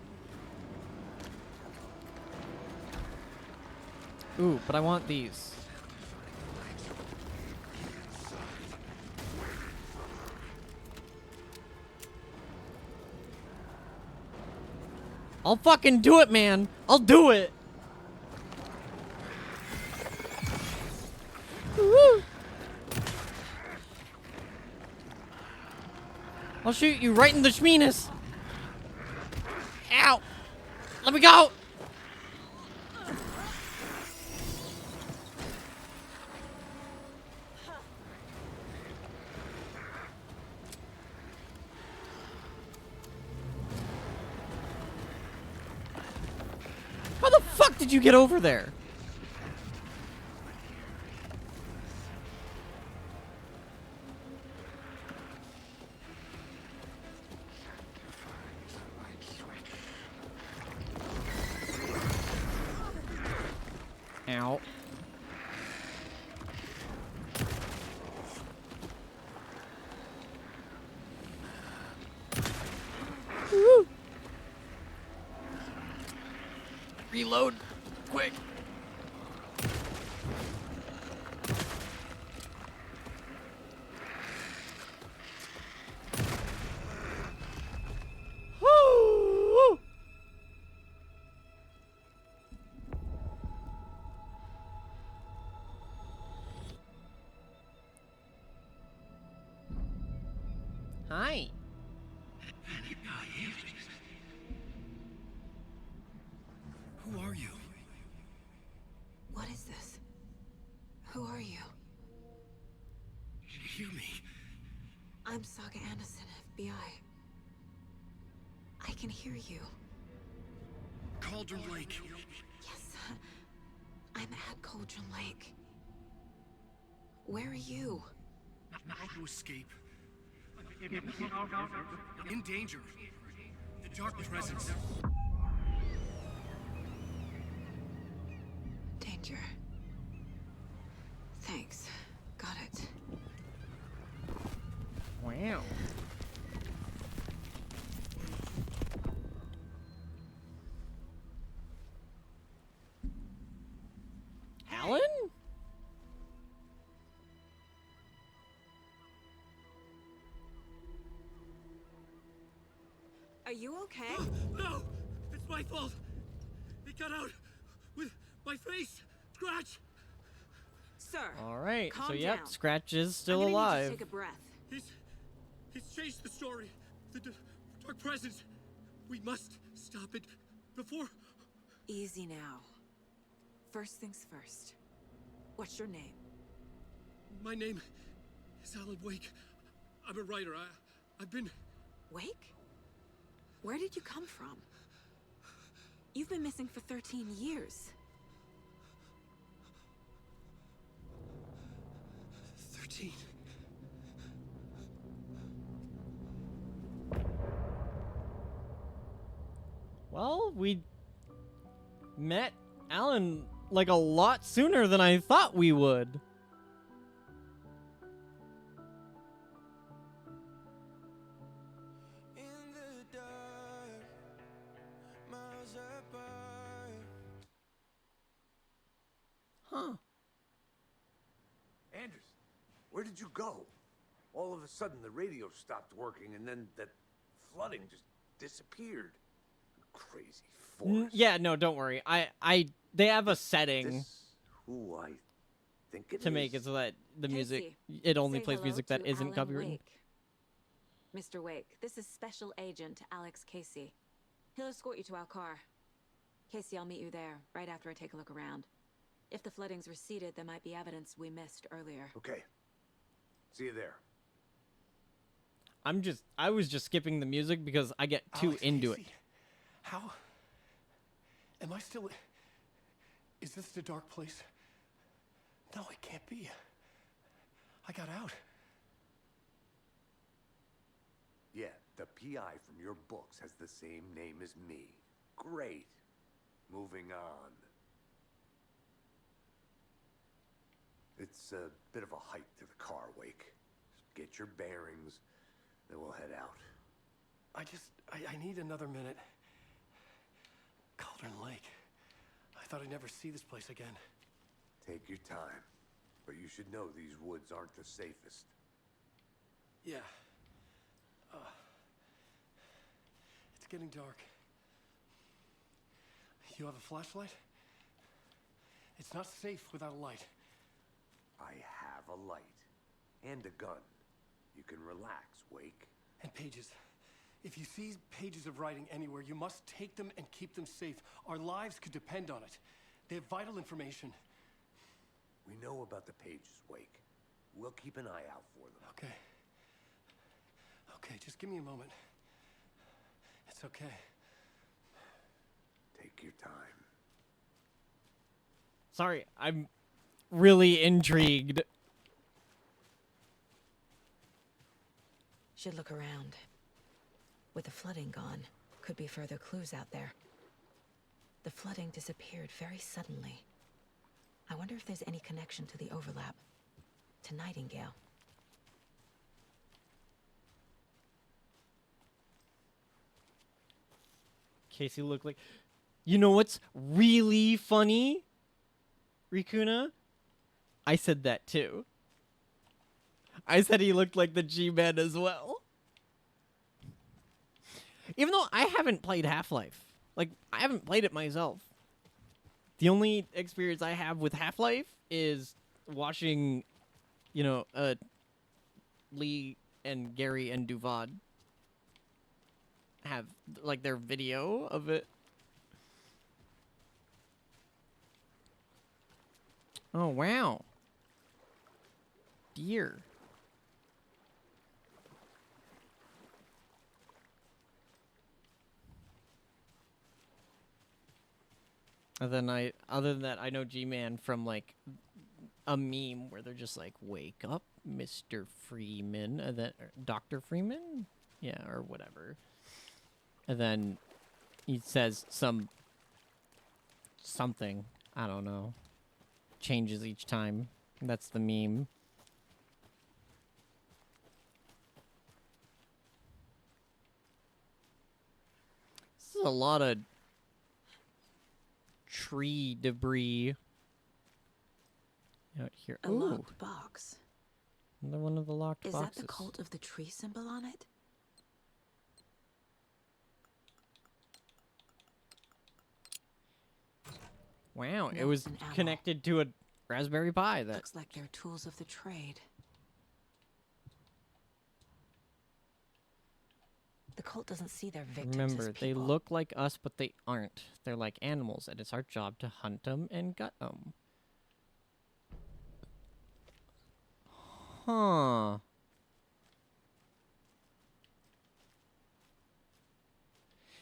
Ooh, but I want these. I'll fucking do it, man. I'll do it. Woo. I'll shoot you right in the schmeenus. Ow. Let me go. How the fuck did you get over there? Ow. Woo. Reload. Quick. Woo. Hi. Who are you? What is this? Who are you? Hear me. I'm Saga Anderson, FBI. I can hear you. Cauldron Lake. Yes, I'm at Cauldron Lake. Where are you? Not to escape. In danger. The dark presence. Danger. Thanks. Got it. Wow. Alan? Are you okay? No! It's my fault! It got out with my face! Scratch! Sir. All right. Calm So yep, down. Scratch is still I'm gonna alive. Need you to take a breath. He's changed the story. The dark presence. We must stop it before... Easy now. First things first. What's your name? My name is Alan Wake. I'm a writer. I've been... Wake? Where did you come from? You've been missing for 13 years. 13. Well, we met Alan like a lot sooner than I thought we would. Huh. Anderson, where did you go? All of a sudden, the radio stopped working, and then that flooding just disappeared. Crazy forest. Yeah, no, don't worry. They have a setting This who I think it to is? make it so that the music, Casey, it only say plays hello music that to isn't Alan copyrighted. Wake. Mr. Wake, this is Special Agent Alex Casey. He'll escort you to our car. Casey, I'll meet you there, right after I take a look around. If the flooding's receded, there might be evidence we missed earlier. Okay. See you there. I was just skipping the music because I get too Alex into Casey. it. How? Am I still... Is this the dark place? No, it can't be. I got out. Yeah, the PI from your books has the same name as me. Great. Moving on. It's a bit of a hike to the car, Wake. Just get your bearings, then we'll head out. I need another minute. Cauldron Lake. I thought I'd never see this place again. Take your time. But you should know these woods aren't the safest. Yeah. It's getting dark. You have a flashlight? It's not safe without a light. I have a light. And a gun. You can relax, Wake. And pages. If you see pages of writing anywhere, you must take them and keep them safe. Our lives could depend on it. They have vital information. We know about the pages, Wake. We'll keep an eye out for them. Okay. Okay, just give me a moment. It's okay. Take your time. Sorry, I'm really intrigued. Should look around. With the flooding gone, could be further clues out there. The flooding disappeared very suddenly. I wonder if there's any connection to the overlap. To Nightingale. Casey looked like... You know what's really funny, Rikuna? I said that too. I said he looked like the G-Man as well. Even though I haven't played Half-Life. Like, I haven't played it myself. The only experience I have with Half-Life is watching, you know, Lee and Gary and Duvad have, like, their video of it. Oh, wow. Deer. And then other than that, I know G-Man from, like, a meme where they're just like, wake up, Mr. Freeman, and then, Dr. Freeman? Yeah, or whatever. And then he says something, I don't know, changes each time. That's the meme. This is a lot of tree debris out here. A locked box. Another one of the locked Is boxes. that the cult of the tree symbol on it? Wow, it Notes was and ammo. connected to Raspberry Pi. That Looks like they're tools of the trade. The cult doesn't see their victims remember, as they people. look like us, but they aren't. They're like animals, and it's our job to hunt them and gut them. Huh.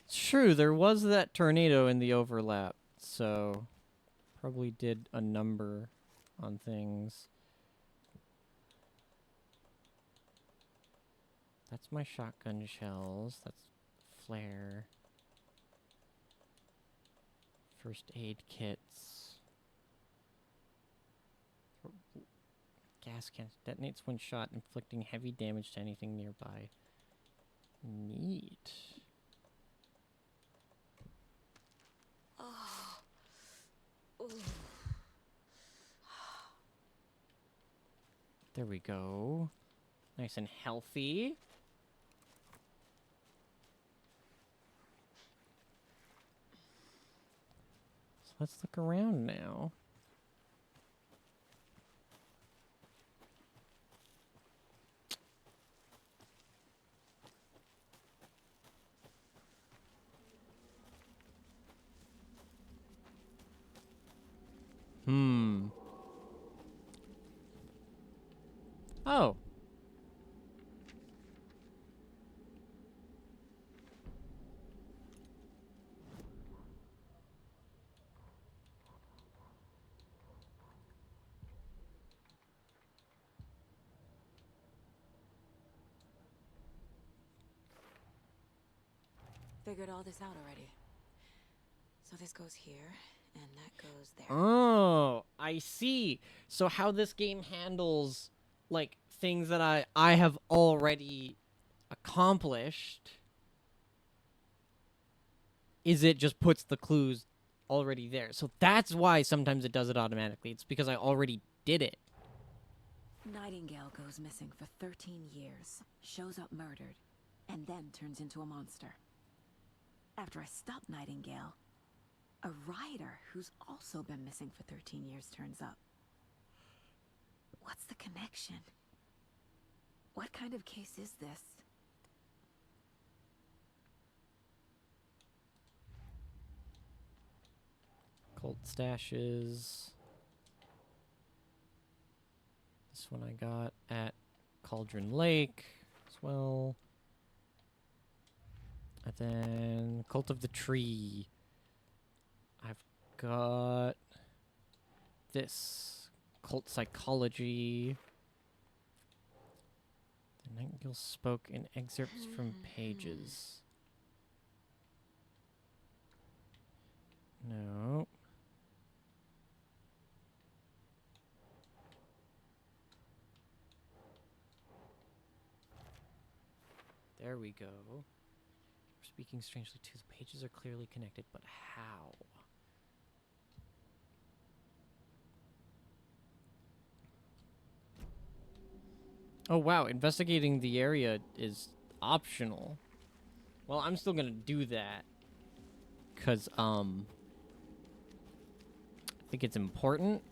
It's true, there was that tornado in the overlap, so probably did a number on things. That's my shotgun shells. That's flare. First aid kits. Gas cans. Detonates when shot, inflicting heavy damage to anything nearby. Neat. Oh. Ooh. There we go. Nice and healthy. So let's look around now. Oh. Figured all this out already. So this goes here, and that goes there. Oh, I see. So how this game handles, like, things that I have already accomplished is it just puts the clues already there. So that's why sometimes it does it automatically. It's because I already did it. Nightingale goes missing for 13 years, shows up murdered, and then turns into a monster. After I stop Nightingale, a rider who's also been missing for 13 years turns up. What's the connection? What kind of case is this? Cult stashes. This one I got at Cauldron Lake as well. And then Cult of the Tree. I've got this. Cult Psychology. The Nightingale spoke in excerpts from pages. No. There we go. We're speaking strangely too. The pages are clearly connected, but how? Oh wow, investigating the area is optional. Well, I'm still gonna do that. Cause, I think it's important.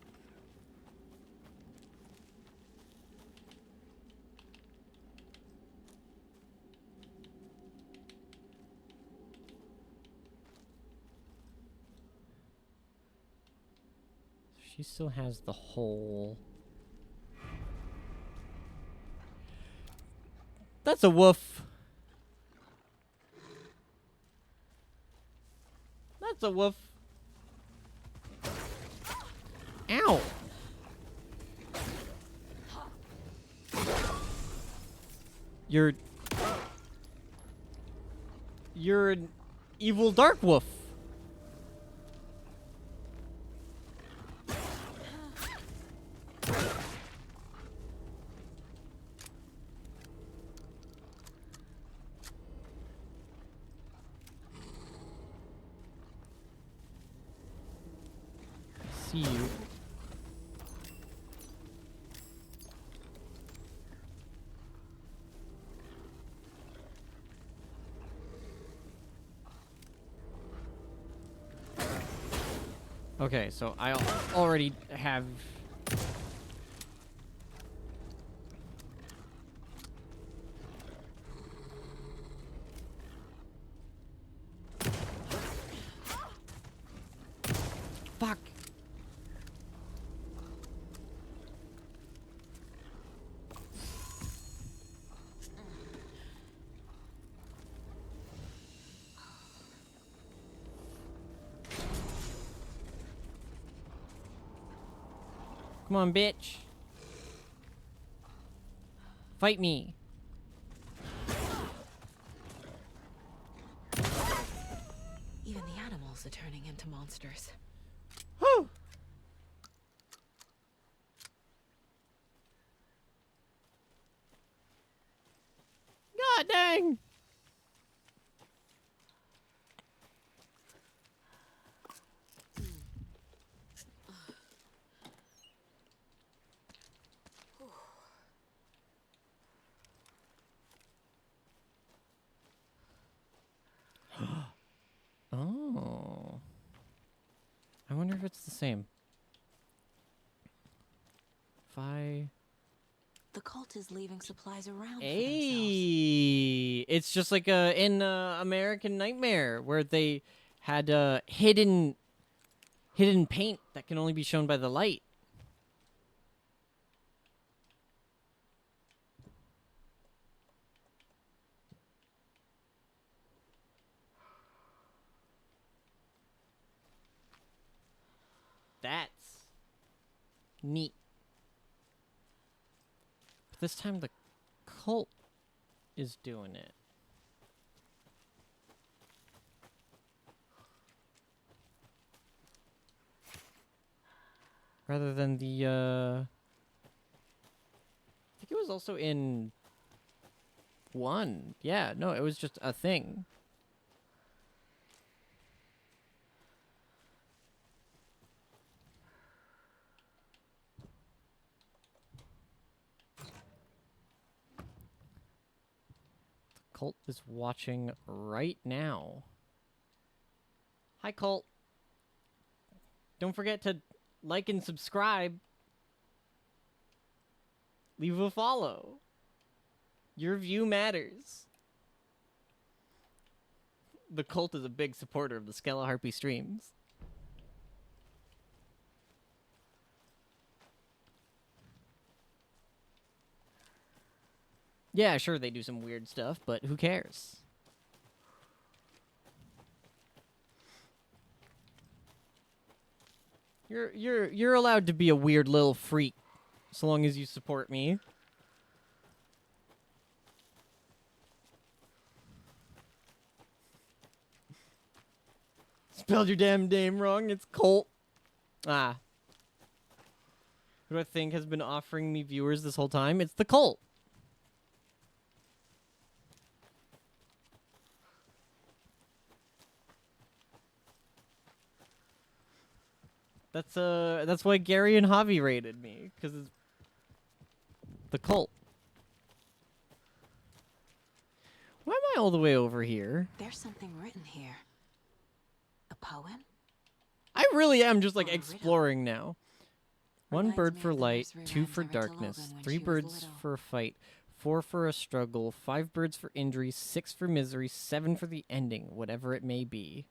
She still has the hole. That's a woof. That's a woof. Ow. You're an evil dark wolf. See you. Okay, so I already have Come on, bitch. Fight me. Even the animals are turning into monsters. Whew. God dang. Oh. I wonder if it's the same. The cult is leaving supplies around for themselves. Hey, it's just like in American Nightmare where they had hidden paint that can only be shown by the light. That's neat. But this time the cult is doing it. Rather than the I think it was also in 1. Yeah, no, it was just a thing. Colt is watching right now. Hi, Colt. Don't forget to like and subscribe. Leave a follow. Your view matters. The Colt is a big supporter of the Skella Harpy streams. Yeah, sure, they do some weird stuff, but who cares? You're allowed to be a weird little freak, so long as you support me. Spelled your damn name wrong. It's Colt. Ah. Who do I think has been offering me viewers this whole time? It's the Colt. That's why Gary and Javi rated me, because it's the Colt. Why am I all the way over here? There's something written here. A poem? I really am just like exploring now. 1 bird for light, 2 for darkness, 3 birds for a fight, 4 for a struggle, 5 birds for injury, 6 for misery, 7 for the ending, whatever it may be.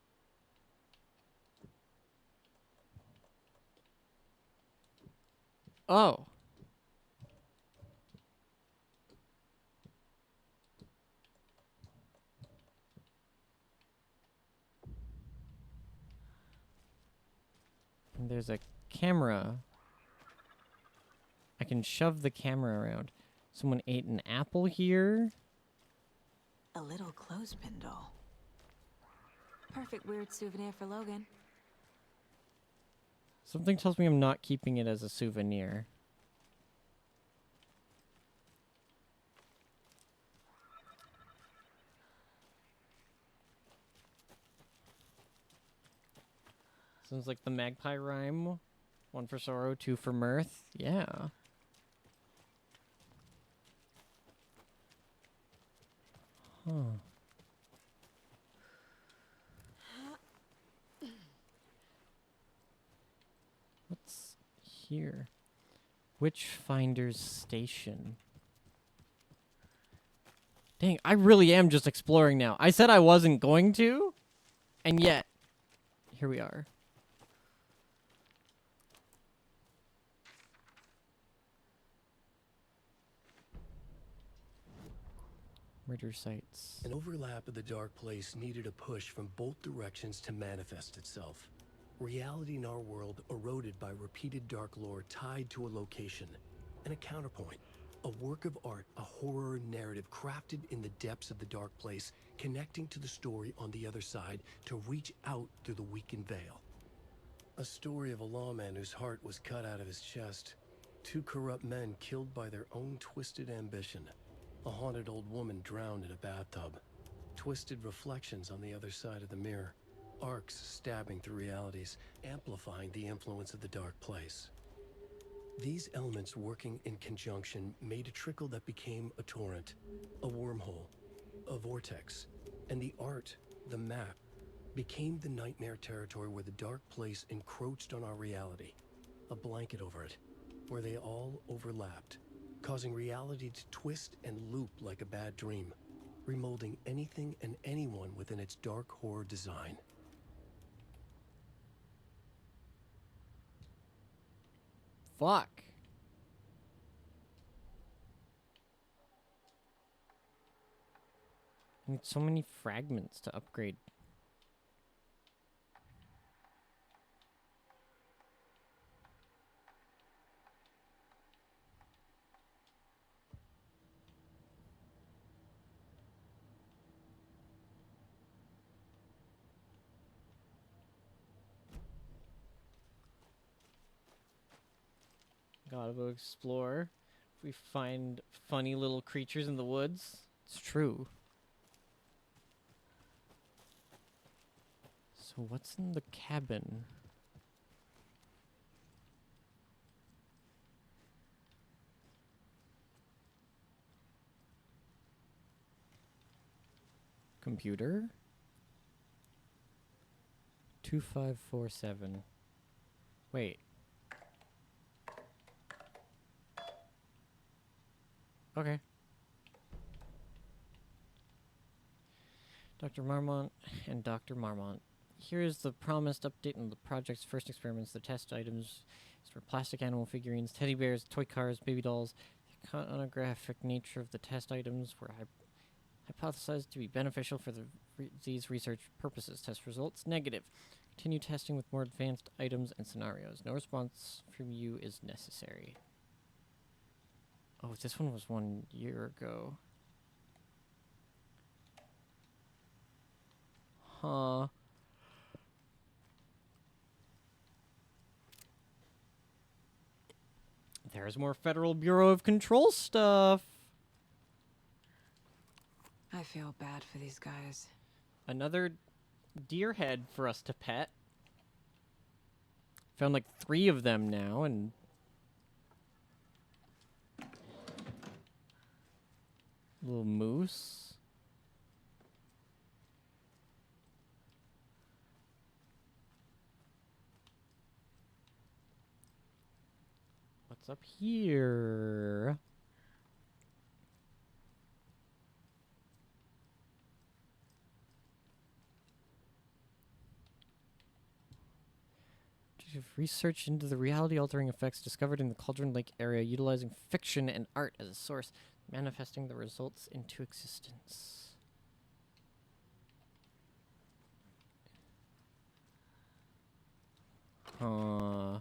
Oh. And there's a camera. I can shove the camera around. Someone ate an apple here. A little clothespin doll. Perfect weird souvenir for Logan. Something tells me I'm not keeping it as a souvenir. Sounds like the magpie rhyme. 1 for sorrow, 2 for mirth. Yeah. Huh. What's here? Witchfinder's Station. Dang, I really am just exploring now. I said I wasn't going to, and yet, here we are. Murder sites. An overlap of the dark place needed a push from both directions to manifest itself. reality in our world eroded by repeated dark lore tied to a location, and a counterpoint, a work of art, a horror narrative crafted in the depths of the dark place, connecting to the story on the other side to reach out through the weakened veil. A story of a lawman whose heart was cut out of his chest, two corrupt men killed by their own twisted ambition, a haunted old woman drowned in a bathtub, twisted reflections on the other side of the mirror, arcs stabbing through realities, amplifying the influence of the dark place. These elements working in conjunction made a trickle that became a torrent, a wormhole, a vortex, and the art, the map, became the nightmare territory where the dark place encroached on our reality, a blanket over it, where they all overlapped, causing reality to twist and loop like a bad dream, remolding anything and anyone within its dark horror design. Fuck. I need so many fragments to upgrade. Gotta go explore. If we find funny little creatures in the woods, it's true. So what's in the cabin? Computer? 2547. Wait. Okay. Dr. Marmont and Dr. Marmont. Here is the promised update on the project's first experiments. The test items were plastic animal figurines, teddy bears, toy cars, baby dolls. The iconographic nature of the test items were hypothesized to be beneficial for these research purposes. Test results negative. Continue testing with more advanced items and scenarios. No response from you is necessary. Oh, this one was 1 year ago. Huh. There's more Federal Bureau of Control stuff. I feel bad for these guys. Another deer head for us to pet. Found like 3 of them now, and little moose. What's up here? Research into the reality-altering effects discovered in the Cauldron Lake area, utilizing fiction and art as a source, manifesting the results into existence. Ah,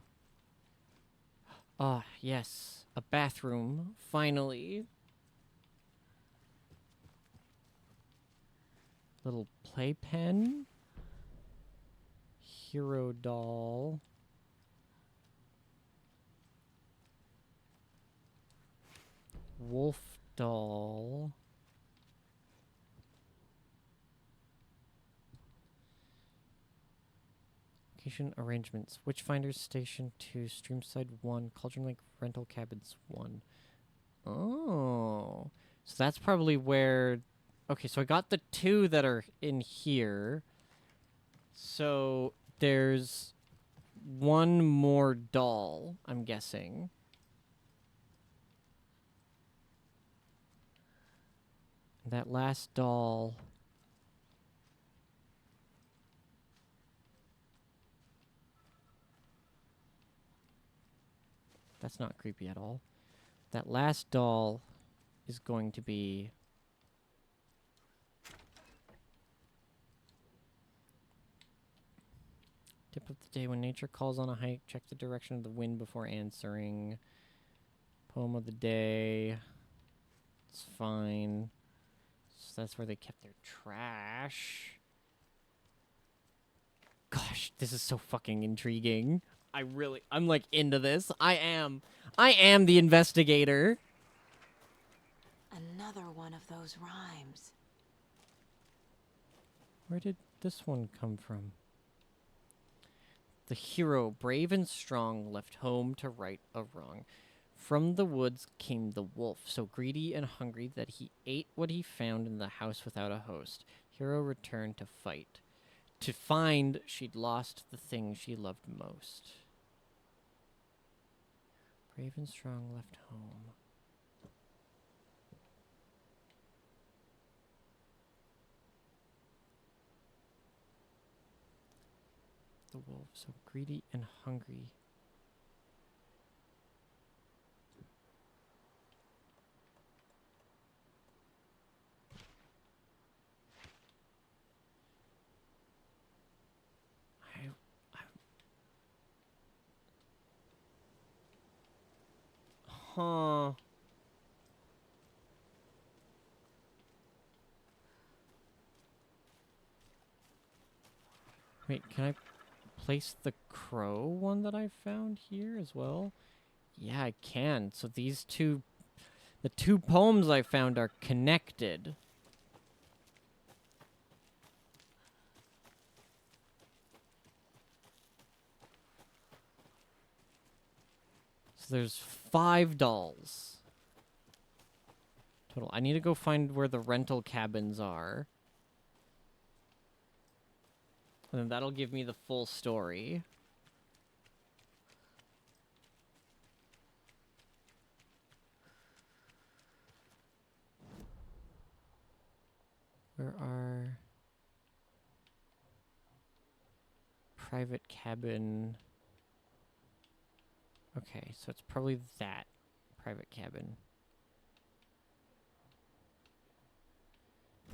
yes. A bathroom. Finally. Little playpen. Hero doll. Wolf doll. Location arrangements. Witchfinders Station 2, Streamside 1, Cauldron Lake Rental Cabins 1. Oh. So that's probably where... Okay, so I got the 2 that are in here. So there's 1 more doll, I'm guessing. That last doll... That's not creepy at all. That last doll is going to be... Tip of the day: when nature calls on a hike, check the direction of the wind before answering. Poem of the day. It's fine. So that's where they kept their trash. Gosh, this is so fucking intriguing. I'm like into this. I am the investigator. Another one of those rhymes. Where did this one come from? The hero, brave and strong, left home to right a wrong. From the woods came the wolf, so greedy and hungry that he ate what he found in the house without a host. Hero returned to fight, to find she'd lost the thing she loved most. Brave and strong left home. The wolf, so greedy and hungry. Huh. Wait, can I place the crow one that I found here as well? Yeah, I can. So the two poems I found are connected. So there's 5 dolls total. I need to go find where the rental cabins are. And then that'll give me the full story. Where are... Private cabin... Okay, so it's probably that private cabin.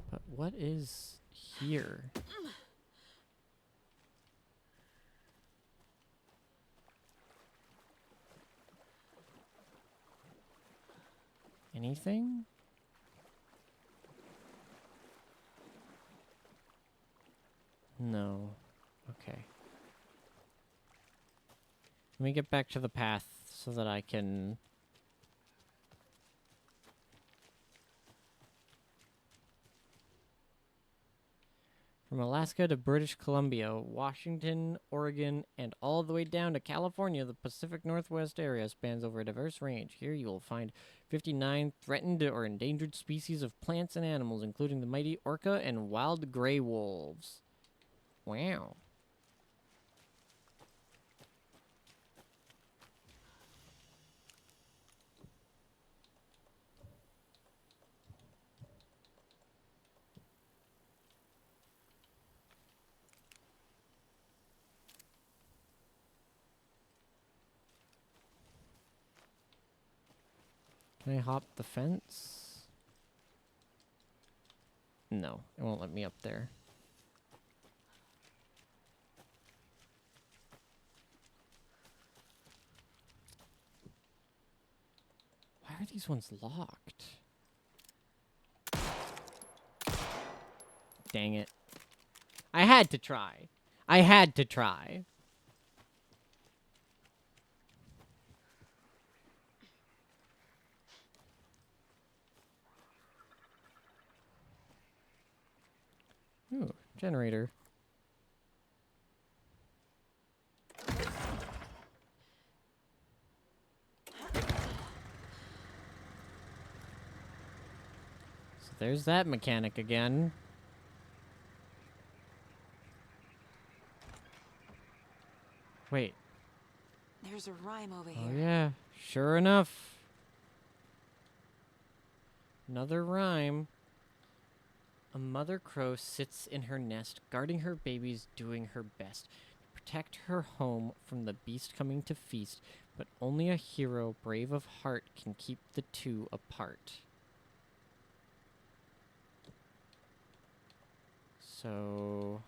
But what is here? Anything? No. Okay. Let me get back to the path so that I can... From Alaska to British Columbia, Washington, Oregon, and all the way down to California, the Pacific Northwest area spans over a diverse range. Here you will find 59 threatened or endangered species of plants and animals, including the mighty orca and wild gray wolves. Wow. Can I hop the fence? No, it won't let me up there. Why are these ones locked? Dang it. I had to try. I had to try. Ooh, generator. So there's that mechanic again. Wait. There's a rhyme over Oh, here. yeah. Sure enough. Another rhyme. A mother crow sits in her nest, guarding her babies, doing her best to protect her home from the beast coming to feast, but only a hero brave of heart can keep the two apart. So...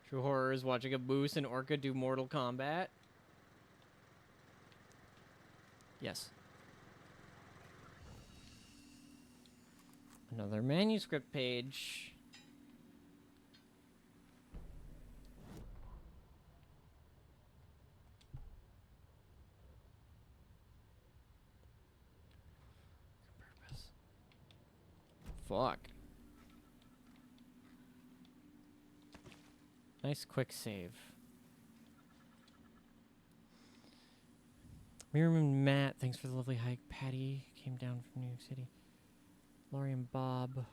True horror is watching a moose and orca do Mortal Kombat. Yes. Another manuscript page. Purpose. Fuck. Nice quick save. Miriam and Matt, thanks for the lovely hike. Patty came down from New York City. Laurie and Bob.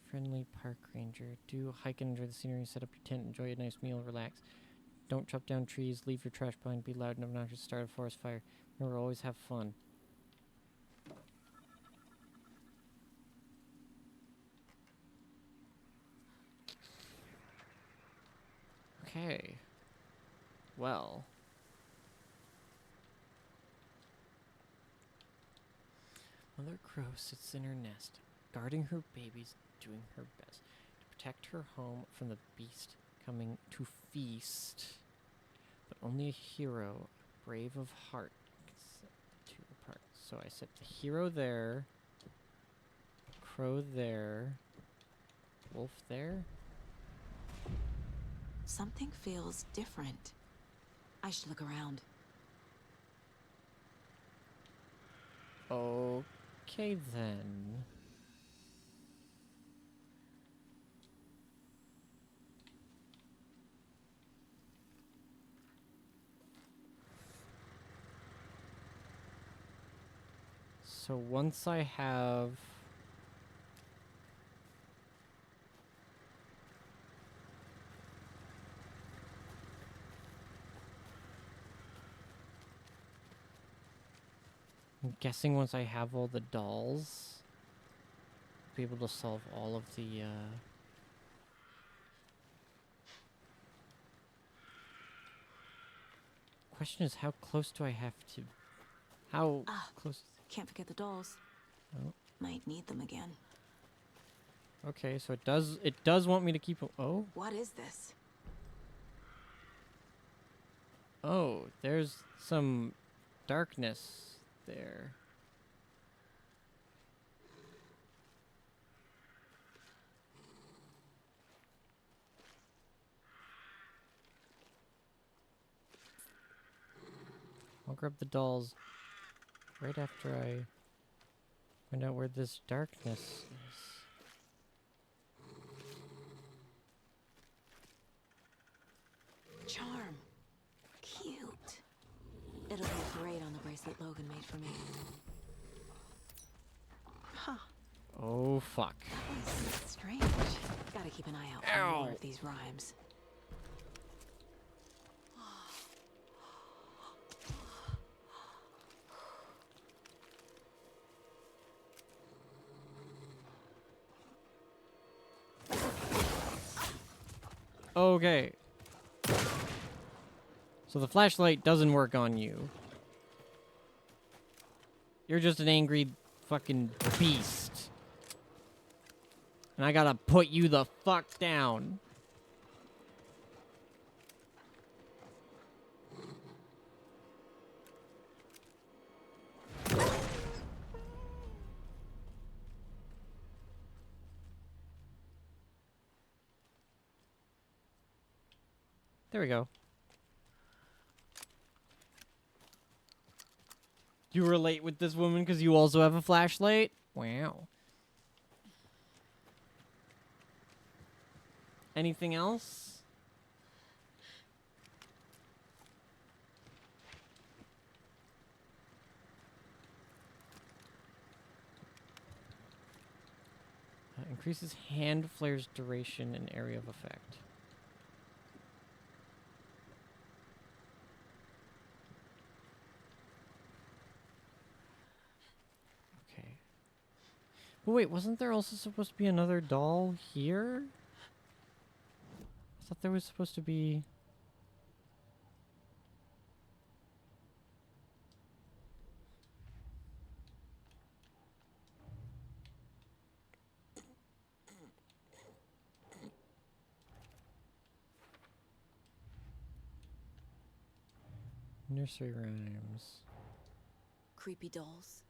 Friendly park ranger. Do hike and enjoy the scenery. Set up your tent. Enjoy a nice meal. Relax. Don't chop down trees. Leave your trash behind. Be loud and obnoxious. Start a forest fire. Remember, always have fun. Okay. Well. Mother Crow sits in her nest, guarding her babies, doing her best to protect her home from the beast coming to feast. But only a hero, brave of heart, can set the two apart. So I set the hero there, Crow there, Wolf there. Something feels different. I should look around. Okay then. So once I have I'm guessing once I have all the dolls, I'll be able to solve all of the question is how close do I have to how close Can't forget the dolls. Oh. Might need them again. Okay, so it does want me to keep oh. What is this? Oh, there's some darkness there. I'll grab the dolls right after I find out where this darkness is. Charm. Cute. It'll look great on the bracelet Logan made for me. Huh. Oh, fuck. That was strange. Gotta keep an eye out for more of these rhymes. Okay. So the flashlight doesn't work on you. You're just an angry fucking beast. And I gotta put you the fuck down. There we go. You relate with this woman because you also have a flashlight? Wow. Anything else? Increases hand flare's duration and area of effect. Okay. But wait, wasn't there also supposed to be another doll here? I thought there was supposed to be... Nursery rhymes. Creepy dolls.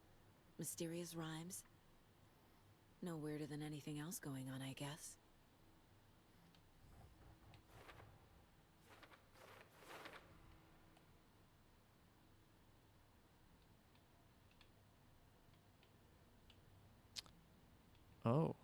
Mysterious rhymes. No weirder than anything else going on, I guess. Oh.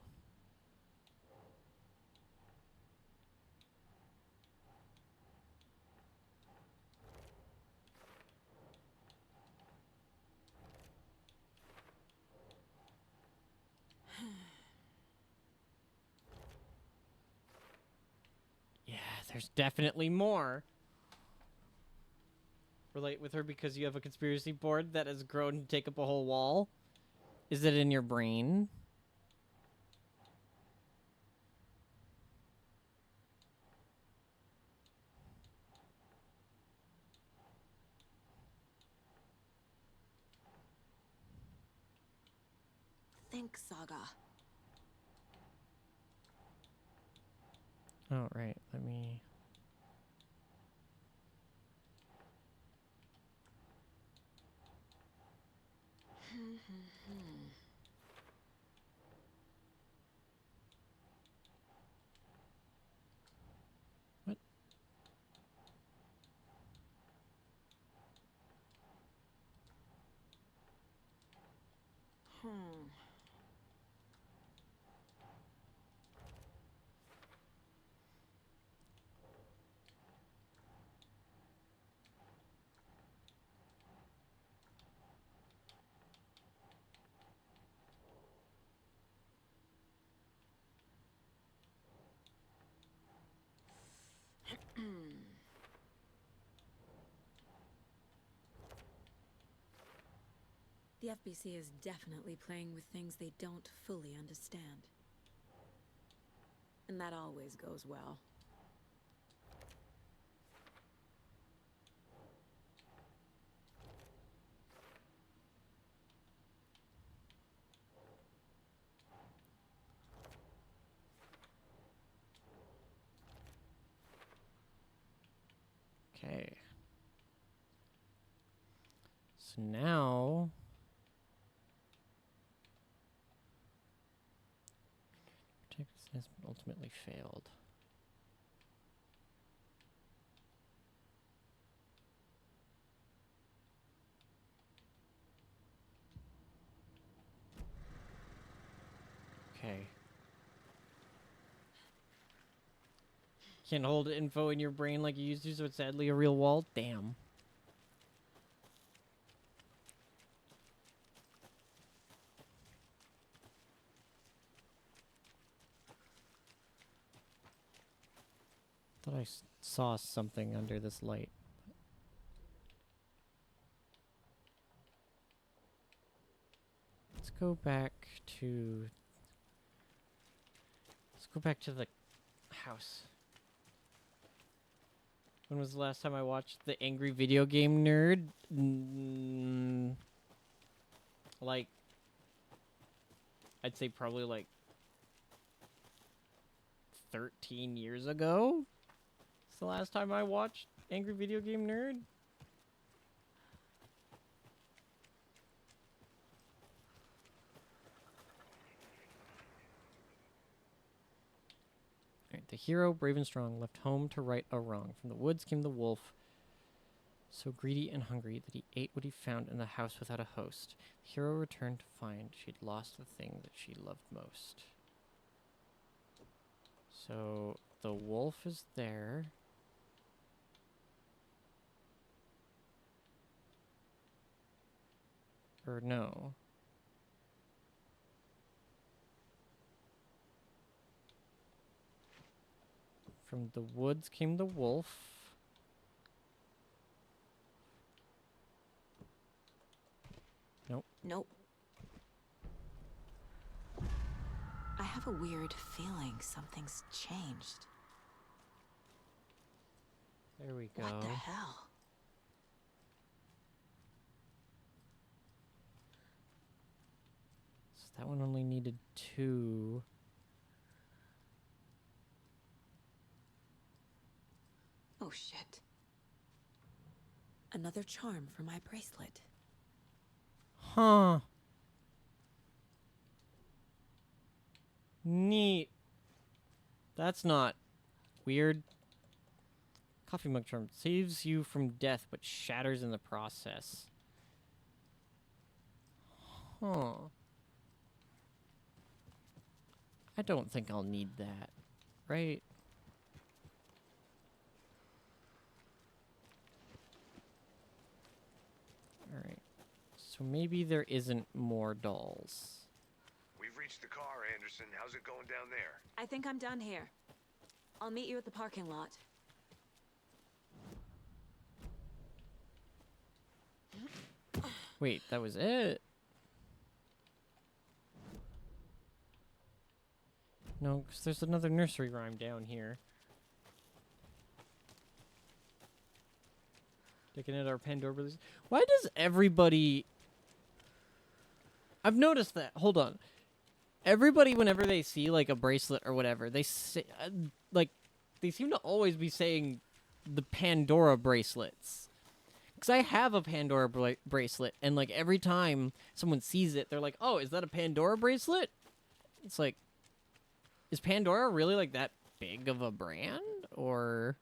Yeah, there's definitely more. Relate with her because you have a conspiracy board that has grown to take up a whole wall? Is it in your brain? Think, Saga. Oh, right. Let me... What? The FBC is definitely playing with things they don't fully understand. And that always goes well. Okay. So now... Protect has ultimately failed. Okay. Can't hold info in your brain like you used to, so it's sadly a real wall? Damn. Thought I saw something under this light. Let's go back to... Let's go back to the house. When was the last time I watched The Angry Video Game Nerd? Like, I'd say probably like 13 years ago. It's the last time I watched Angry Video Game Nerd. Alright, the hero, brave and strong, left home to right a wrong. From the woods came the wolf, so greedy and hungry that he ate what he found in the house without a host. The hero returned to find she'd lost the thing that she loved most. So, the wolf is there. Or no. From the woods came the wolf. Nope. Nope. I have a weird feeling something's changed. There we go. What the hell? So that one only needed 2. Oh shit. Another charm for my bracelet. Huh. Neat. That's not weird. Coffee mug charm saves you from death, but shatters in the process. Huh. I don't think I'll need that, right? Alright. So maybe there isn't more dolls. We've reached the car, Anderson. How's it going down there? I think I'm done here. I'll meet you at the parking lot. Wait, that was it? No, because there's another nursery rhyme down here. Looking at our Pandora release. Why does everybody... I've noticed that. Hold on. Everybody, whenever they see, like, a bracelet or whatever, they say... like, they seem to always be saying the Pandora bracelets. Because I have a Pandora bracelet, and, like, every time someone sees it, they're like, oh, is that a Pandora bracelet? It's like... Is Pandora really, like, that big of a brand? Or...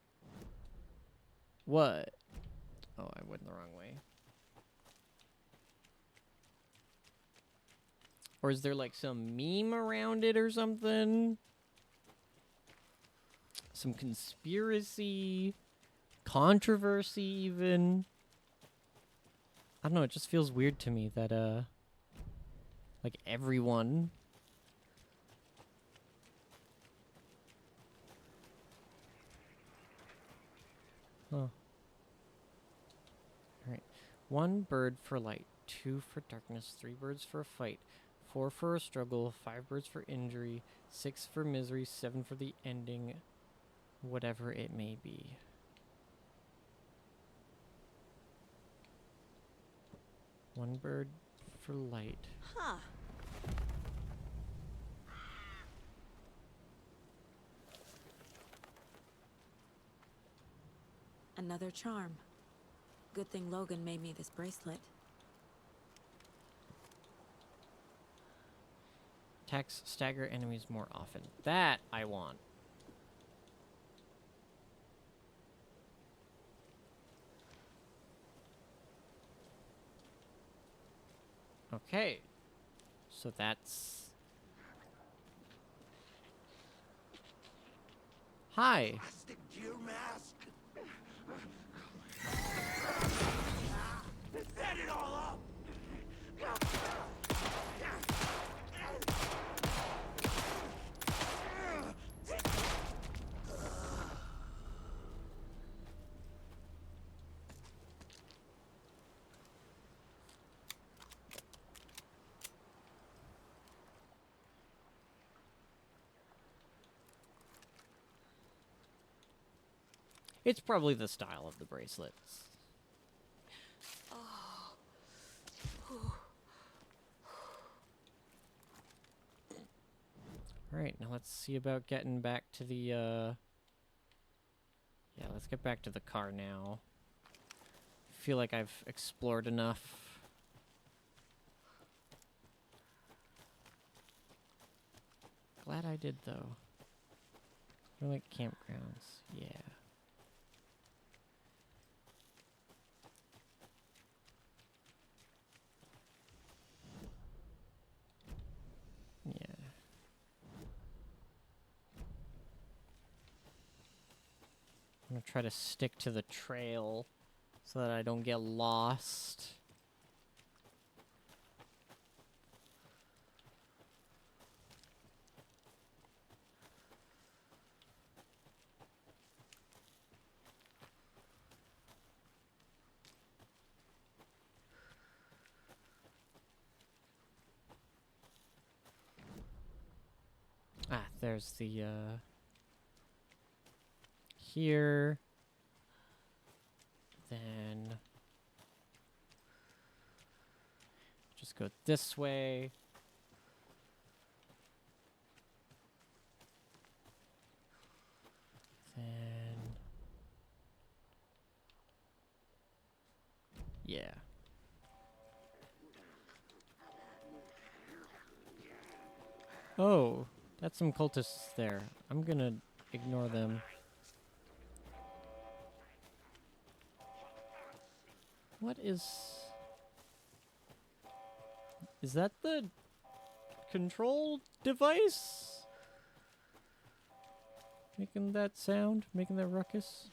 what? Oh, I went the wrong way. Or is there, like, some meme around it or something? Some conspiracy? Controversy, even? I don't know, it just feels weird to me that, like, everyone... Huh. Alright. 1 bird for light, 2 for darkness, 3 birds for a fight, 4 for a struggle, 5 birds for injury, 6 for misery, 7 for the ending, whatever it may be. One bird for light. Huh. Another charm. Good thing Logan made me this bracelet. Attacks stagger enemies more often. That I want. Okay. So that's... Hi. Plastic gear mask. Set it all up. It's probably the style of the bracelets. Alright, now let's see about getting back to the, yeah, let's get back to the car now. I feel like I've explored enough. Glad I did, though. I like campgrounds, yeah. Yeah. I'm gonna try to stick to the trail so that I don't get lost. Ah, there's the, here. Then just go this way. Then Oh, that's some cultists there. I'm gonna ignore them. What is... Is that the control device? Making that sound? Making that ruckus?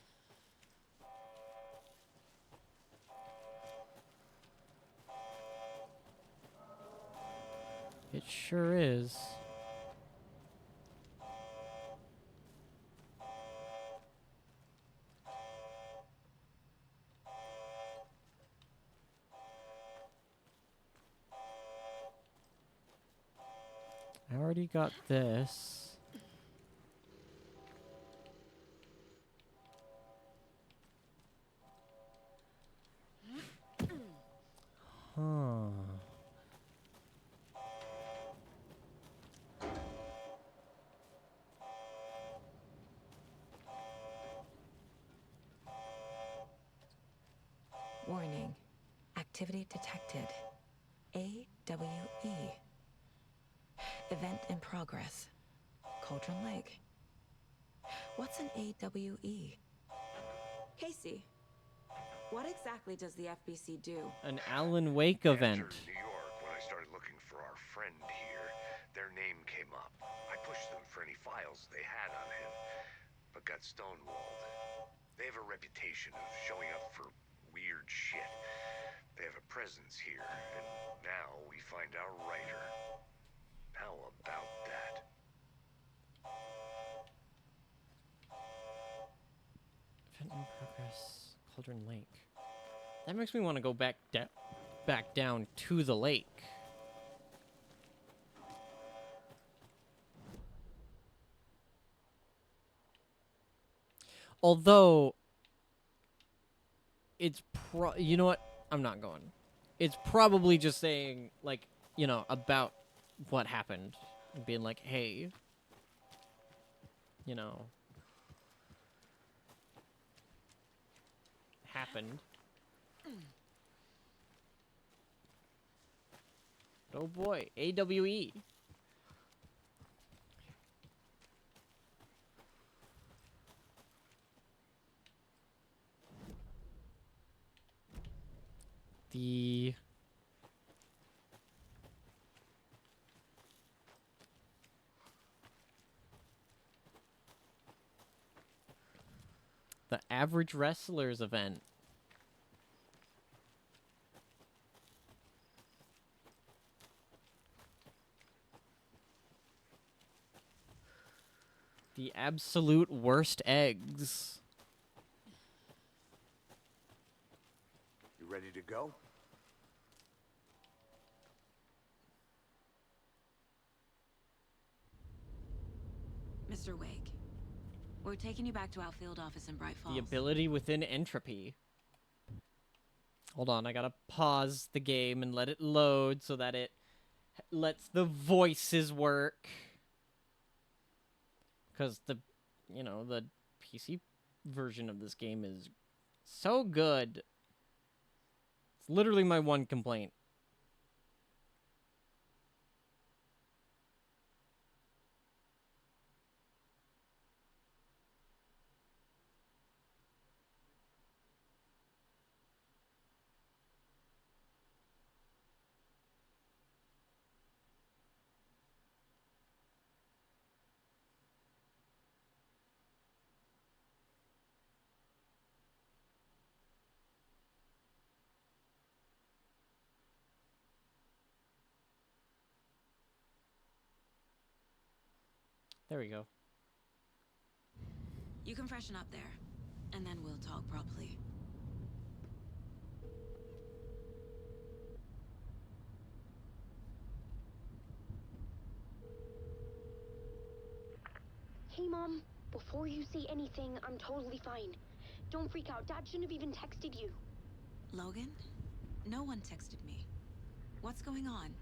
It sure is. I already got this. Huh. Warning. Activity detected. AWE. Event in progress. Cauldron Lake. What's an AWE? Casey, what exactly does the FBC do? An Alan Wake event. After New York, when I started looking for our friend here, their name came up. I pushed them for any files they had on him, but got stonewalled. They have a reputation of showing up for weird shit. They have a presence here, and now we find our writer. How about that? Event in progress. Cauldron Lake. That makes me want to go back down to the lake. Although it's you know what? I'm not going. It's probably just saying, like, you know, about what happened. And being like, hey, you know, happened. Oh boy, AWE. The average wrestlers event. The absolute worst eggs. You ready to go? Mr. Wake, we're taking you back to our field office in Bright Falls. The ability within entropy. Hold on, I gotta pause the game and let it load so that it lets the voices work. Because the PC version of this game is so good. It's literally my one complaint. There we go. You can freshen up there, and then we'll talk properly. Hey, Mom. Before you say anything, I'm totally fine. Don't freak out. Dad shouldn't have even texted you. Logan? No one texted me. What's going on?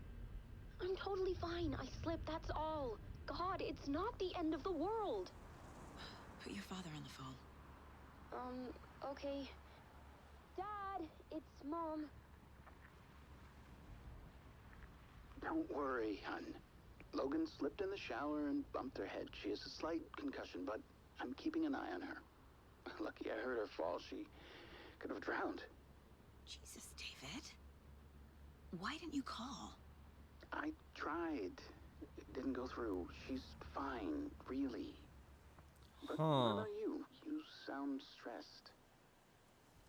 I'm totally fine. I slipped, that's all. God, it's not the end of the world. Put your father on the phone. Okay. Dad, it's Mom. Don't worry, hun. Logan slipped in the shower and bumped her head. She has a slight concussion, but I'm keeping an eye on her. Lucky I heard her fall. She could have drowned. Jesus, David. Why didn't you call? I tried. It didn't go through. She's fine, really. But what about you? You sound stressed.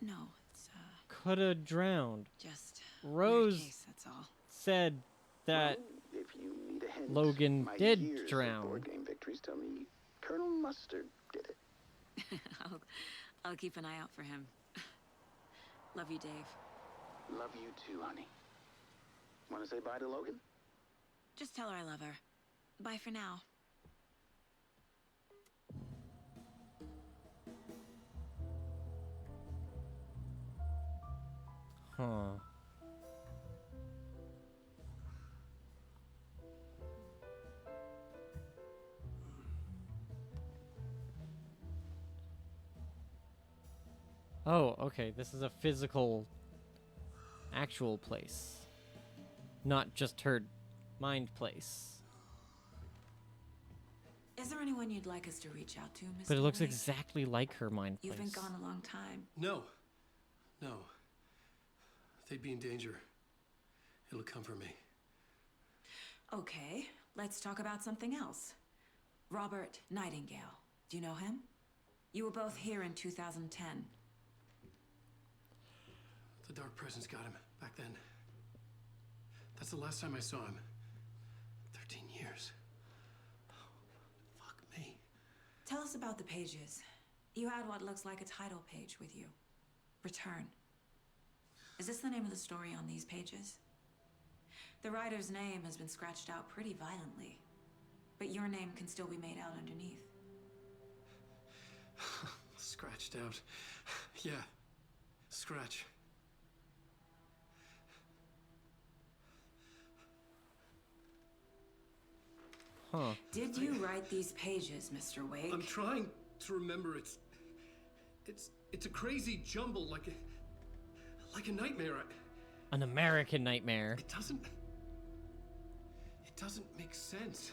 No, it's, Coulda drowned. just Rose weird case, that's all. said that Well, if you need a hint, Logan my did years of drown. board game victories tell me Colonel Mustard did it. I'll keep an eye out for him. Love you, Dave. Love you too, honey. Want to say bye to Logan? Just tell her I love her. Bye for now. Huh. Oh, okay. This is a physical, actual place. Not just her mind place. Is there anyone you'd like us to reach out to, Mr. But it looks Wake? exactly like her mind place. You've been gone a long time. No. No. They'd be in danger. It'll come for me. Okay, let's talk about something else. Robert Nightingale. Do you know him? You were both here in 2010. The Dark Presence got him back then. That's the last time I saw him. 13 years. Oh, fuck me. Tell us about the pages. You had what looks like a title page with you. Return. Is this the name of the story on these pages? The writer's name has been scratched out pretty violently, but your name can still be made out underneath. Scratched out. Yeah. Scratch. Huh. Did you write these pages, Mr. Wake? I'm trying to remember. It's a crazy jumble, like a nightmare. An American nightmare. It doesn't make sense.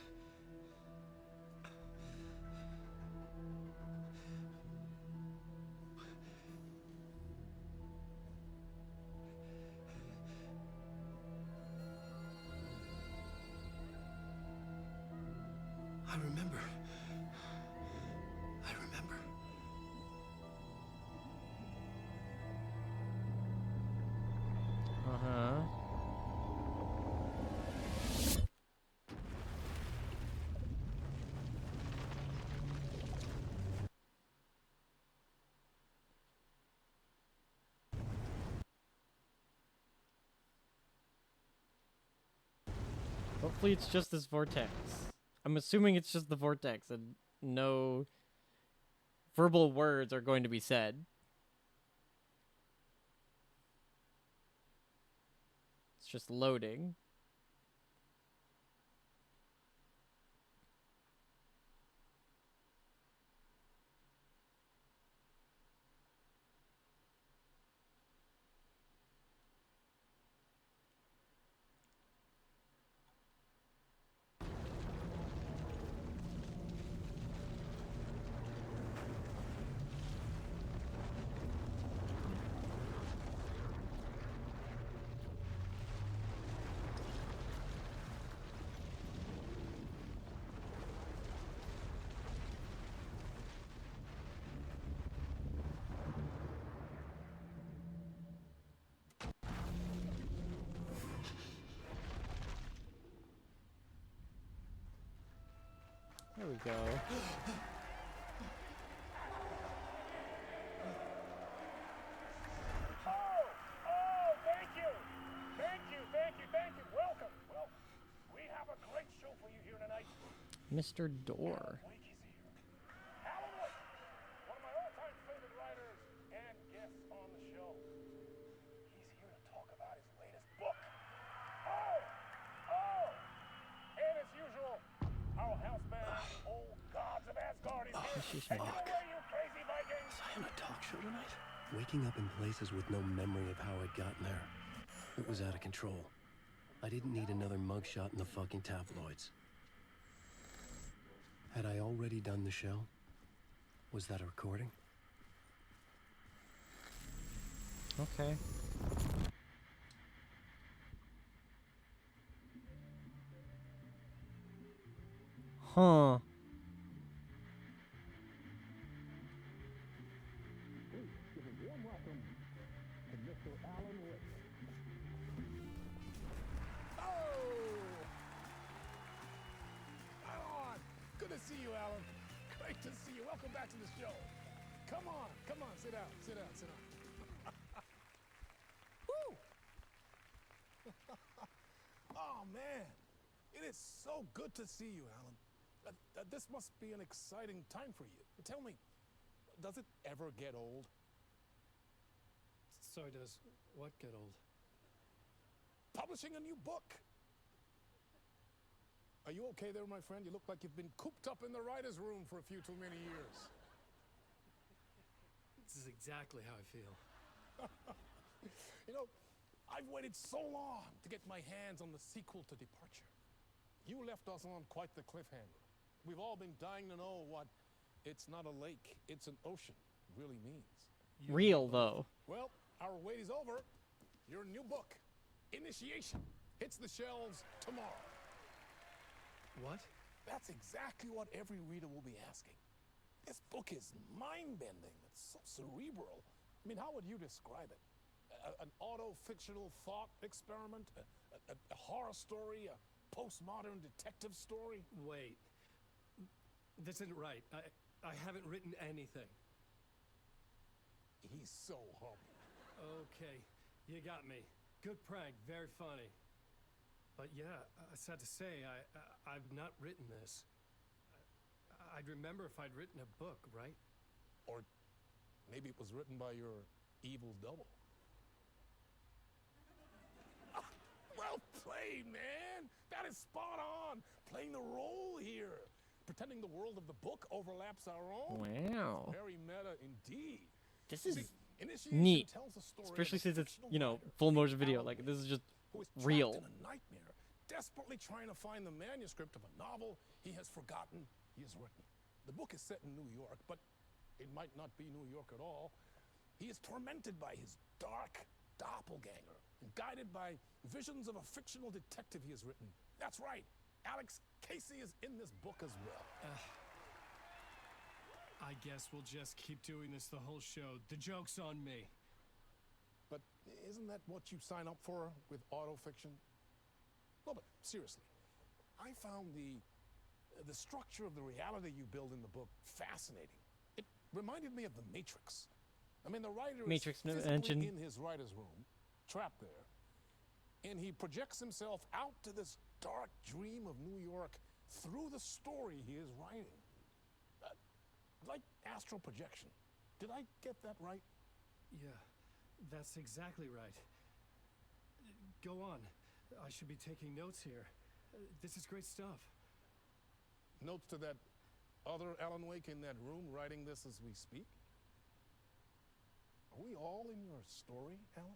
I remember. Uh-huh. Hopefully it's just this vortex. I'm assuming it's just the vortex and no verbal words are going to be said. It's just loading. There we go. Oh, thank you. Thank you. Welcome. Well, we have a great show for you here tonight. Mr. Door. Alan Wake, one of my all-time favorite writers and guests on the show. He's here to talk about his latest book. Oh! And as usual, our houseband, old gods of Asgard, is here. And you away, you crazy Vikings! Was I on a talk show tonight? Waking up in places with no memory of how I'd gotten there. It was out of control. I didn't need another mugshot in the fucking tabloids. he done the show? Was that a recording? Okay. Huh. Give a warm welcome to Mr. Alan Wake. On. Good to see you, Alan. Great to see you. Welcome back to the show. Come on, sit down, sit down, sit down. Woo! Oh, man. It is so good to see you, Alan. This must be an exciting time for you. Tell me, does it ever get old? Sorry, does what get old? Publishing a new book. Are you okay there, my friend? You look like you've been cooped up in the writer's room for a few too many years. This is exactly how I feel. You know, I've waited so long to get my hands on the sequel to Departure. You left us on quite the cliffhanger. We've all been dying to know what "it's not a lake, it's an ocean" really means. Real, though. Well, our wait is over. Your new book, Initiation, hits the shelves tomorrow. What? That's exactly what every reader will be asking. This book is mind-bending. It's so cerebral. I mean, how would you describe it? An auto-fictional thought experiment? A horror story? A postmodern detective story? Wait. This isn't right. I haven't written anything. He's so humble. Okay, you got me. Good prank, very funny. But yeah, sad to say, I've not written this. I'd remember if I'd written a book, right? Or maybe it was written by your evil double. Well played, man! That is spot on! Playing the role here. Pretending the world of the book overlaps our own. Wow. Very meta indeed. This is Initiation neat. tells a story Especially of a since it's, fictional you know, writer, full motion video. Alan Like, Wake, this is just who is trapped real. in a nightmare, desperately trying to find the manuscript of a novel he has forgotten he has written. The book is set in New York, but it might not be New York at all. He is tormented by his dark doppelganger and guided by visions of a fictional detective he has written. That's right, Alex Casey is in this book as well. I guess we'll just keep doing this the whole show. The joke's on me. But isn't that what you sign up for with autofiction? No, but seriously, I found the structure of the reality you build in the book fascinating. It reminded me of The Matrix. I mean, the writer Matrix is physically mentioned. in his writer's room, trapped there, and he projects himself out to this dark dream of New York through the story he is writing. Like astral projection. Did I get that right? Yeah, that's exactly right. Go on. I should be taking notes here. This is great stuff. Notes to that other Alan Wake in that room writing this as we speak? Are we all in your story, Alan?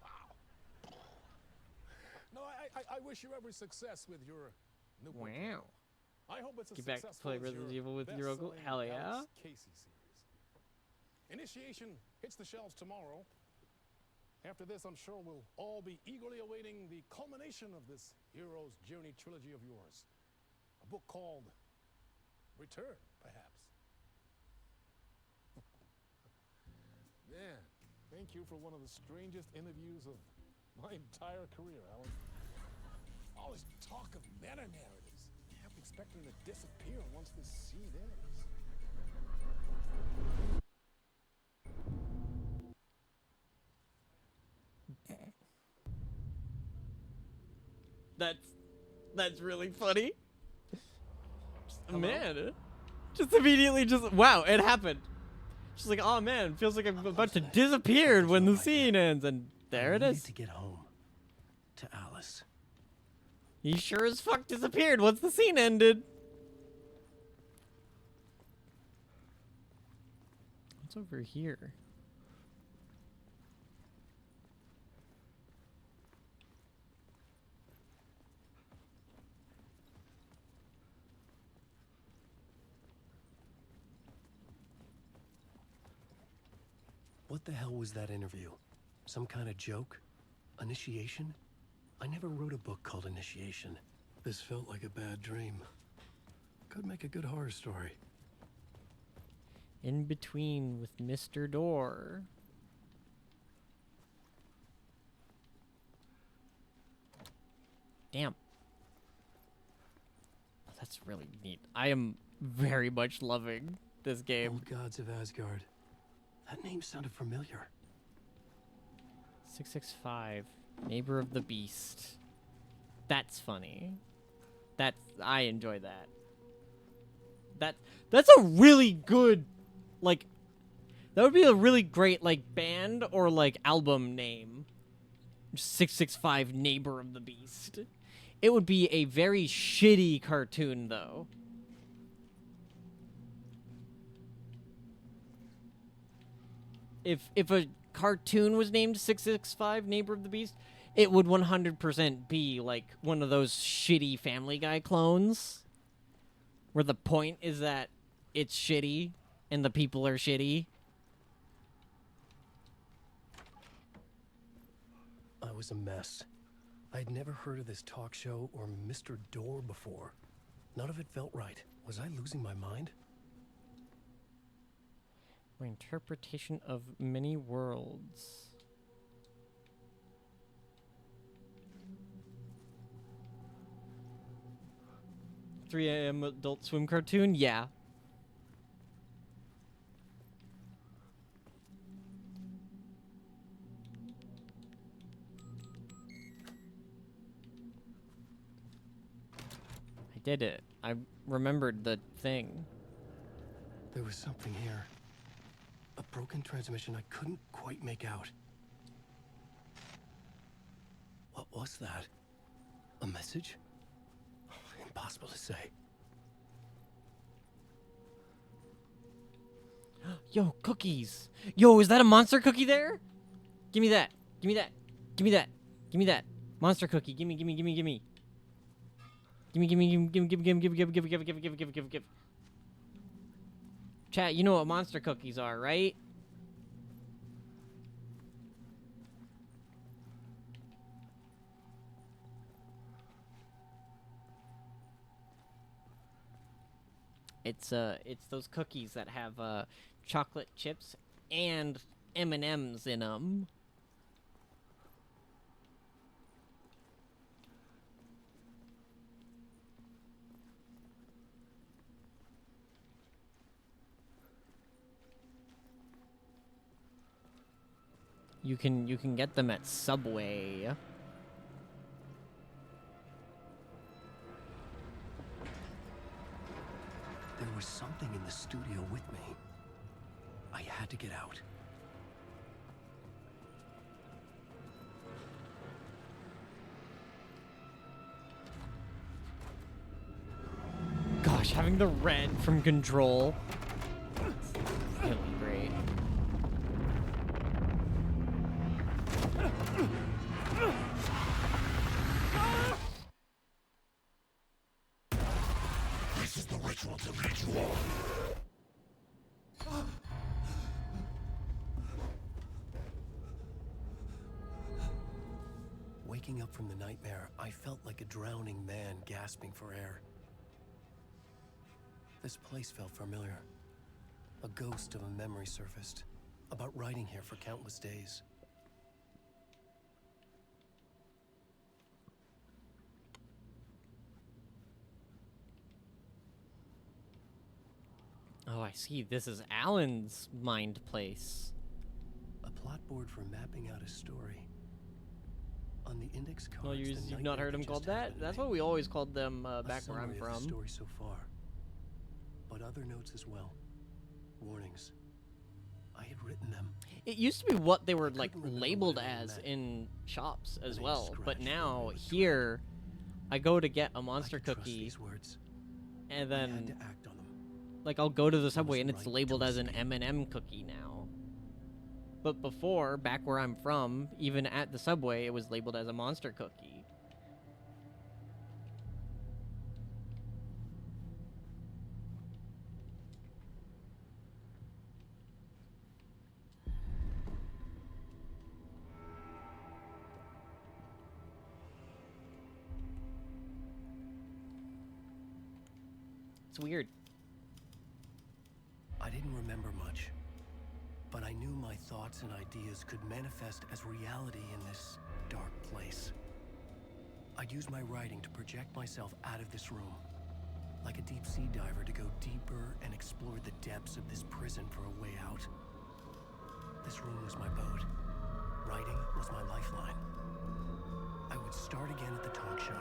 Wow. No, I wish you every success with your new book. Wow. I hope it's as Get back to successful play as Resident your Evil with your uncle. best-selling Hell yeah. Alex Casey series. Initiation hits the shelves tomorrow. After this, I'm sure we'll all be eagerly awaiting the culmination of this hero's journey trilogy of yours. A book called Return, perhaps. Man, thank you for one of the strangest interviews of my entire career, Alan. All this talk of meta-narratives. Kept expecting to disappear once this scene ends. That's really funny. Hello? Man, just immediately wow, it happened. She's like, oh man, feels like I'm about to disappear when the scene ends, and there it I is. needed to get home to Alice. He sure as fuck disappeared once the scene ended. What's over here? What the hell was that interview? Some kind of joke? Initiation? I never wrote a book called Initiation. This felt like a bad dream. Could make a good horror story. In between with Mr. Door. Damn. Oh, that's really neat. I am very much loving this game. Old Gods of Asgard. That name sounded familiar. 665. Neighbor of the Beast. That's funny. I enjoy that. That's a really good, like, that would be a really great, like, band or, like, album name. 665 Neighbor of the Beast. It would be a very shitty cartoon, though. If a cartoon was named 665 Neighbor of the Beast, it would 100% be like one of those shitty Family Guy clones where the point is that it's shitty and the people are shitty. I was a mess. I'd never heard of this talk show or Mr. Door before. None of it felt right. Was I losing my mind? My interpretation of many worlds. 3 a.m. Adult Swim cartoon? Yeah. I did it. I remembered the thing. There was something here. A broken transmission I couldn't quite make out. What was that? A message? Impossible to say. Yo, cookies. Yo, is that a monster cookie there? Give me that. Give me that. Give me that. Give me that. Monster cookie. Gimme, gimme, gimme, gimme. Gimme, gimme, gimme, gimme, gimme, gimme, gimme, gimme, gimme, gimme, gimme, gimme, gimme, gimme, gimme. Chat, you know what monster cookies are, right? It's those cookies that have chocolate chips and M&Ms in them. You can get them at Subway. There was something in the studio with me. I had to get out. Gosh, having the red from Control. Really great. This is the ritual to lead you on. Waking up from the nightmare, I felt like a drowning man gasping for air. This place felt familiar. A ghost of a memory surfaced, about riding here for countless days. Oh, I see. This is Alan's mind place. A plot board for mapping out a story. On the index cards, Well, you've not heard him called that? That's what we always called them back where I'm from. The story so far, but other notes as well. Warnings. I had written them. It used to be what they were like labeled as in shops as well, but now here, I go to get a monster cookie, and then like I'll go to the Subway and it's labeled as an M&M cookie now. But before, back where I'm from, even at the Subway, it was labeled as a monster cookie. It's weird. I didn't remember much, but I knew my thoughts and ideas could manifest as reality in this dark place. I'd use my writing to project myself out of this room, like a deep sea diver to go deeper and explore the depths of this prison for a way out. This room was my boat. Writing was my lifeline. I would start again at the talk show.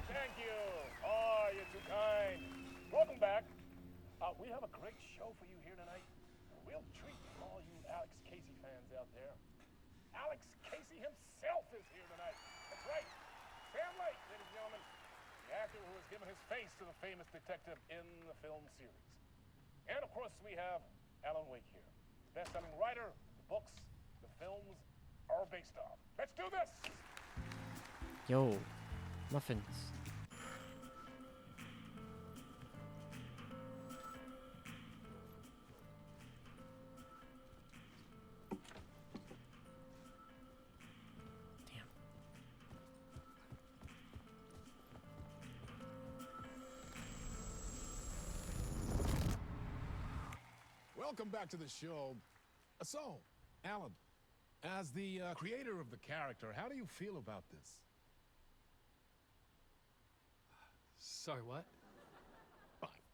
Thank you. Oh, you're too kind. Welcome back. We have a great show for you here tonight. We'll treat all you Alex Casey fans out there. Alex Casey himself is here tonight. That's right. Sam Lake, ladies and gentlemen. The actor who has given his face to the famous detective in the film series. And of course, we have Alan Wake here. Best-selling writer, the books, the films are based off. Let's do this! Yo, muffins. Welcome back to the show. So, Alan, as the creator of the character, how do you feel about this? Sorry, what?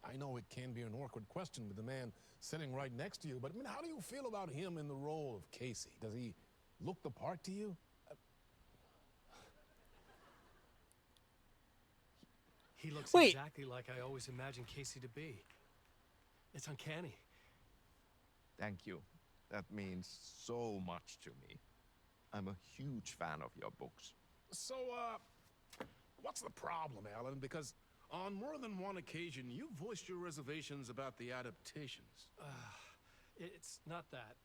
I know it can be an awkward question with the man sitting right next to you, but I mean, how do you feel about him in the role of Casey? Does he look the part to you? He looks Wait. exactly like I always imagined Casey to be. It's uncanny. Thank you. That means so much to me. I'm a huge fan of your books. So, what's the problem, Alan? Because on more than one occasion, you voiced your reservations about the adaptations. It's not that.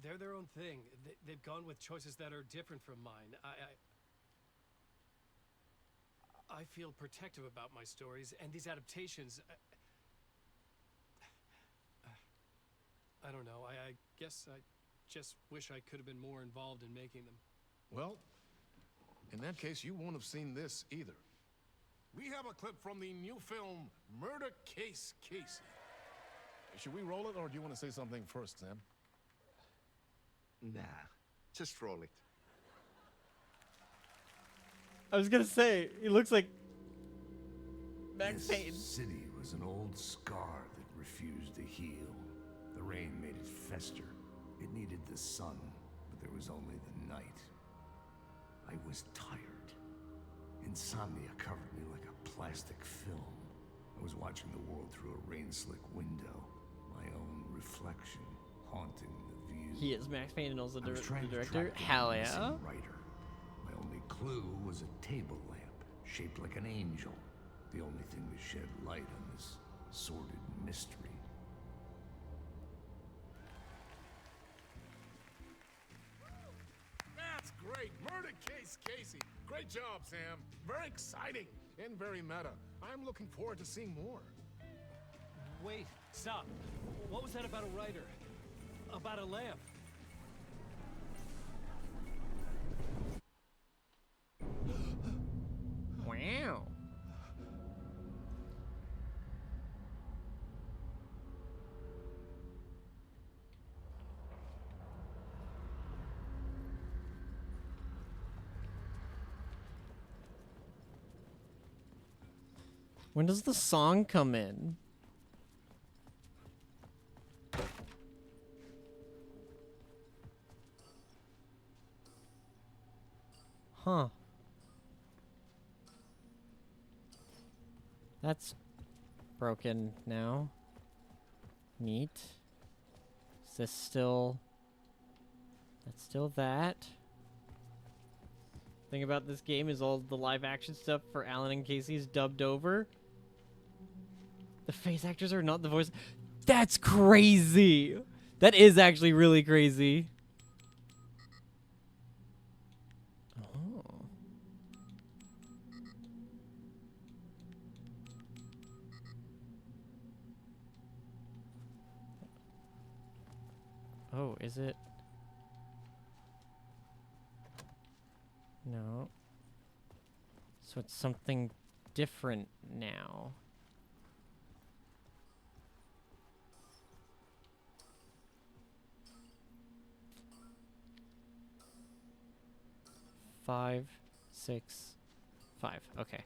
They're their own thing. They've gone with choices that are different from mine. I feel protective about my stories, and these adaptations... I don't know. I guess I just wish I could have been more involved in making them. Well, in that case, you won't have seen this either. We have a clip from the new film, Murder Case Casey. Should we roll it, or do you want to say something first, Sam? Nah, just roll it. I was gonna say, he looks like Max Payne. This city was an old scar that refused to heal. The rain made it fester. It needed the sun, but there was only the night. I was tired. Insomnia covered me like a plastic film. I was watching the world through a rain-slick window. My own reflection haunting the view. He is Max Payne and also I was the trying to director. track down Hell the yeah. missing writer. My only clue was a table lamp shaped like an angel. The only thing to shed light on this sordid mystery. That's great. Murder Case Casey. Great job, Sam. Very exciting and very meta. I'm looking forward to seeing more. Wait, stop. What was that about a writer? About a lamp? Wow. When does the song come in? Huh. That's broken now. Neat. Is this still... That's still that. Thing about this game is all the live action stuff for Alan and Casey is dubbed over. The face actors are not the voice. That's crazy! That is actually really crazy. Oh, is it? No. So it's something different now. Five, 6, 5. Okay.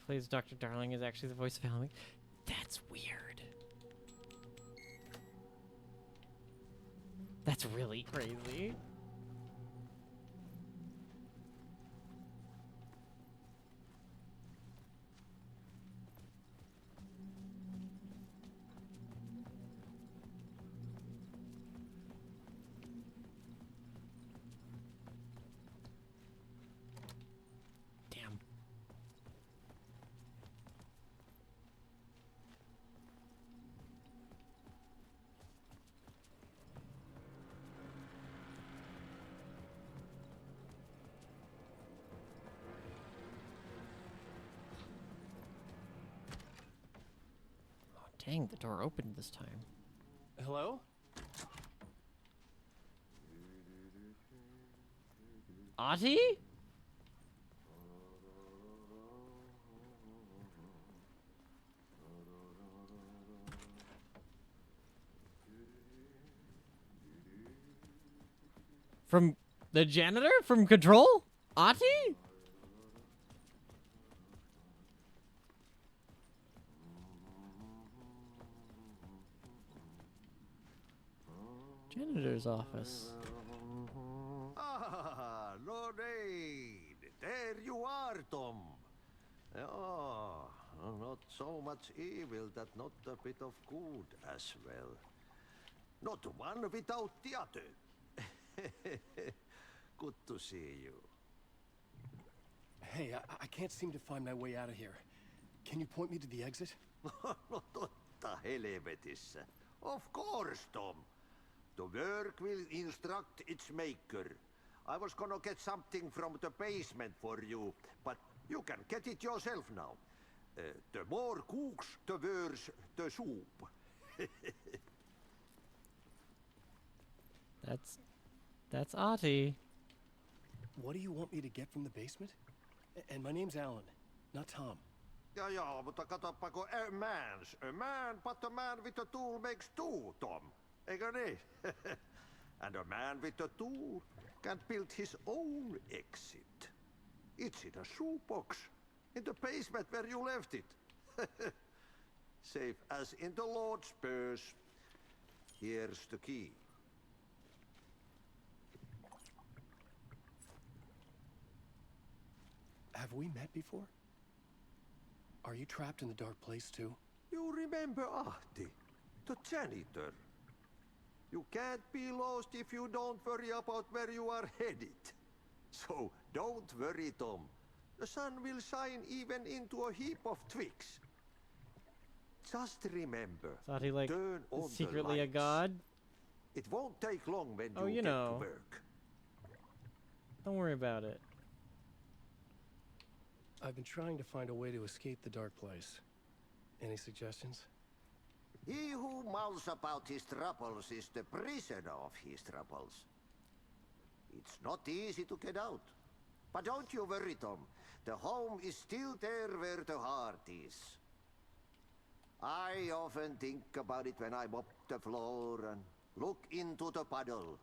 Plays Dr. Darling is actually the voice of Alan Wake. That's weird. That's really crazy. Damn. Oh, dang, the door opened this time. Hello? Ati? From the janitor? From Control? Ati? Janitor's office. Ah, Lorraine! There you are, Tom. Oh, not so much evil that not a bit of good as well. Not one without the other. Good to see you. Hey, I can't seem to find my way out of here. Can you point me to the exit? No totta helvetissä. Of course, Tom. The work will instruct its maker. I was gonna get something from the basement for you, but you can get it yourself now. The more cooks, the worse the soup. That's Ati. What do you want me to get from the basement? And my name's Alan, not Tom. Ja, mutta katsopako a man, but a man with a tool makes two, Tom. Eikö niin? And a man with a tool can build his own exit. It's in a shoebox, in the basement where you left it. Safe as in the Lord's purse. Here's the key. Have we met before? Are you trapped in the dark place too? You remember Ahti, the janitor. You can't be lost if you don't worry about where you are headed. So don't worry, Tom. The sun will shine even into a heap of twigs. Just remember, Is Ati like turn on secretly the a lights. god? It won't take long when Oh, you you get know. to work. Don't worry about it. I've been trying to find a way to escape the dark place. Any suggestions? He who mulls about his troubles is the prisoner of his troubles. It's not easy to get out. But don't you worry, Tom. The home is still there where the heart is. I often think about it when I mop the floor and look into the puddle.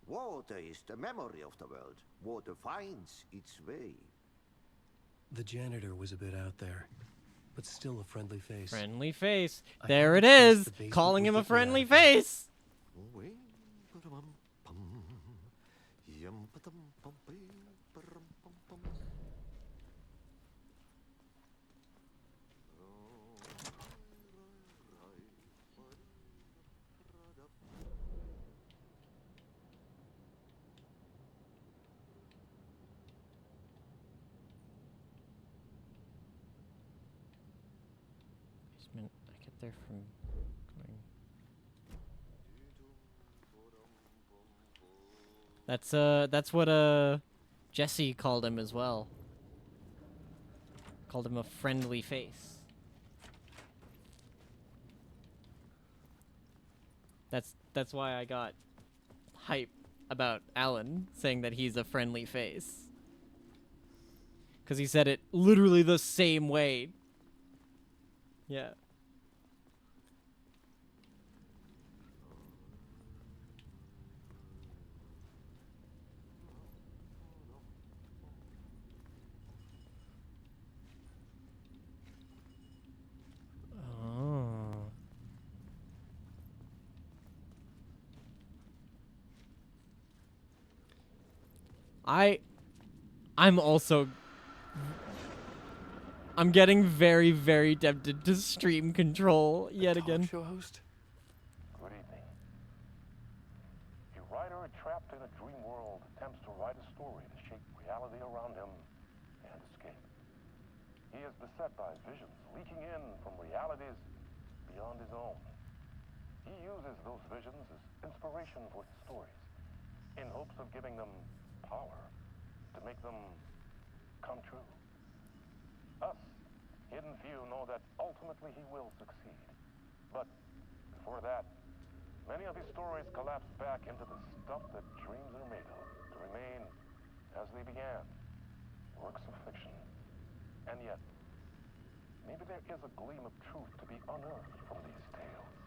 Water is the memory of the world. Water finds its way. The janitor was a bit out there, but still a friendly face. Friendly face. I There had it to trust is. the basement Calling would him a get me out friendly of here. face. Basement. I get there from going. That's what Jesse called him as well. Called him a friendly face. That's why I got hype about Alan saying that he's a friendly face. Because he said it literally the same way. Yeah. Oh. I'm also... I'm getting very, very tempted to stream Control yet again. Show host? Good evening. A writer trapped in a dream world attempts to write a story to shape reality around him and escape. He is beset by visions leaking in from realities beyond his own. He uses those visions as inspiration for his stories, in hopes of giving them power to make them come true. Us, hidden few, know that ultimately he will succeed. But before that, many of his stories collapse back into the stuff that dreams are made of, to remain as they began, works of fiction. And yet, maybe there is a gleam of truth to be unearthed from these tales.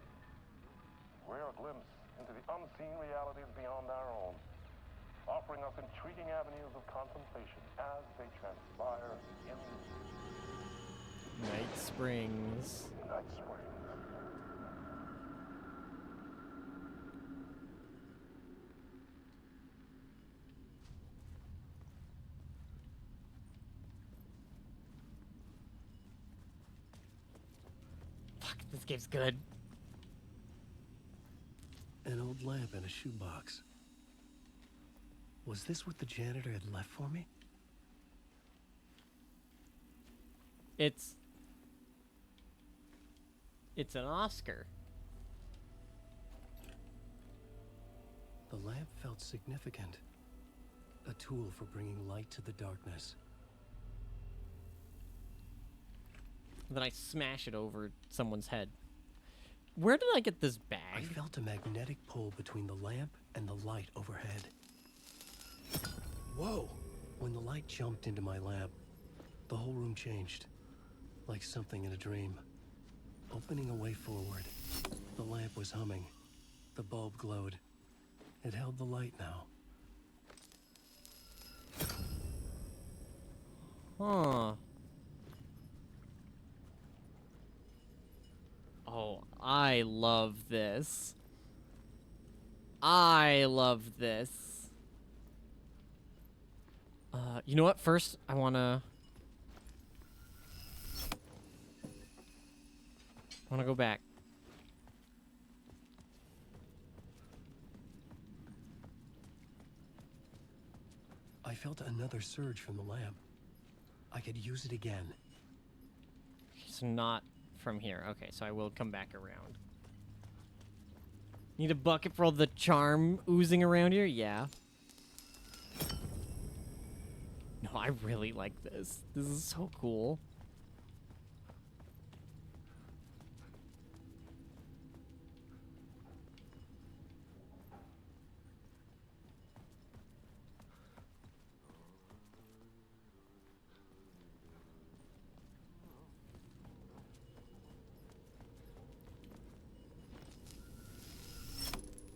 A rare glimpse into the unseen realities beyond our own, offering us intriguing avenues of contemplation as they transpire in Night Springs. Night Springs. Fuck, this game's good. An old lamp in a shoebox. Was this what the janitor had left for me? It's an Oscar. The lamp felt significant. A tool for bringing light to the darkness. Then I smash it over someone's head. Where did I get this bag? I felt a magnetic pull between the lamp and the light overhead. Whoa! When the light jumped into my lamp, the whole room changed. Like something in a dream. Opening a way forward. The lamp was humming. The bulb glowed. It held the light now. Huh. Oh, I love this. I love this. You know what? First, I wanna go back. I felt another surge from the lamp. I could use it again. So not from here. Okay, so I will come back around. Need a bucket for all the charm oozing around here? Yeah. No, I really like this. This is so cool.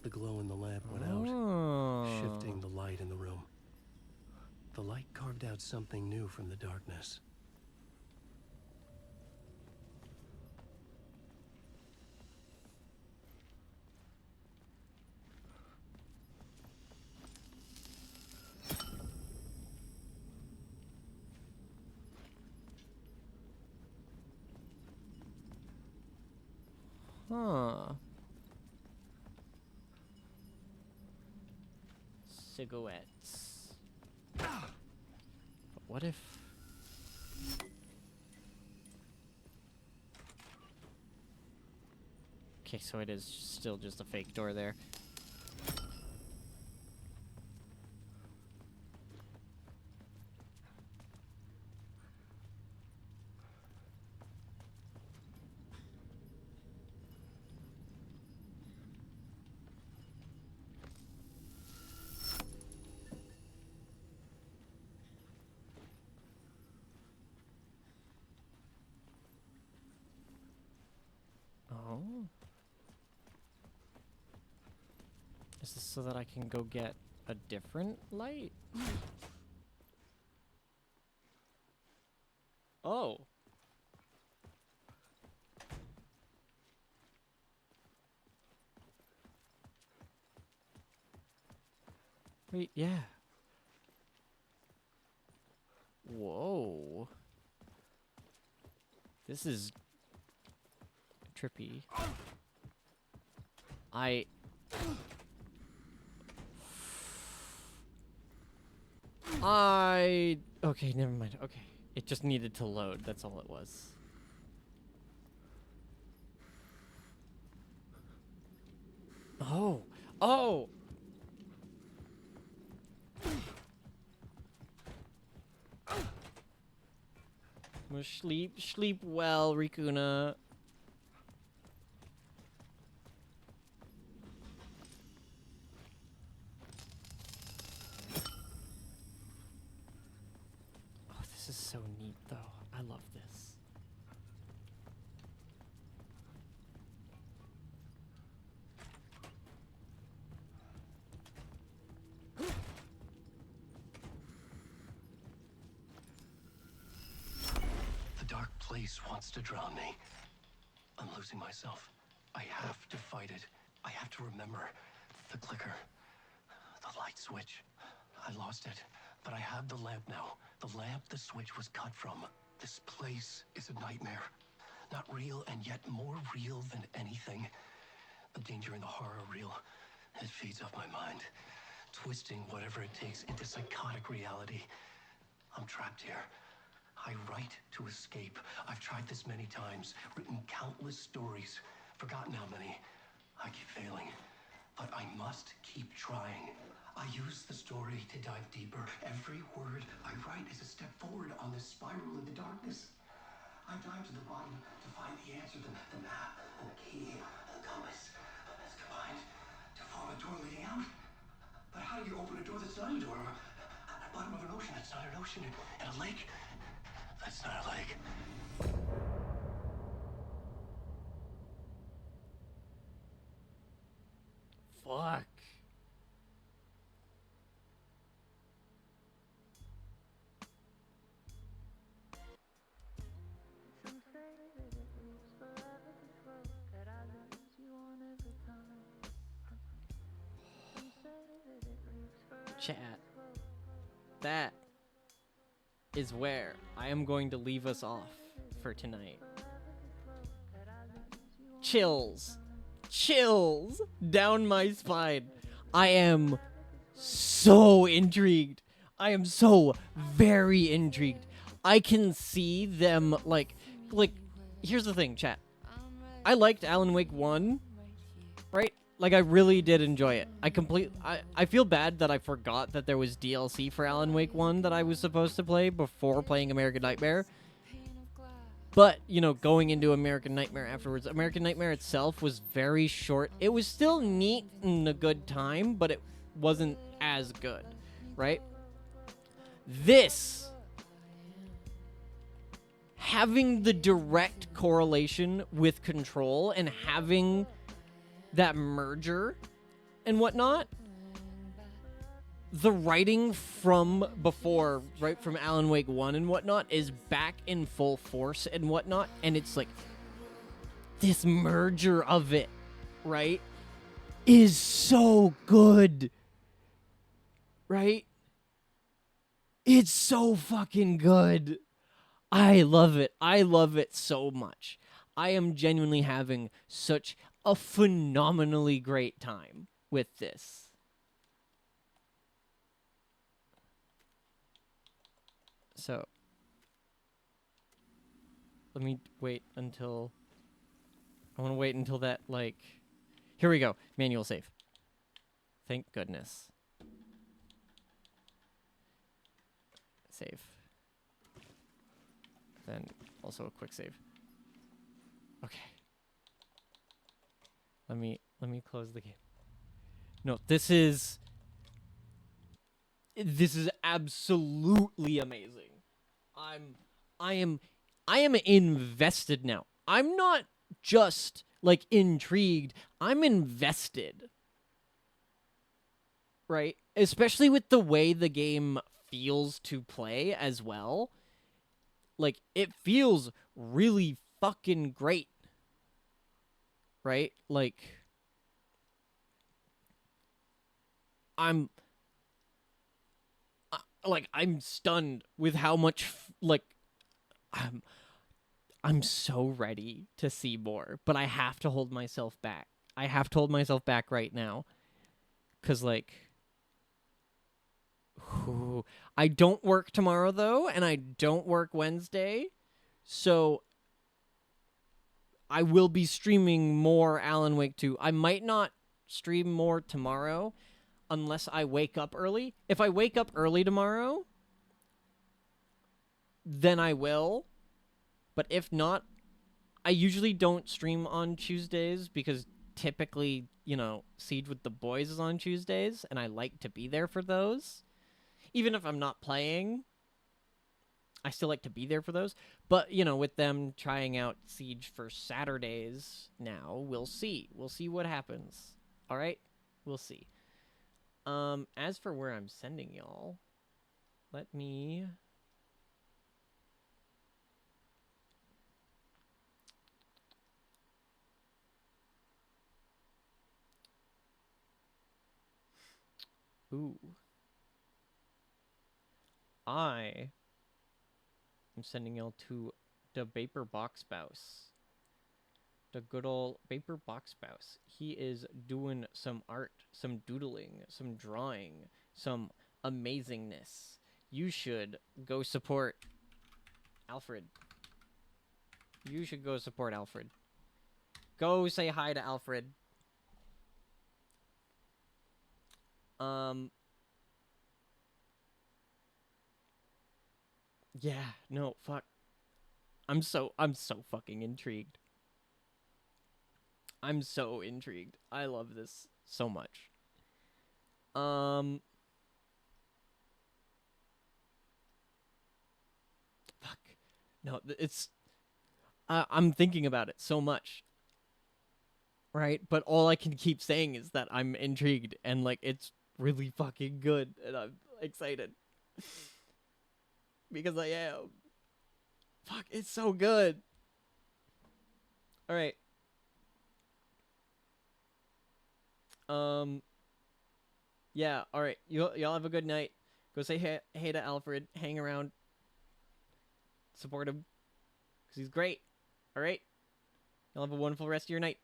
The glow in the lamp went out, shifting the light in the room. The light carved out something new from the darkness. Huh. Cigarettes. But what if... Okay, so it is still just a fake door there. Is this so that I can go get a different light? Oh. Wait, yeah. Whoa. This is trippy. Okay, never mind. Okay. It just needed to load. That's all it was. Oh. Oh. Sleep well, Rikuna. Oh, this is so neat, though. I love this. The dark place wants to drown me. I'm losing myself. I have to fight it. I have to remember the clicker, the light switch. I lost it, but I have the lamp now. The lamp the switch was cut from. This place is a nightmare. Not real, and yet more real than anything. The danger and the horror real. It feeds off my mind, twisting whatever it takes into psychotic reality. I'm trapped here. I write to escape. I've tried this many times, written countless stories, forgotten how many. I keep failing, but I must keep trying. I use the story to dive deeper. Every word I write is a step forward on this spiral in the darkness. I dive to the bottom to find the answer, the map, and the key, and the compass. It's combined to form a door leading out. But how do you open a door that's not a door? At the bottom of an ocean that's not an ocean, and a lake that's not a lake. Fuck. Chat. That is where I am going to leave us off for tonight. Chills. Chills down my spine. I am so intrigued. I am so very intrigued. I can see them like here's the thing, chat. I liked Alan Wake 1, right? Like, I really did enjoy it. I feel bad that I forgot that there was DLC for Alan Wake 1 that I was supposed to play before playing American Nightmare. But, you know, going into American Nightmare afterwards, American Nightmare itself was very short. It was still neat and a good time, but it wasn't as good, right? This, having the direct correlation with Control and having that merger and whatnot, the writing from before, right, from Alan Wake 1 and whatnot, is back in full force and whatnot, and it's like, this merger of it, right, is so good, right? It's so fucking good. I love it. I love it so much. I am genuinely having such a phenomenally great time with this. So, let me wait until... I want to wait until that, like... Here we go. Manual save. Thank goodness. Save. Then also a quick save. Okay. Let me close the game. No, this is absolutely amazing. I am invested now. I'm not just like intrigued. I'm invested. right? Especially with the way the game feels to play as well. Like, it feels really fucking great. Right? Like, I'm I'm stunned with how much I'm so ready to see more, but I have to hold myself back. I have to hold myself back right now. 'Cause like I don't work tomorrow though, and I don't work Wednesday. So I will be streaming more Alan Wake 2. I might not stream more tomorrow unless I wake up early. If I wake up early tomorrow, then I will. But if not, I usually don't stream on Tuesdays because typically, Siege with the Boys is on Tuesdays, and I like to be there for those. Even if I'm not playing, I still like to be there for those. But, with them trying out Siege for Saturdays now, we'll see. We'll see what happens. All right? We'll see. As for where I'm sending y'all, let me... Ooh. I am sending y'all to the Vapor Box Spouse. The good old Vapor Box Spouse. He is doing some art, some doodling, some drawing, some amazingness. You should go support Alfred. You should go support Alfred. Go say hi to Alfred. Yeah, no, fuck. I'm so fucking intrigued. I'm so intrigued. I love this so much. Fuck. No, it's... I'm thinking about it so much. Right? But all I can keep saying is that I'm intrigued, and, it's really fucking good, and I'm excited. Because I am. Fuck, it's so good. Alright. Yeah, alright. Y'all have a good night. Go say hey to Alfred. Hang around. Support him. Because he's great. Alright? Y'all have a wonderful rest of your night.